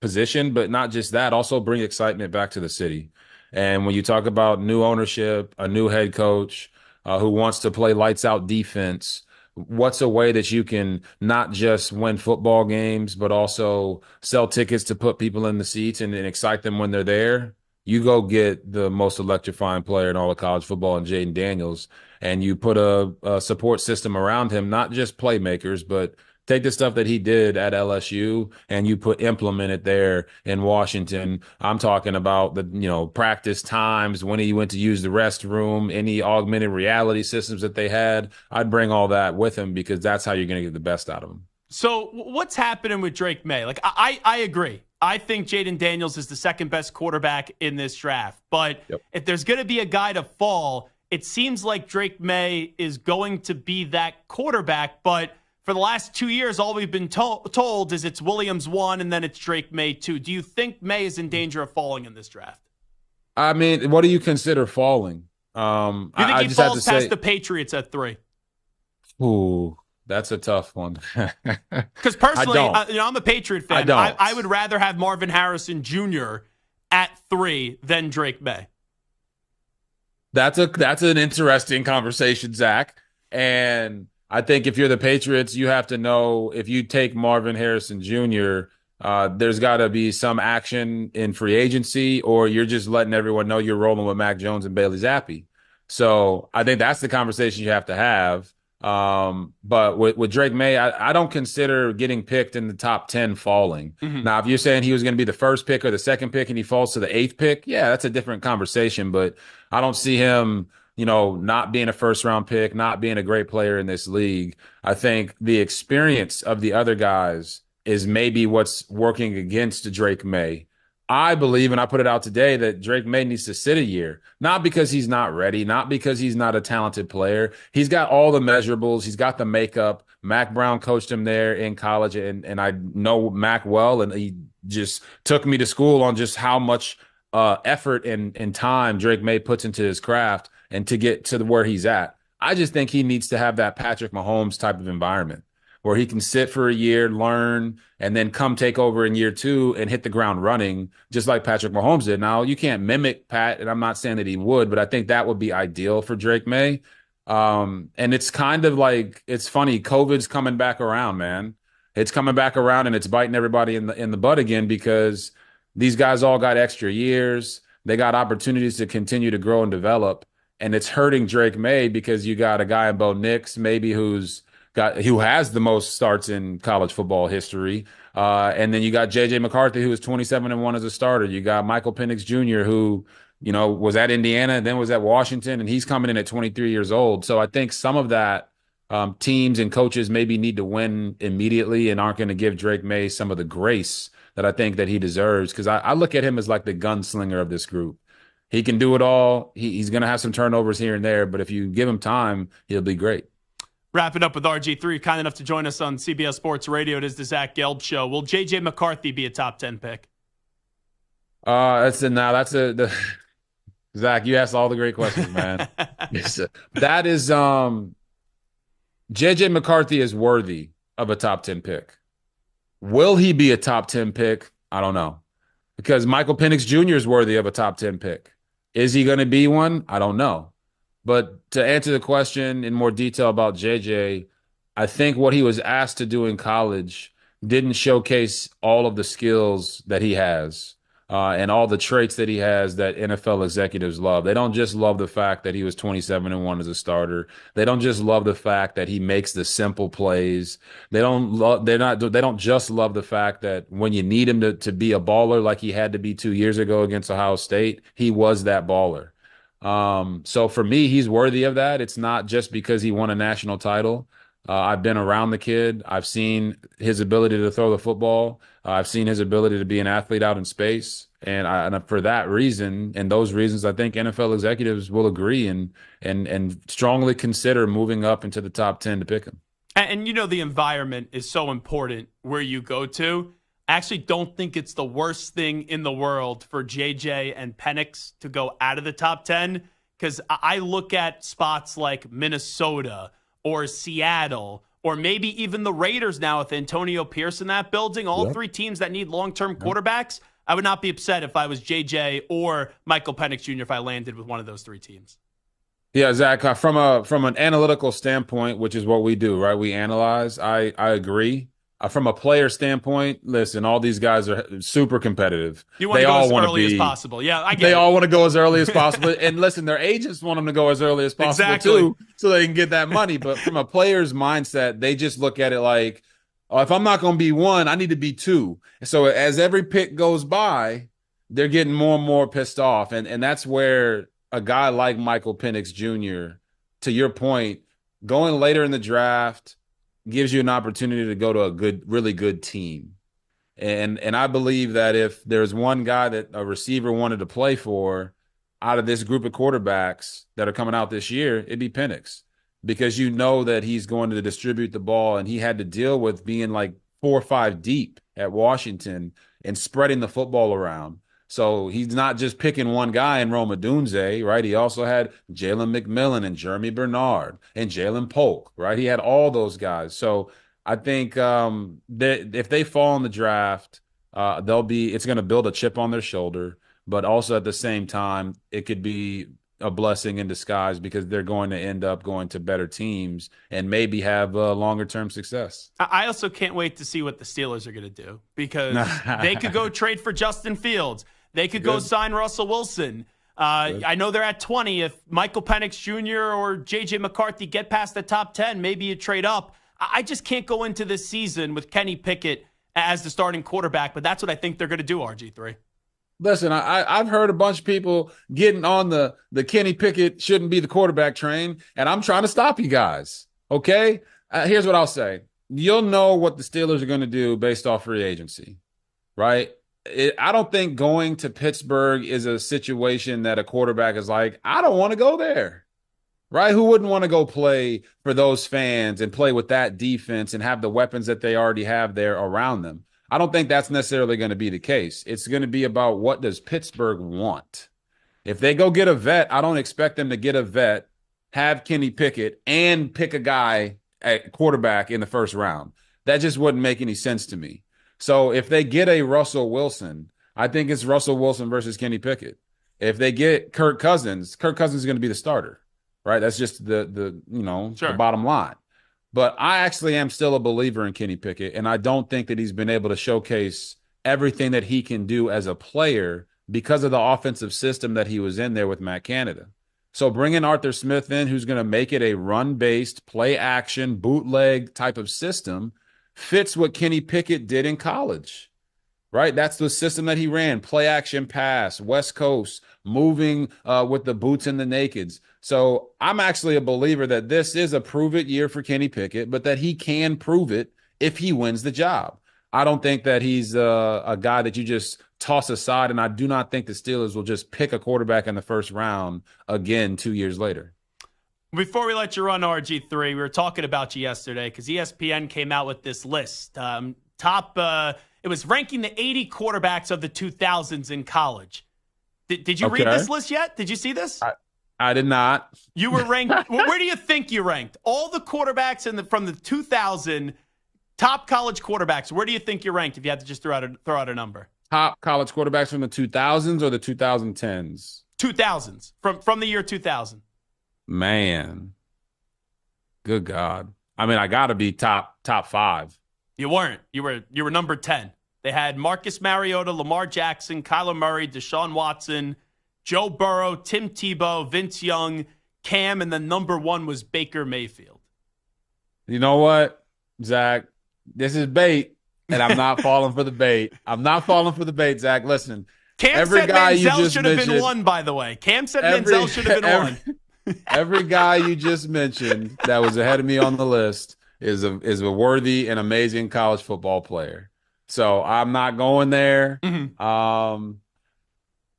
position, but not just that, also bring excitement back to the city. And when you talk about new ownership, a new head coach who wants to play lights out defense, what's a way that you can not just win football games, but also sell tickets to put people in the seats and excite them when they're there? You go get the most electrifying player in all of college football in Jaden Daniels, and you put a support system around him, not just playmakers, but take the stuff that he did at LSU and you implement it there in Washington. I'm talking about the practice times, when he went to use the restroom, any augmented reality systems that they had. I'd bring all that with him, because that's how you're going to get the best out of him. So what's happening with Drake May? Like, I agree. I think Jaden Daniels is the 2nd best quarterback in this draft. But if there's going to be a guy to fall, it seems like Drake May is going to be that quarterback. But for the last 2 years, all we've been told is it's Williams 1 and then it's Drake May 2. Do you think May is in danger of falling in this draft? I mean, what do you consider falling? Do you think he falls past the Patriots at 3? Ooh, that's a tough one. Because personally, I'm a Patriot fan. I would rather have Marvin Harrison Jr. at 3 than Drake May. That's an interesting conversation, Zach. And I think if you're the Patriots, you have to know, if you take Marvin Harrison Jr., there's got to be some action in free agency, or you're just letting everyone know you're rolling with Mac Jones and Bailey Zappi. So I think that's the conversation you have to have. But with Drake May, I don't consider getting picked in the top 10 falling. Mm-hmm. Now, if you're saying he was going to be the 1st pick or the 2nd pick and he falls to the 8th pick, yeah, that's a different conversation. But I don't see him, not being a 1st-round pick, not being a great player in this league. I think the experience of the other guys is maybe what's working against Drake May. I believe, and I put it out today, that Drake May needs to sit a year, not because he's not ready, not because he's not a talented player. He's got all the measurables. He's got the makeup. Mac Brown coached him there in college, and I know Mac well, and he just took me to school on just how much effort and time Drake May puts into his craft and to get to where he's at. I just think he needs to have that Patrick Mahomes type of environment where he can sit for a year, learn, and then come take over in year 2 and hit the ground running, just like Patrick Mahomes did. Now, you can't mimic Pat, and I'm not saying that he would, but I think that would be ideal for Drake May. And it's kind of like, it's funny, COVID's coming back around, man. It's coming back around, and it's biting everybody in the butt again, because these guys all got extra years. They got opportunities to continue to grow and develop. And it's hurting Drake May because you got a guy in Bo Nix, maybe who has the most starts in college football history. And then you got J.J. McCarthy, who is 27-1 as a starter. You got Michael Penix Jr., who, was at Indiana and then was at Washington, and he's coming in at 23 years old. So I think some of that teams and coaches maybe need to win immediately and aren't going to give Drake May some of the grace that I think that he deserves, because I look at him as like the gunslinger of this group. He can do it all. He's going to have some turnovers here and there, but if you give him time, he'll be great. Wrap it up with RG3, kind enough to join us on CBS Sports Radio. It is the Zach Gelb Show. Will J.J. McCarthy be a top 10 pick? Zach, you asked all the great questions, man. That is J.J. McCarthy is worthy of a top 10 pick. Will he be a top 10 pick? I don't know. Because Michael Penix Jr. is worthy of a top 10 pick. Is he going to be one? I don't know. But to answer the question in more detail about JJ, I think what he was asked to do in college didn't showcase all of the skills that he has and all the traits that he has that NFL executives love. They don't just love the fact that he was 27-1 as a starter. They don't just love the fact that he makes the simple plays. They don't just love the fact that when you need him to be a baller like he had to be 2 years ago against Ohio State, he was that baller. So for me, he's worthy of that. It's not just because he won a national title. I've been around the kid. I've seen his ability to throw the football. I've seen his ability to be an athlete out in space. And for that reason, and those reasons, I think NFL executives will agree and strongly consider moving up into the top 10 to pick him. And the environment is so important where you go to. I actually don't think it's the worst thing in the world for JJ and Penix to go out of the top 10, because I look at spots like Minnesota or Seattle, or maybe even the Raiders now with Antonio Pierce in that building, all three teams that need long-term quarterbacks. I would not be upset if I was JJ or Michael Penix Jr. if I landed with one of those three teams. Yeah, Zach, from an analytical standpoint, which is what we do, right? We analyze. I agree. From a player standpoint, listen, all these guys are super competitive. You want to go as early as possible. Yeah, I get it. They all want to go as early as possible. And listen, their agents want them to go as early as possible too, so they can get that money. But from a player's mindset, they just look at it like, if I'm not going to be one, I need to be two. So as every pick goes by, they're getting more and more pissed off. And that's where a guy like Michael Penix Jr., to your point, going later in the draft gives you an opportunity to go to a really good team. And I believe that if there's one guy that a receiver wanted to play for out of this group of quarterbacks that are coming out this year, it'd be Penix, because you know that he's going to distribute the ball, and he had to deal with being like 4 or 5 deep at Washington and spreading the football around. So he's not just picking one guy in Rome Odunze, right? He also had Jalen McMillan and Jeremy Bernard and Jalen Polk, right? He had all those guys. So I think if they fall in the draft, it's going to build a chip on their shoulder. But also at the same time, it could be a blessing in disguise, because they're going to end up going to better teams and maybe have longer-term success. I also can't wait to see what the Steelers are going to do, because they could go trade for Justin Fields. They could go sign Russell Wilson. I know they're at 20. If Michael Penix Jr. or J.J. McCarthy get past the top 10, maybe you trade up. I just can't go into this season with Kenny Pickett as the starting quarterback, but that's what I think they're going to do, RG3. Listen, I've heard a bunch of people getting on the Kenny Pickett shouldn't be the quarterback train, and I'm trying to stop you guys, okay? Here's what I'll say. You'll know what the Steelers are going to do based off free agency, right? I don't think going to Pittsburgh is a situation that a quarterback is like, I don't want to go there, right? Who wouldn't want to go play for those fans and play with that defense and have the weapons that they already have there around them? I don't think that's necessarily going to be the case. It's going to be about, what does Pittsburgh want? If they go get a vet, I don't expect them to get a vet, have Kenny Pickett, and pick a guy a quarterback in the first round. That just wouldn't make any sense to me. So if they get a Russell Wilson, I think it's Russell Wilson versus Kenny Pickett. If they get Kirk Cousins is going to be the starter, right? That's just the bottom line. But I actually am still a believer in Kenny Pickett, and I don't think that he's been able to showcase everything that he can do as a player because of the offensive system that he was in there with Matt Canada. So bringing Arthur Smith in, who's going to make it a run-based, play-action, bootleg type of system, fits what Kenny Pickett did in college, right? That's the system that he ran, play-action pass, West Coast, moving with the boots and the nakeds. So I'm actually a believer that this is a prove-it year for Kenny Pickett, but that he can prove it if he wins the job. I don't think that he's a guy that you just toss aside, and I do not think the Steelers will just pick a quarterback in the first round again 2 years later. Before we let you run RG3, we were talking about you yesterday because ESPN came out with this list. It was ranking the 80 quarterbacks of the 2000s in college. Did you read this list yet? Did you see this? I did not. You were ranked. Where do you think you ranked? All the quarterbacks from the 2000 top college quarterbacks. Where do you think you ranked if you had to just throw out a number? Top college quarterbacks from the 2000s or the 2010s? 2000s, from the year 2000. Man, good God. I mean, I got to be top five. You weren't. You were number 10. They had Marcus Mariota, Lamar Jackson, Kyler Murray, Deshaun Watson, Joe Burrow, Tim Tebow, Vince Young, Cam, and then number 1 was Baker Mayfield. You know what, Zach? This is bait, and I'm not falling for the bait. I'm not falling for the bait, Zach. Listen, Cam said Manziel should have been 1, by the way. Cam said Manziel should have been 1. Every guy you just mentioned that was ahead of me on the list is a worthy and amazing college football player. So I'm not going there. Mm-hmm.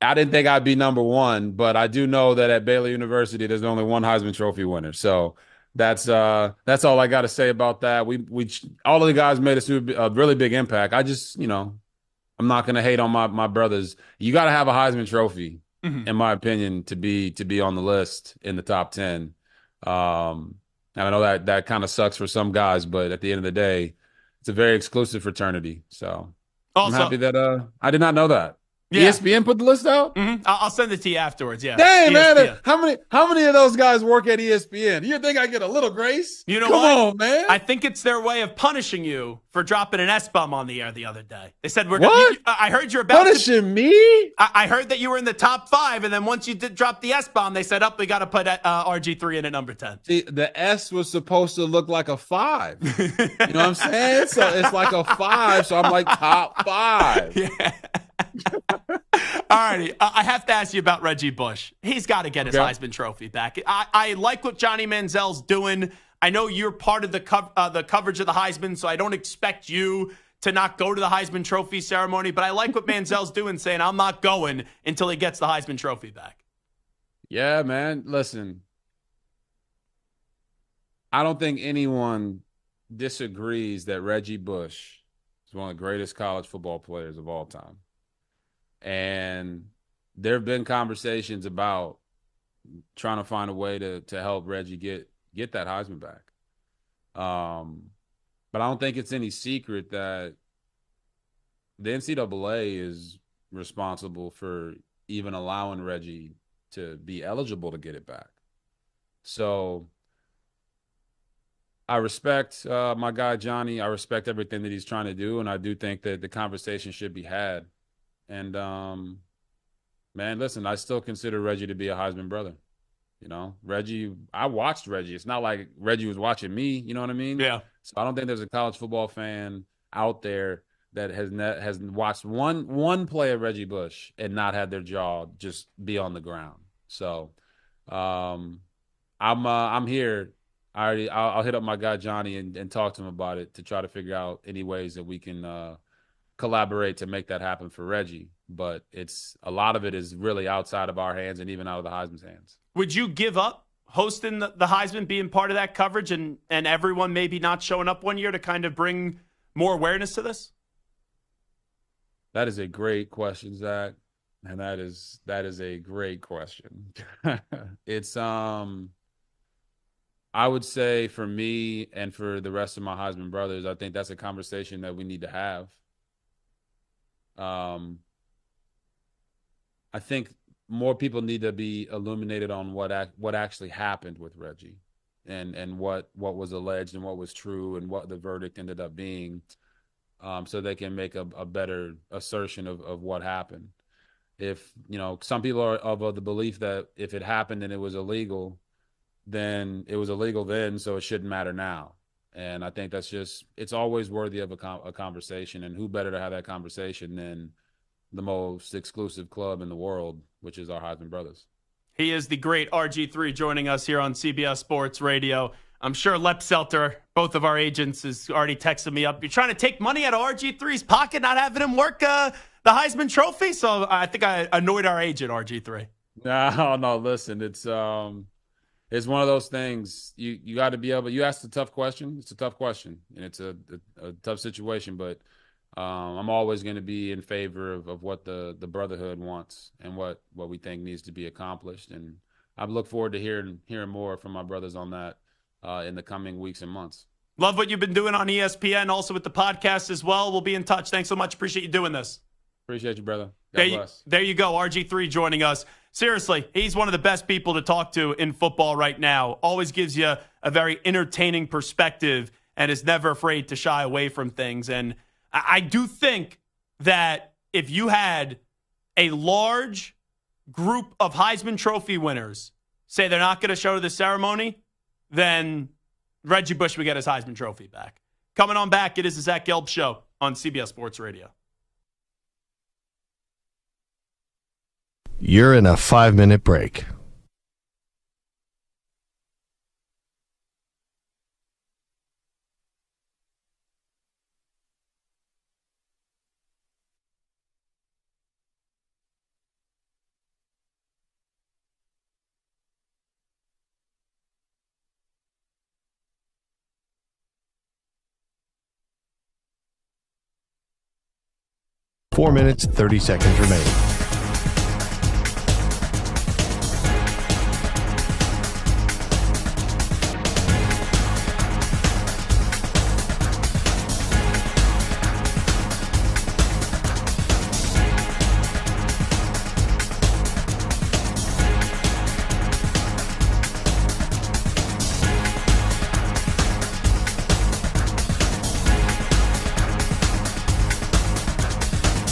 I didn't think I'd be number 1, but I do know that at Baylor University, there's only one Heisman Trophy winner. So that's all I got to say about that. We all of the guys made a really big impact. I just, I'm not going to hate on my brothers. You got to have a Heisman Trophy, mm-hmm. in my opinion, to be on the list in the top 10. And I know that kind of sucks for some guys, but at the end of the day, it's a very exclusive fraternity. So also, I'm happy that I did not know that. Yeah. ESPN put the list out? Mm-hmm. I'll send it to you afterwards, yeah. Dang, ESPN. Man, how many of those guys work at ESPN? You think I get a little grace? You know Come what? on, man. I think it's their way of punishing you for dropping an S-bomb on the air the other day. They said, I heard you're about punishing me? I heard that you were in the top 5, and then once you did drop the S-bomb, they said, we got to put RG3 in at number 10. See, the S was supposed to look like a 5. You know what I'm saying? So it's like a 5, so I'm like top 5. Yeah. All righty. I have to ask you about Reggie Bush. He's got to get his Heisman Trophy back. I like what Johnny Manziel's doing. I know you're part of the coverage of the Heisman, so I don't expect you to not go to the Heisman Trophy ceremony, but I like what Manziel's doing, saying I'm not going until he gets the Heisman Trophy back. Yeah, man. Listen, I don't think anyone disagrees that Reggie Bush is one of the greatest college football players of all time. And there have been conversations about trying to find a way to help Reggie get that Heisman back. But I don't think it's any secret that the NCAA is responsible for even allowing Reggie to be eligible to get it back. So I respect my guy Johnny. I respect everything that he's trying to do, and I do think that the conversation should be had. And, man, listen, I still consider Reggie to be a Heisman brother. Reggie, I watched Reggie. It's not like Reggie was watching me. You know what I mean? Yeah. So I don't think there's a college football fan out there that has watched one play of Reggie Bush and not had their jaw just be on the ground. So I'm here. I'll hit up my guy Johnny and talk to him about it to try to figure out any ways that we can collaborate to make that happen for Reggie. But a lot of it is really outside of our hands and even out of the Heisman's hands. Would you give up hosting the Heisman, being part of that coverage, and everyone maybe not showing up one year to kind of bring more awareness to this? That is a great question, Zach. And that is a great question. It's I would say for me and for the rest of my Heisman brothers, I think that's a conversation that we need to have. I think more people need to be illuminated on what actually happened with Reggie, and what was alleged and what was true and what the verdict ended up being, so they can make a better assertion of what happened. If some people are of the belief that if it happened and it was illegal, then it was illegal then, so it shouldn't matter now. And I think it's always worthy of a conversation, and who better to have that conversation than the most exclusive club in the world, which is our Heisman brothers. He is the great RG3 joining us here on CBS Sports Radio. I'm sure Lep Selter, both of our agents, is already texting me up. You're trying to take money out of RG3's pocket, not having him work the Heisman Trophy? So I think I annoyed our agent, RG3. No, listen, it's one of those things. You got to be able. You asked a tough question. It's a tough question, and it's a tough situation. But I'm always going to be in favor of what the brotherhood wants and what we think needs to be accomplished. And I look forward to hearing more from my brothers on that in the coming weeks and months. Love what you've been doing on ESPN, also with the podcast as well. We'll be in touch. Thanks so much. Appreciate you doing this. Appreciate you, brother. God bless. There you go, RG3 joining us. Seriously, he's one of the best people to talk to in football right now. Always gives you a very entertaining perspective and is never afraid to shy away from things. And I do think that if you had a large group of Heisman Trophy winners say they're not going to show to the ceremony, then Reggie Bush would get his Heisman Trophy back. Coming on back, it is the Zach Gelb Show on CBS Sports Radio. You're in a 5-minute break. Four minutes, 30 seconds remaining.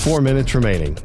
Four minutes remaining.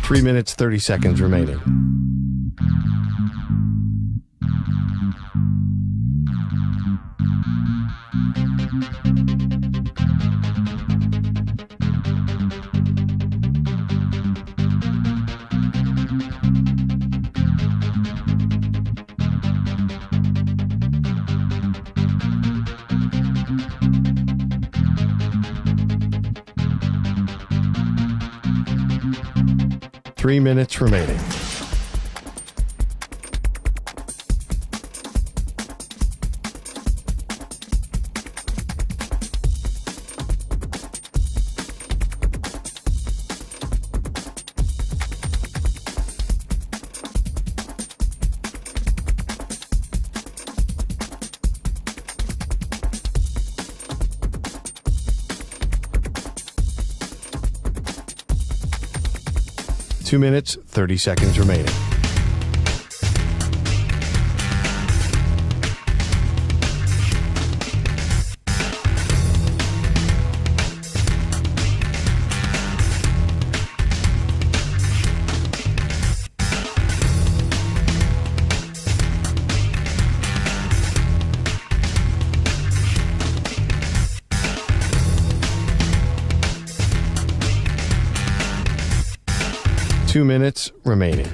Three minutes, 30 seconds remaining. Three minutes remaining. Two minutes, 30 seconds remaining. Two minutes remaining.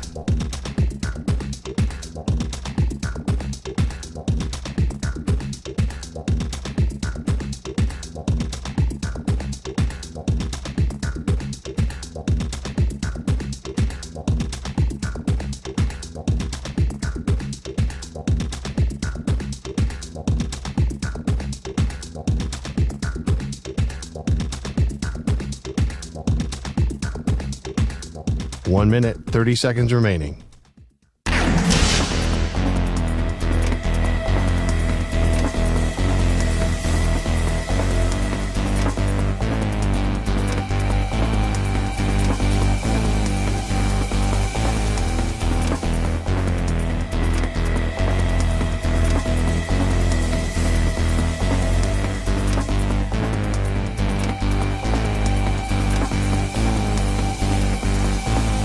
1 minute, 30 seconds remaining.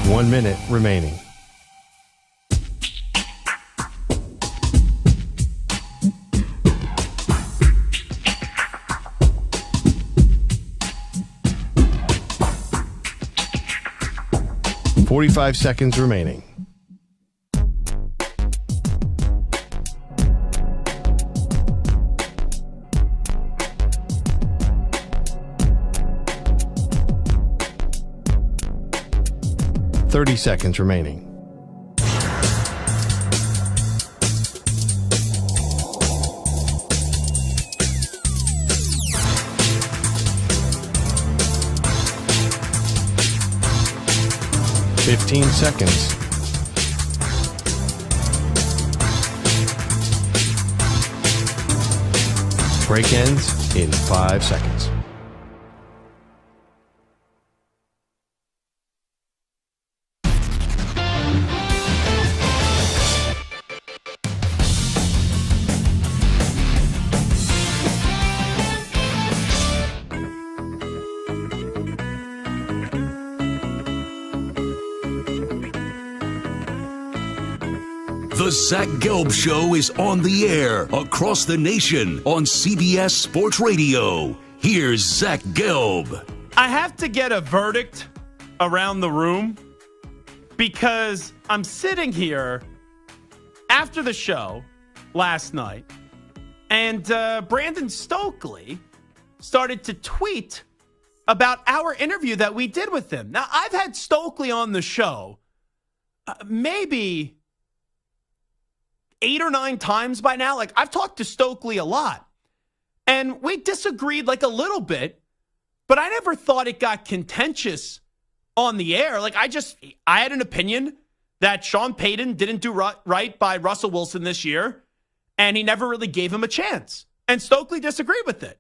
One minute remaining. Forty-five seconds remaining. Thirty seconds remaining. Fifteen seconds. Break ends in 5 seconds. The Zach Gelb Show is on the air across the nation on CBS Sports Radio. Here's Zach Gelb. I have to get a verdict around the room because I'm sitting here after the show last night, and Brandon Stokely started to tweet about our interview that we did with him. Now, I've had Stokely on the show maybe 8 or 9 times by now. Like, I've talked to Stokely a lot, and we disagreed like a little bit, but I never thought it got contentious on the air. Like, I had an opinion that Sean Payton didn't do right by Russell Wilson this year, and he never really gave him a chance. And Stokely disagreed with it.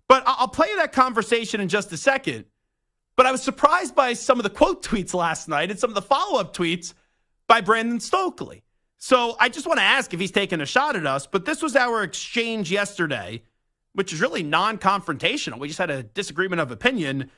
But I'll play you that conversation in just a second. But I was surprised by some of the quote tweets last night and some of the follow-up tweets by Brandon Stokely. So I just want to ask if he's taking a shot at us. But this was our exchange yesterday, which is really non-confrontational. We just had a disagreement of opinion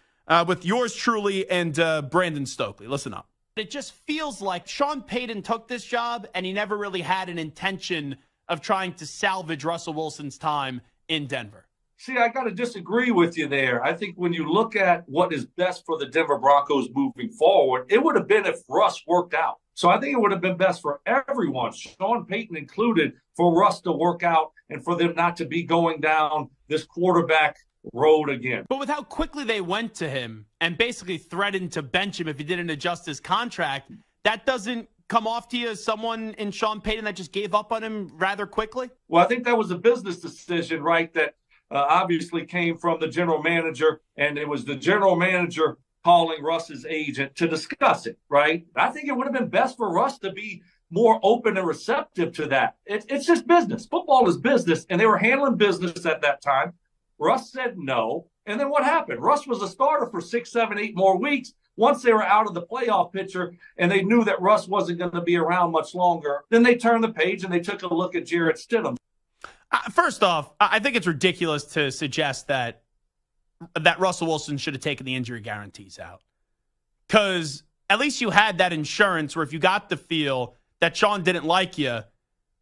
with yours truly and Brandon Stokely. Listen up. It just feels like Sean Payton took this job and he never really had an intention of trying to salvage Russell Wilson's time in Denver. See, I got to disagree with you there. I think when you look at what is best for the Denver Broncos moving forward, it would have been if Russ worked out. So I think it would have been best for everyone, Sean Payton included, for Russ to work out and for them not to be going down this quarterback road again. But with how quickly they went to him and basically threatened to bench him if he didn't adjust his contract, that doesn't come off to you as someone in Sean Payton that just gave up on him rather quickly? Well, I think that was a business decision, right, that obviously came from the general manager, and it was the general manager calling Russ's agent to discuss it, right? I think it would have been best for Russ to be more open and receptive to that. It's just business. Football is business, and they were handling business at that time. Russ said no, and then what happened? Russ was a starter for 6, 7, 8 more weeks. Once they were out of the playoff picture and they knew that Russ wasn't going to be around much longer, then they turned the page and they took a look at Jarrett Stidham. First off, I think it's ridiculous to suggest that Russell Wilson should have taken the injury guarantees out. Because at least you had that insurance where if you got the feel that Sean didn't like you,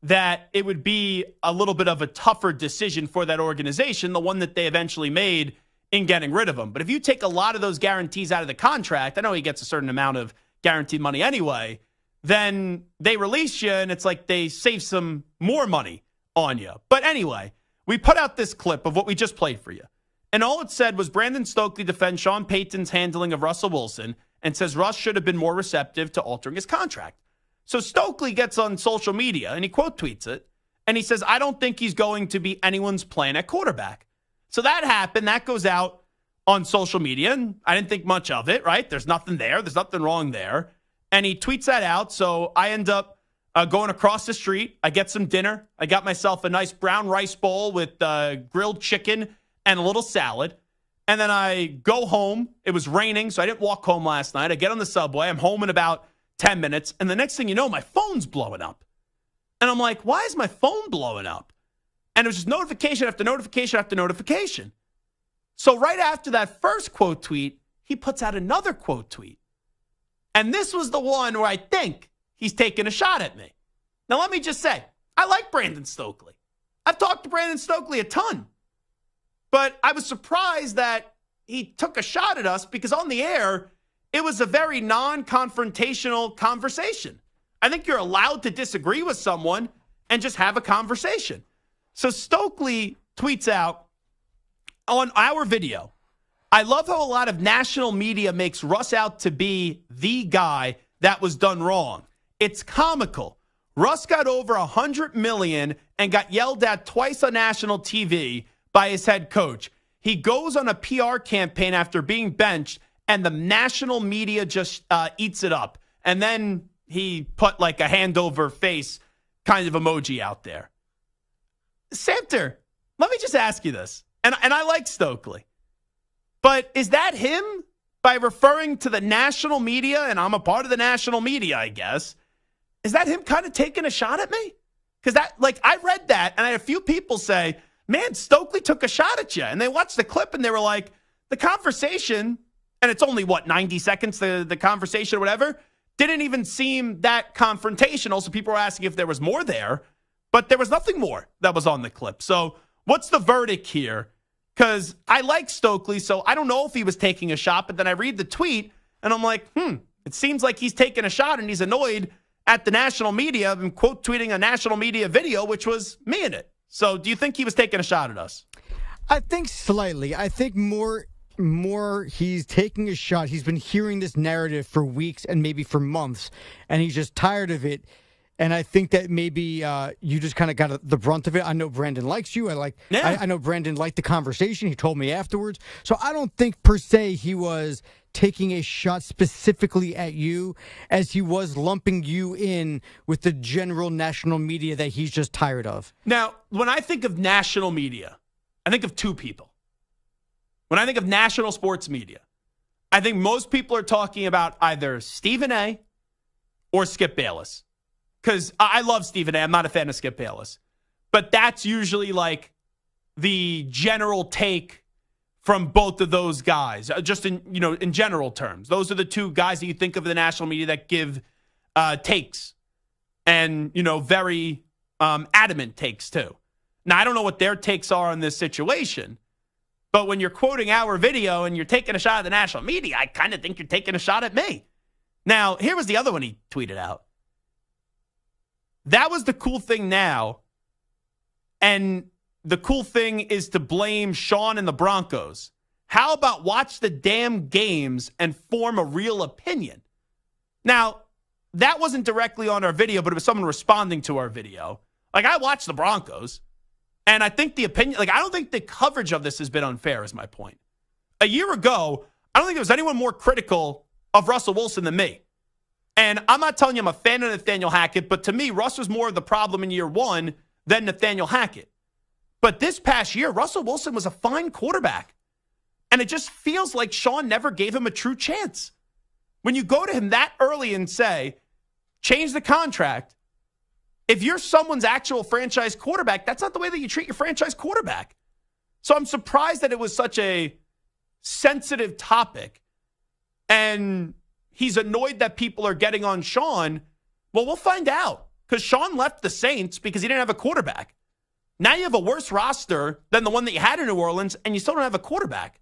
that it would be a little bit of a tougher decision for that organization, the one that they eventually made in getting rid of him. But if you take a lot of those guarantees out of the contract, I know he gets a certain amount of guaranteed money anyway, then they release you and it's like they save some more money on you. But anyway, we put out this clip of what we just played for you. And all it said was Brandon Stokely defends Sean Payton's handling of Russell Wilson and says Russ should have been more receptive to altering his contract. So Stokely gets on social media and he quote tweets it. And he says, I don't think he's going to be anyone's plan at quarterback. So that happened. That goes out. on social media, and I didn't think much of it, right? There's nothing there. There's nothing wrong there. And he tweets that out, so I end up going across the street. I get some dinner. I got myself a nice brown rice bowl with grilled chicken and a little salad. And then I go home. It was raining, so I didn't walk home last night. I get on the subway. I'm home in about 10 minutes. And the next thing you know, my phone's blowing up. And I'm like, why is my phone blowing up? And it was just notification after notification after notification. So right after that first quote tweet, he puts out another quote tweet. And this was the one where I think he's taking a shot at me. Now, let me just say, I like Brandon Stokely. I've talked to Brandon Stokely a ton. But I was surprised that he took a shot at us because on the air, it was a very non-confrontational conversation. I think you're allowed to disagree with someone and just have a conversation. So Stokely tweets out on our video, I love how a lot of national media makes Russ out to be the guy that was done wrong. It's comical. Russ got over $100 million and got yelled at twice on national TV by his head coach. He goes on a PR campaign after being benched, and the national media just eats it up. And then he put like a hand over face kind of emoji out there. Samter, let me just ask you this. And I like Stokely. But is that him by referring to the national media, and I'm a part of the national media, I guess, is that him kind of taking a shot at me? Because that, like, I read that, and I had a few people say, man, Stokely took a shot at you. And they watched the clip, and they were like, the conversation, and it's only, 90 seconds, the conversation or whatever, didn't even seem that confrontational. So people were asking if there was more there, but there was nothing more that was on the clip. So what's the verdict here? Because I like Stokely, so I don't know if he was taking a shot, but then I read the tweet, and I'm like, it seems like he's taking a shot, and he's annoyed at the national media and quote tweeting a national media video, which was me in it. So do you think he was taking a shot at us? I think slightly. I think more he's taking a shot. He's been hearing this narrative for weeks and maybe for months, and he's just tired of it. And I think that maybe you just kind of got the brunt of it. I know Brandon likes you. I know Brandon liked the conversation. He told me afterwards. So I don't think per se he was taking a shot specifically at you as he was lumping you in with the general national media that he's just tired of. Now, when I think of national media, I think of two people. When I think of national sports media, I think most people are talking about either Stephen A. or Skip Bayless. Because I love Stephen A. I'm not a fan of Skip Bayless. But that's usually like the general take from both of those guys. Just in general terms. Those are the two guys that you think of in the national media that give takes. And, very adamant takes too. Now, I don't know what their takes are on this situation. But when you're quoting our video and you're taking a shot at the national media, I kind of think you're taking a shot at me. Now, here was the other one he tweeted out. That was the cool thing now. And the cool thing is to blame Sean and the Broncos. How about watch the damn games and form a real opinion? Now, that wasn't directly on our video, but it was someone responding to our video. Like, I watched the Broncos, and I think the opinion, I don't think the coverage of this has been unfair, is my point. A year ago, I don't think there was anyone more critical of Russell Wilson than me. And I'm not telling you I'm a fan of Nathaniel Hackett, but to me, Russ was more of the problem in year one than Nathaniel Hackett. But this past year, Russell Wilson was a fine quarterback. And it just feels like Sean never gave him a true chance. When you go to him that early and say, change the contract, if you're someone's actual franchise quarterback, that's not the way that you treat your franchise quarterback. So I'm surprised that it was such a sensitive topic. And he's annoyed that people are getting on Sean. Well, we'll find out. Because Sean left the Saints because he didn't have a quarterback. Now you have a worse roster than the one that you had in New Orleans, and you still don't have a quarterback.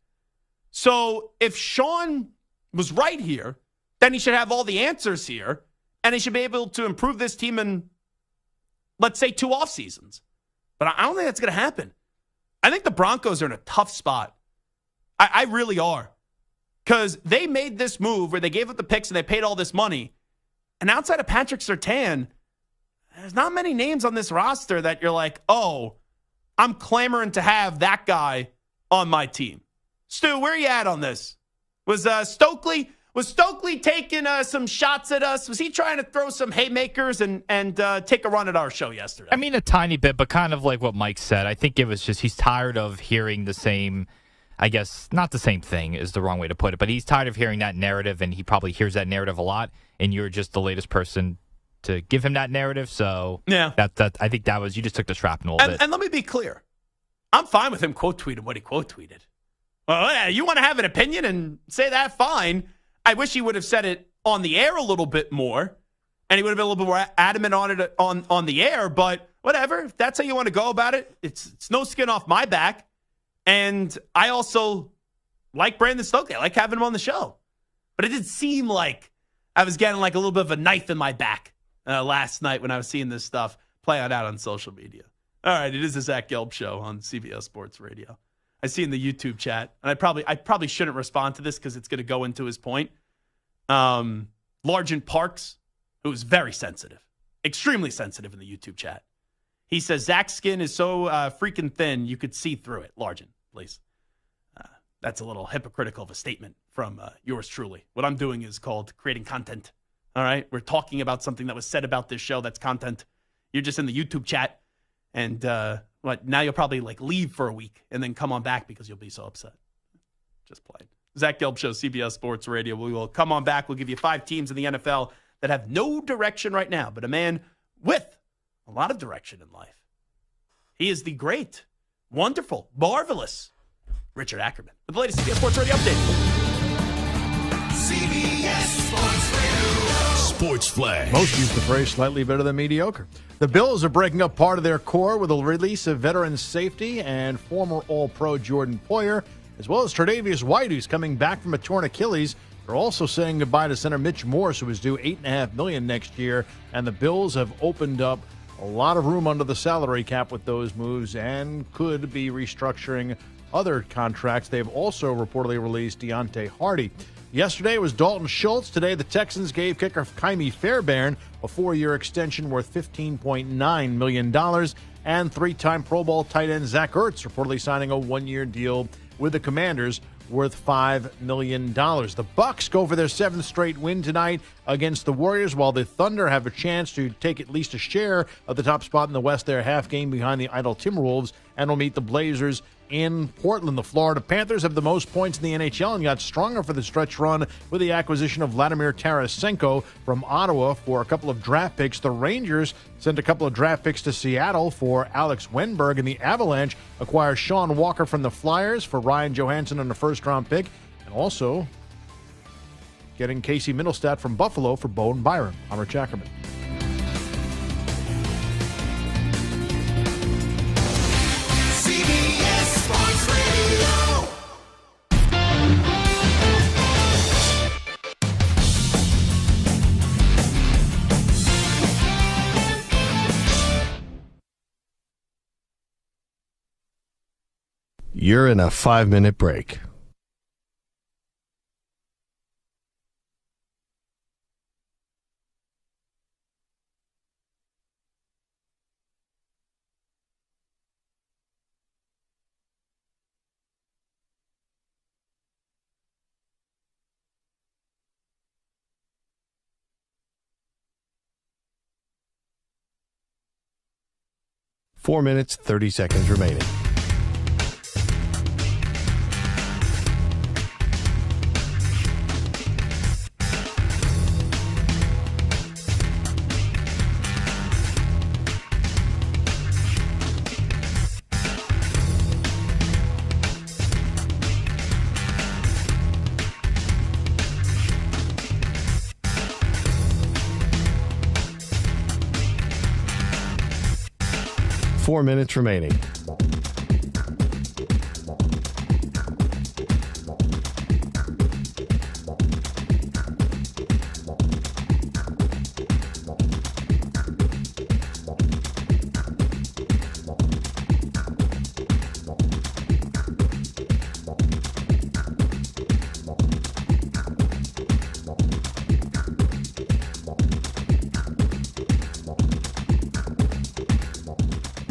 So if Sean was right here, then he should have all the answers here, and he should be able to improve this team in, let's say, 2 off seasons. But I don't think that's going to happen. I think the Broncos are in a tough spot. I really are. Because they made this move where they gave up the picks and they paid all this money. And outside of Patrick Surtain, there's not many names on this roster that you're like, oh, I'm clamoring to have that guy on my team. Stu, where are you at on this? Was Stokely taking some shots at us? Was he trying to throw some haymakers and take a run at our show yesterday? I mean, a tiny bit, but kind of like what Mike said. I think it was just he's tired of hearing the same, I guess, not the same thing is the wrong way to put it, but he's tired of hearing that narrative, and he probably hears that narrative a lot, and you're just the latest person to give him that narrative. So yeah, that I think that was, you just took the shrapnel a bit. And let me be clear. I'm fine with him quote tweeting what he quote tweeted. Well, yeah, you want to have an opinion and say that, fine. I wish he would have said it on the air a little bit more, and he would have been a little bit more adamant on it on the air, but whatever. If that's how you want to go about it, it's no skin off my back. And I also like Brandon Stokely. I like having him on the show. But it did seem like I was getting like a little bit of a knife in my back last night when I was seeing this stuff play out on social media. All right, it is the Zach Gelb Show on CBS Sports Radio. I see in the YouTube chat, and I probably shouldn't respond to this because it's going to go into his point. Largent Parks, who is very sensitive, extremely sensitive in the YouTube chat. He says, Zach's skin is so freaking thin, you could see through it. Largent, please. That's a little hypocritical of a statement from yours truly. What I'm doing is called creating content. All right? We're talking about something that was said about this show that's content. You're just in the YouTube chat, and now you'll probably leave for a week and then come on back because you'll be so upset. Just playing. Zach Gelb Show, CBS Sports Radio. We will come on back. We'll give you 5 teams in the NFL that have no direction right now, but a man with a lot of direction in life. He is the great, wonderful, marvelous Richard Ackerman with the latest CBS Sports Radio update. CBS Sports Radio. Sports Flag. Most use the phrase slightly better than mediocre. The Bills are breaking up part of their core with the release of veteran safety and former All-Pro Jordan Poyer, as well as Tre'Davious White, who's coming back from a torn Achilles. They're also saying goodbye to center Mitch Morse, who is due $8.5 million next year, and the Bills have opened up a lot of room under the salary cap with those moves and could be restructuring other contracts. They've also reportedly released Deontay Hardy. Yesterday was Dalton Schultz. Today, the Texans gave kicker Kymie Fairbairn a 4-year extension worth $15.9 million, and 3-time Pro Bowl tight end Zach Ertz reportedly signing a 1-year deal with the Commanders worth $5 million. The Bucs go for their 7th straight win tonight against the Warriors, while the Thunder have a chance to take at least a share of the top spot in the West. They're half game behind the idle Timberwolves and will meet the Blazers in Portland. The Florida Panthers have the most points in the NHL and got stronger for the stretch run with the acquisition of Vladimir Tarasenko from Ottawa for a couple of draft picks. The Rangers sent a couple of draft picks to Seattle for Alex Wenberg, and the Avalanche acquire Sean Walker from the Flyers for Ryan Johansson on a first-round pick, and also getting Casey Middlestat from Buffalo for Bowen Byram. I'm Rich Ackerman. You're in a 5-minute break. Four minutes, 30 seconds remaining. Four minutes remaining.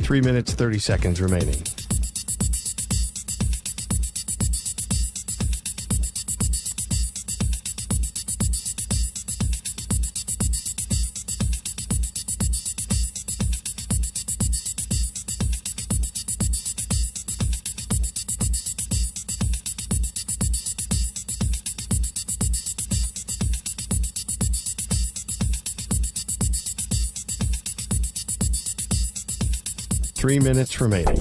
Three minutes, 30 seconds remaining. 3 minutes remaining.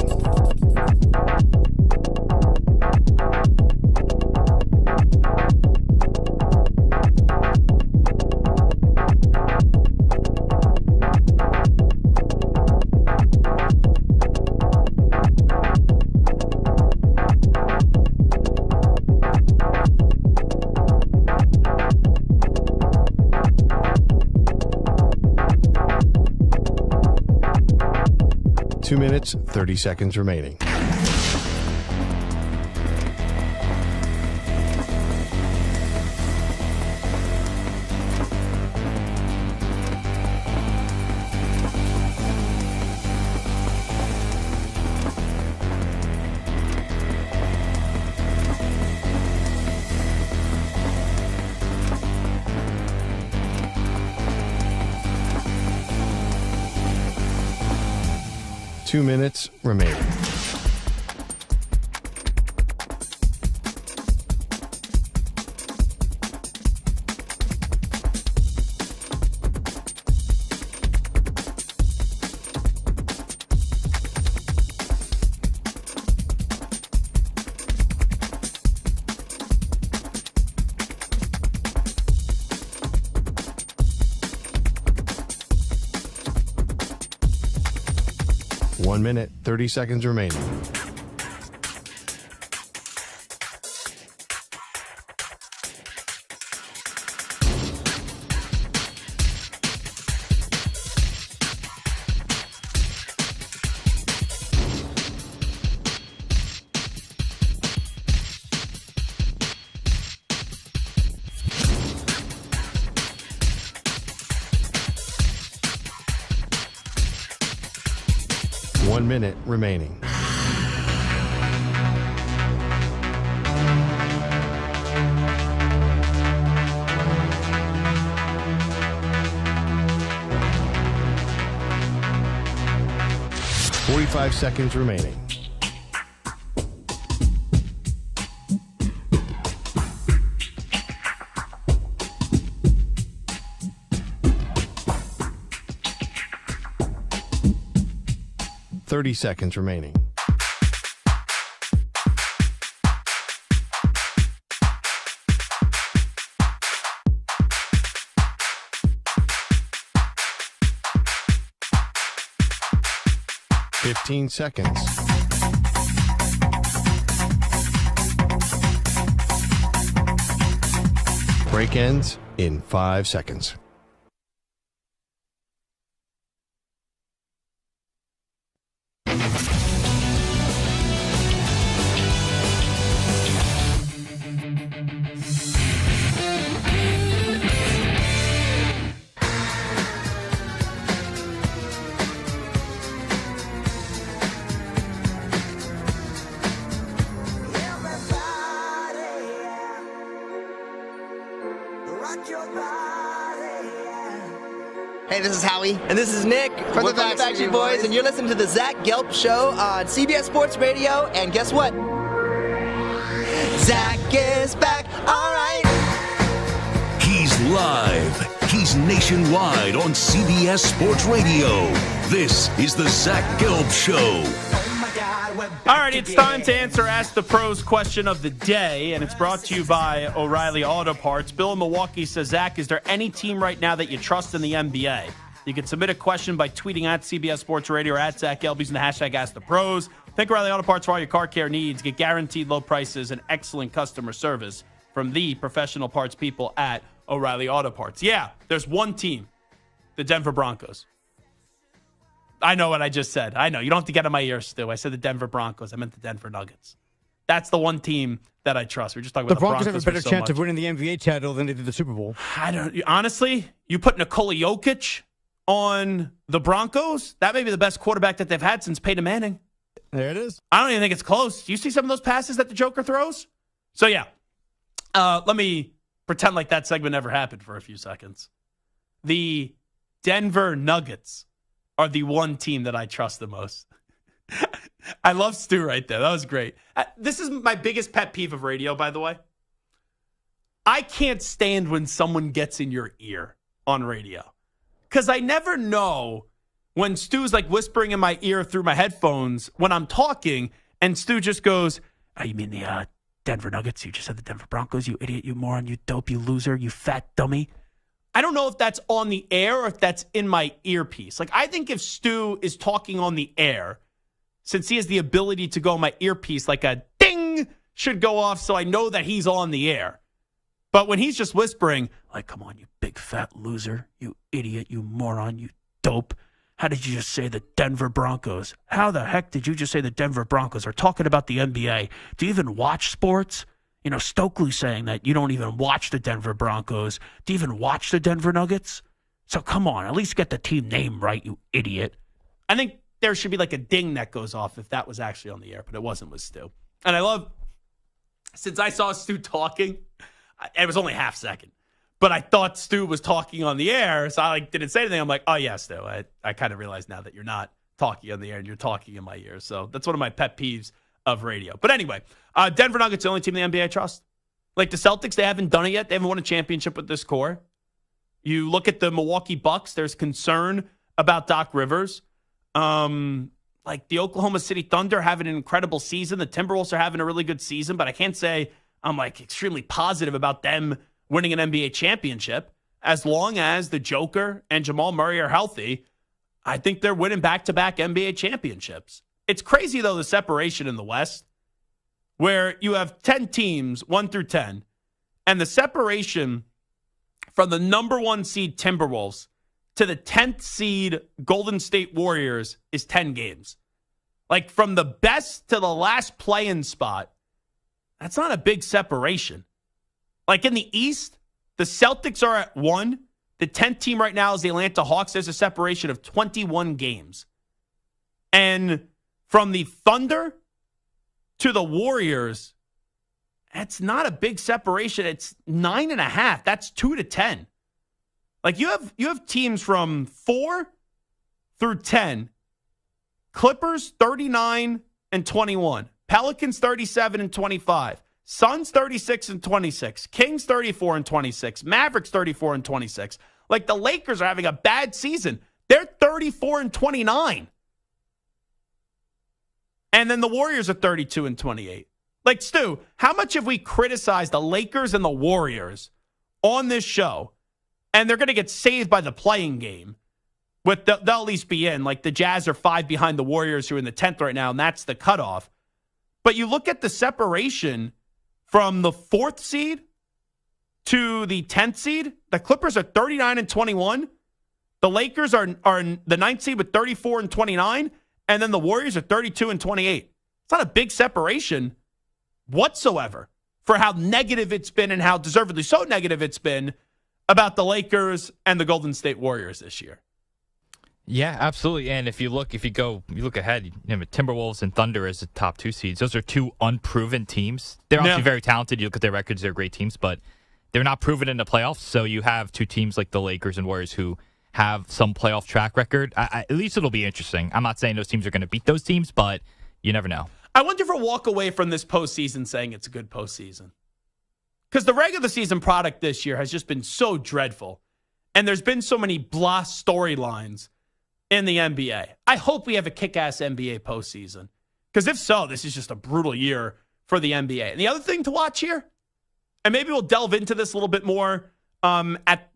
Two minutes, 30 seconds remaining. Two minutes remaining. One minute, 30 seconds remaining. One minute remaining. Forty-five seconds remaining. Thirty seconds remaining. Fifteen seconds. Break ends in 5 seconds. Hey, this is Howie. And this is Nick from the Backstreet Boys. And you're listening to the Zach Gelb Show on CBS Sports Radio. And guess what? Zach is back. All right. He's live. He's nationwide on CBS Sports Radio. This is the Zach Gelb Show. All right, it's time to answer Ask the Pros question of the day, and it's brought to you by O'Reilly Auto Parts. Bill in Milwaukee says, Zach, is there any team right now that you trust in the NBA? You can submit a question by tweeting at CBS Sports Radio or at Zach Gelb using the hashtag Ask the Pros. Think O'Reilly Auto Parts for all your car care needs. Get guaranteed low prices and excellent customer service from the professional parts people at O'Reilly Auto Parts. Yeah, there's one team, the Denver Broncos. I know what I just said. I know. You don't have to get on my ears, Stu. I said the Denver Broncos. I meant the Denver Nuggets. That's the one team that I trust. We're just talking about the Broncos. The Broncos have a better chance of winning the NBA title than they did the Super Bowl. Honestly, you put Nikola Jokic on the Broncos, that may be the best quarterback that they've had since Peyton Manning. There it is. I don't even think it's close. Do you see some of those passes that the Joker throws? So, yeah. Let me pretend like that segment never happened for a few seconds. The Denver Nuggets are the one team that I trust the most. I love Stu right there. That was great. This is my biggest pet peeve of radio, by the way. I can't stand when someone gets in your ear on radio because I never know when Stu's like whispering in my ear through my headphones when I'm talking, and Stu just goes, "Oh, you mean the Denver Nuggets? You just said the Denver Broncos, you idiot, you moron, you dope, you loser, you fat dummy." I don't know if that's on the air or if that's in my earpiece. Like, I think if Stu is talking on the air, since he has the ability to go in my earpiece, like a ding should go off so I know that he's on the air. But when he's just whispering, like, "Come on, you big fat loser, you idiot, you moron, you dope. How did you just say the Denver Broncos? How the heck did you just say the Denver Broncos are talking about the NBA? Do you even watch sports? You know, Stokely saying that you don't even watch the Denver Broncos. Do you even watch the Denver Nuggets? So come on, at least get the team name right, you idiot." I think there should be like a ding that goes off if that was actually on the air, but it wasn't with Stu. And I love, since I saw Stu talking, it was only half second, but I thought Stu was talking on the air, so I didn't say anything. I'm like, "Oh, yeah, Stu, I kind of realize now that you're not talking on the air and you're talking in my ear." So that's one of my pet peeves of radio. But anyway, Denver Nuggets, the only team in the NBA I trust. Like the Celtics, they haven't done it yet. They haven't won a championship with this core. You look at the Milwaukee Bucks, there's concern about Doc Rivers. Like the Oklahoma City Thunder having an incredible season. The Timberwolves are having a really good season, but I can't say I'm like extremely positive about them winning an NBA championship. As long as the Joker and Jamal Murray are healthy, I think they're winning back-to-back NBA championships. It's crazy, though, the separation in the West, where you have 10 teams, 1 through 10, and the separation from the number 1 seed Timberwolves to the 10th seed Golden State Warriors is 10 games. Like, from the best to the last play-in spot, that's not a big separation. Like, in the East, the Celtics are at 1. The 10th team right now is the Atlanta Hawks. There's a separation of 21 games. And from the Thunder to the Warriors, that's not a big separation. It's 9.5. That's 2 to 10. Like, you have teams from 4 through 10. Clippers 39 and 21. Pelicans 37 and 25. Suns 36 and 26. Kings 34 and 26. Mavericks 34 and 26. Like, the Lakers are having a bad season. They're 34 and 29. And then the Warriors are 32 and 28. Like, Stu, how much have we criticized the Lakers and the Warriors on this show? And they're going to get saved by the playing game. They'll at least be in. Like, the Jazz are 5 behind the Warriors, who are in the 10th right now, and that's the cutoff. But you look at the separation from the 4th seed to the 10th seed, the Clippers are 39 and 21. The Lakers are in the 9th seed with 34 and 29. And then the Warriors are 32 and 28. It's not a big separation whatsoever for how negative it's been and how deservedly so negative it's been about the Lakers and the Golden State Warriors this year. Yeah, absolutely. And if you look ahead, Timberwolves and Thunder as the top 2 seeds. Those are 2 unproven teams. They're obviously very talented. You look at their records; they're great teams, but they're not proven in the playoffs. So you have 2 teams like the Lakers and Warriors who have some playoff track record. At least it'll be interesting. I'm not saying those teams are going to beat those teams, but you never know. I wonder if we'll walk away from this postseason saying it's a good postseason. Because the regular season product this year has just been so dreadful. And there's been so many blah storylines in the NBA. I hope we have a kick-ass NBA postseason. Because if so, this is just a brutal year for the NBA. And the other thing to watch here, and maybe we'll delve into this a little bit more at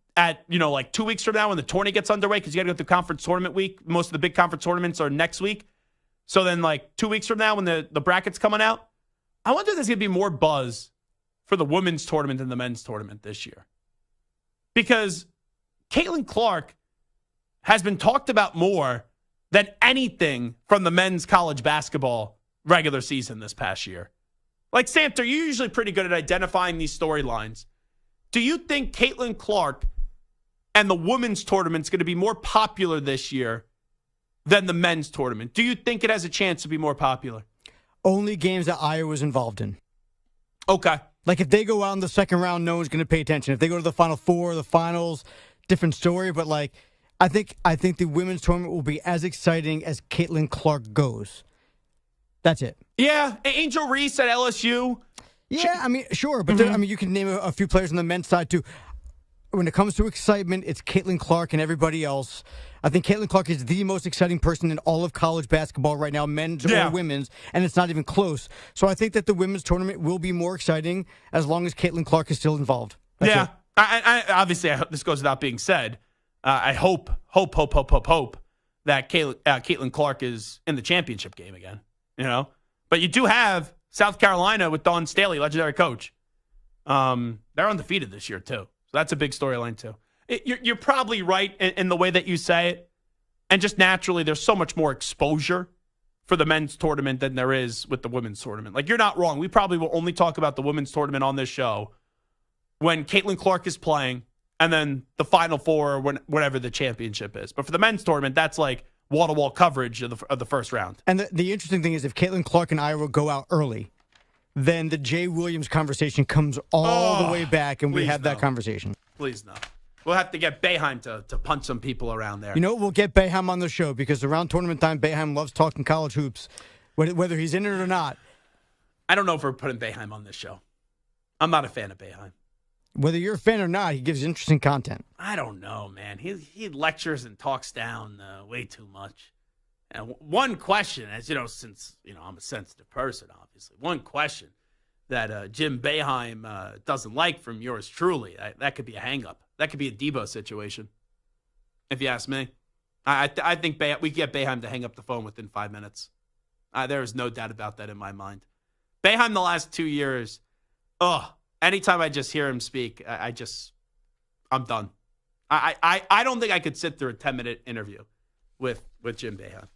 2 weeks from now when the tourney gets underway, because you got to go through conference tournament week. Most of the big conference tournaments are next week. So then 2 weeks from now when the bracket's coming out, I wonder if there's going to be more buzz for the women's tournament than the men's tournament this year. Because Caitlin Clark has been talked about more than anything from the men's college basketball regular season this past year. Like, Santa, you're usually pretty good at identifying these storylines. Do you think Caitlin Clark and the women's tournament's going to be more popular this year than the men's tournament? Do you think it has a chance to be more popular? Only games that Iowa's involved in. Okay. Like, if they go out in the second round, no one's going to pay attention. If they go to the Final Four, the finals, different story. But, I think the women's tournament will be as exciting as Caitlin Clark goes. That's it. Yeah. Angel Reese at LSU. Yeah, sure. But you can name a few players on the men's side, too. When it comes to excitement, it's Caitlin Clark and everybody else. I think Caitlin Clark is the most exciting person in all of college basketball right now, men's or women's, and it's not even close. So I think that the women's tournament will be more exciting as long as Caitlin Clark is still involved. That's it. I obviously, this goes without being said. I hope that Caitlin Clark is in the championship game again. You know, but you do have South Carolina with Dawn Staley, legendary coach. They're undefeated this year too, so that's a big storyline too. You're probably right in the way that you say it, and just naturally, there's so much more exposure for the men's tournament than there is with the women's tournament. Like, you're not wrong. We probably will only talk about the women's tournament on this show when Caitlin Clark is playing, and then the Final Four, whatever the championship is. But for the men's tournament, that's like wall-to-wall coverage of the first round. And the interesting thing is, if Caitlin Clark and Iowa go out early, then the Jay Williams conversation comes all the way back, and we have that conversation. Please no. We'll have to get Boeheim to punch some people around there. You know, we'll get Boeheim on the show because around tournament time, Boeheim loves talking college hoops, whether he's in it or not. I don't know if we're putting Boeheim on this show. I'm not a fan of Boeheim. Whether you're a fan or not, he gives interesting content. I don't know, man. He lectures and talks down way too much. And one question, as you know, since I'm a sensitive person, obviously, one question that Jim Boeheim doesn't like from yours truly, that could be a hang-up. That could be a Debo situation, if you ask me. I think we get Boeheim to hang up the phone within 5 minutes. There is no doubt about that in my mind. Boeheim the last 2 years, anytime I just hear him speak, I'm done. I don't think I could sit through a 10-minute interview with Jim Boeheim.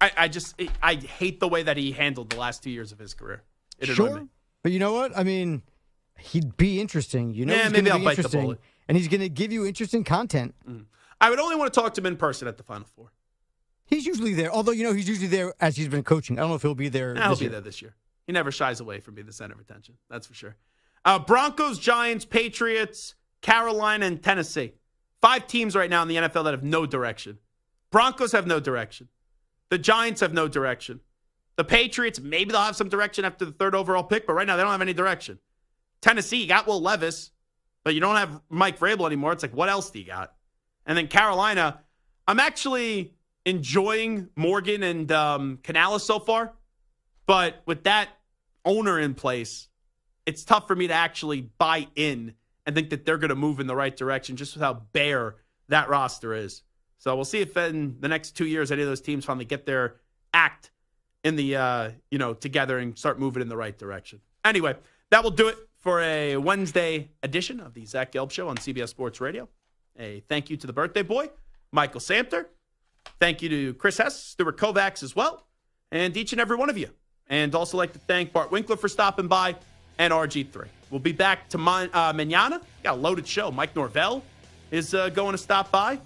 I hate the way that he handled the last 2 years of his career. It annoyed me. But you know what? I mean, he'd be interesting. You know, yeah, he's maybe gonna I'll be bite the interesting, bullet. and he's going to give you interesting content. I would only want to talk to him in person at the Final Four. He's usually there, although he's usually there as he's been coaching. I don't know if he'll be there. He'll be there this year. He never shies away from being the center of attention. That's for sure. Broncos, Giants, Patriots, Carolina, and Tennessee. 5 teams right now in the NFL that have no direction. Broncos have no direction. The Giants have no direction. The Patriots, maybe they'll have some direction after the 3rd overall pick, but right now they don't have any direction. Tennessee, you got Will Levis, but you don't have Mike Vrabel anymore. It's like, what else do you got? And then Carolina, I'm actually enjoying Morgan and Canales so far, but with that owner in place, it's tough for me to actually buy in and think that they're going to move in the right direction just with how bare that roster is. So we'll see if in the next 2 years any of those teams finally get their act in the together and start moving in the right direction. Anyway, that will do it for a Wednesday edition of the Zach Gelb Show on CBS Sports Radio. A thank you to the birthday boy, Michael Samter. Thank you to Chris Hess, Stuart Kovacs as well, and each and every one of you. And also like to thank Bart Winkler for stopping by and RG3. We'll be back to mañana. Got a loaded show. Mike Norvell is going to stop by.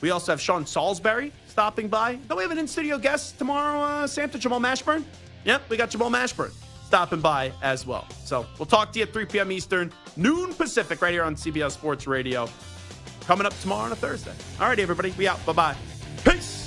We also have Sean Salisbury stopping by. Don't we have an in-studio guest tomorrow, Samter? Jamal Mashburn? Yep, we got Jamal Mashburn stopping by as well. So we'll talk to you at 3 p.m. Eastern, noon Pacific, right here on CBS Sports Radio. Coming up tomorrow on a Thursday. All right, everybody. We out. Bye-bye. Peace.